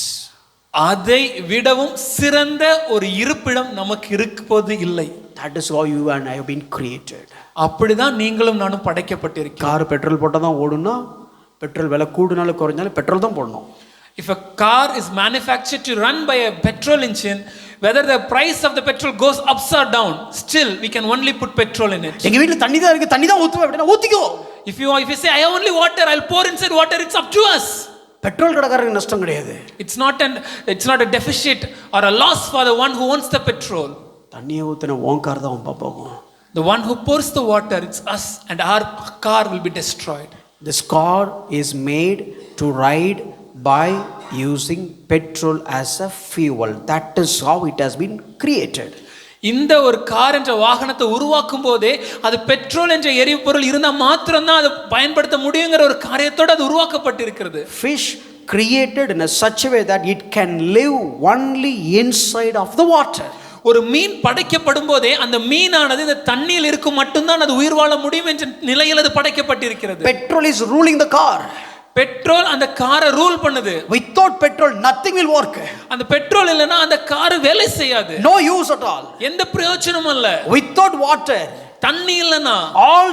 அதை விடவும் சிறந்த ஒரு இருப்பிடம் நமக்கு இருப்பது இல்லை. That is how you and I have been created. அப்படிதான் நீங்களும் நானும் படைக்கப்பட்டிருக்கிறோம். கார் பெட்ரோல் போட்டா தான் ஓடுனா, பெட்ரோல் விலை கூடுனாலும் குறைஞ்சாலும் பெட்ரோல் தான் போடணும். If a car is manufactured to run by a petrol engine, whether the price of the petrol goes up or down, still we can only put petrol in it. எங்க வீட்ல தண்ணி தான் இருக்கு, தண்ணி தான் ஊத்துவேன் அப்படினா ஊத்திக்கோ. If you say I have only water, I'll pour inside water, it's up to us. Petrol கடைக்காரருக்கு நஷ்டம் கிடையாது. It's not a deficit or a loss for the one who owns the petrol. தண்ணியை ஊத்துன உன் கார் தான் போகும். The one who pours the water, it's us, and our car will be destroyed. This car is made to ride by using petrol as a fuel. That is how it has been created. இந்த ஒரு car என்ற வாகனத்தை உருவாக்கும் போதே அது petrol என்ற எரிபொருள் இருந்தால் மாத்திரம்தான் அதை பயன்படுத்த முடியுங்கிற ஒரு காரியத்தோடு அது உருவாக்கப்பட்டிருக்கிறது. Fish created in a such a way that it can live only inside of the water. ஒரு மீன் படைக்கப்படும் போதே அந்த மீனானது இந்த தண்ணியில் இருக்கும் மட்டும்தான் அது உயிர் வாழ முடியும் என்ற நிலையில் அது படைக்கப்பட்டிருக்கிறது. Petrol is ruling the car. Petrol அந்த காரை ரூல் பண்ணுது. Without petrol nothing will work. அந்த பெட்ரோல் இல்லனா அந்த கார் வேலை செய்யாது. No use at all. எந்த பிரயோஜனமும் இல்ல. Without water, தண்ணி இல்லனா all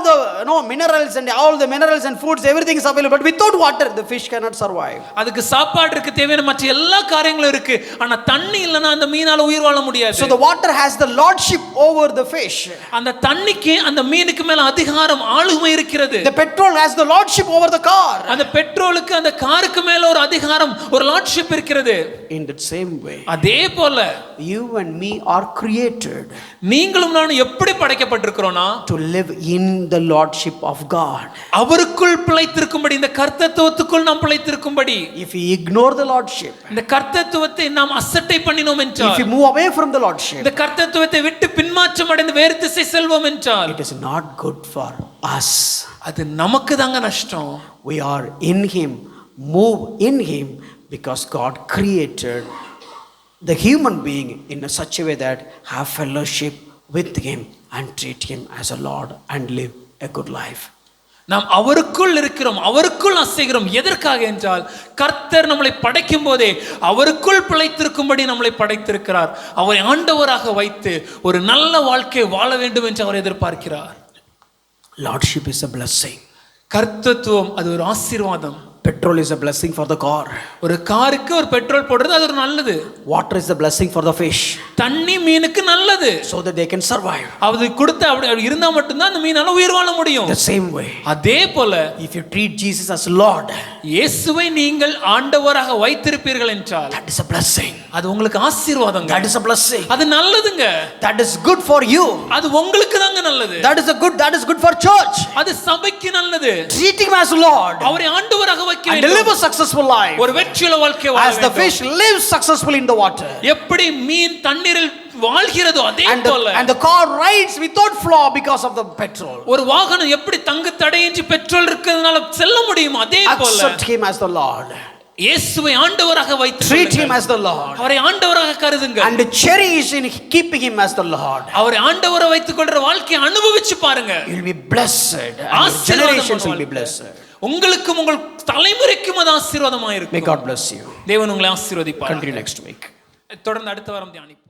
the minerals and foods, everything is available, but without water the fish cannot survive. அதுக்கு சாப்பாடு இருக்கு, தேவையான மற்ற எல்லா காரியங்களும் இருக்கு, ஆனா தண்ணி இல்லனா அந்த மீனால உயிர் வாழ முடியாது. So the water has the lordship over the fish. அந்த தண்ணிக்கு அந்த மீனுக்கு மேல அதிகாரம், ஆளுமை இருக்கிறது. The petrol has the lordship over the car. அந்த பெட்ரோலுக்கு அந்த காருக்கு மேல ஒரு அதிகாரம், ஒரு லார்ட்ஷிப் இருக்கிறது. In that same way, அதே போல you and me are created நீங்களும் நானும் எப்படி படைக்கப்பட்டிருக்கிறோம் to live in the lordship of God. அவருக்குள் பிழைத்திருக்கும்படி, இந்த கர்த்தத்துவத்துக்குள் நாம் பிழைத்திருக்கும்படி. If we ignore the lordship, இந்த கர்த்தத்துவத்தை நாம் அசட்டை பண்ணினோம் என்றால், if we move away from the lordship, இந்த கர்த்தத்துவத்தை விட்டு பின்மாற்றம் அடைந்து வேறு திசை செல்வோம் என்றால், it is not good for us. அது நமக்கு தாங்க நஷ்டம். We are in him, move in him, because God created the human being in such a way that have fellowship with him and treat him as a Lord and live a good life. நாம் அவருக்குள் இருக்கிறோம், அவருக்குள் அசைகிறோம். எதற்காக என்றால், கர்த்தர் நம்மளை படைக்கும் போதே அவருக்குள் பிழைத்திருக்கும்படி நம்மளை படைத்திருக்கிறார். அவரை ஆண்டவராக வைத்து ஒரு நல்ல வாழ்க்கை வாழ வேண்டும் என்று அவர் எதிர்பார்க்கிறார். Lordship is a blessing. கர்த்தத்துவம் அது ஒரு ஆசீர்வாதம். Petrol is a blessing for the car. ஒரு காருக்கு ஒரு பெட்ரோல் போடுறது அது ஒரு நல்லது. Water is a blessing for the fish. தண்ணி மீனுக்கு நல்லது. So that they can survive. அது கொடுத்து அப்படி இருந்தா மட்டும்தான் அந்த மீனால உயிர் வாழ முடியும். The same way, அதே போல if you treat Jesus as Lord, இயேசுவை நீங்கள் ஆண்டவராக வைத்திருப்பீர்கள் என்றால், that is a blessing. அது உங்களுக்கு ஆசீர்வாதங்க. That is a blessing. அது நல்லதுங்க. That is good for you. அது உங்களுக்கு தாங்க நல்லது. That is good for church. அது சபைக்கு நல்லது. Treat him as Lord அவரை ஆண்டவராக வைக்க and வேண்டும். live a successful life. ஒரு வெற்றியுள்ள வாழ்க்கை வாழ As the வேண்டும். fish lives successfully in the water, எப்படி மீன் தண்ணீரில் வாழ்கிறதோ அதே போல, and the car rides without flaw because of the petrol. ஒரு வாகனம் எப்படி தங்கு தடையின்றி பெட்ரோல் இருக்கிறதுனால செல்ல முடியும், அதே போல Accept him as the Lord. இயேசுவை ஆண்டவராக வைத்து Treat him as the Lord. அவரை ஆண்டவராக கருதுங்க. And cherish in keeping him as the Lord. அவரை ஆண்டவரை வைத்துக் கொள்ற வாழ்க்கையை அனுபவிச்சு பாருங்க. You will be blessed and your generations will be blessed. உங்களுக்கும் உங்கள் தலைமுறைக்கும் அது ஆசீர்வாதமாக இருக்கும். May God bless you. தேவன் உங்களை ஆசீர்வதிப்பார். Continue next week. தொடர்ந்து அடுத்த வாரம் தியானிப்போம்.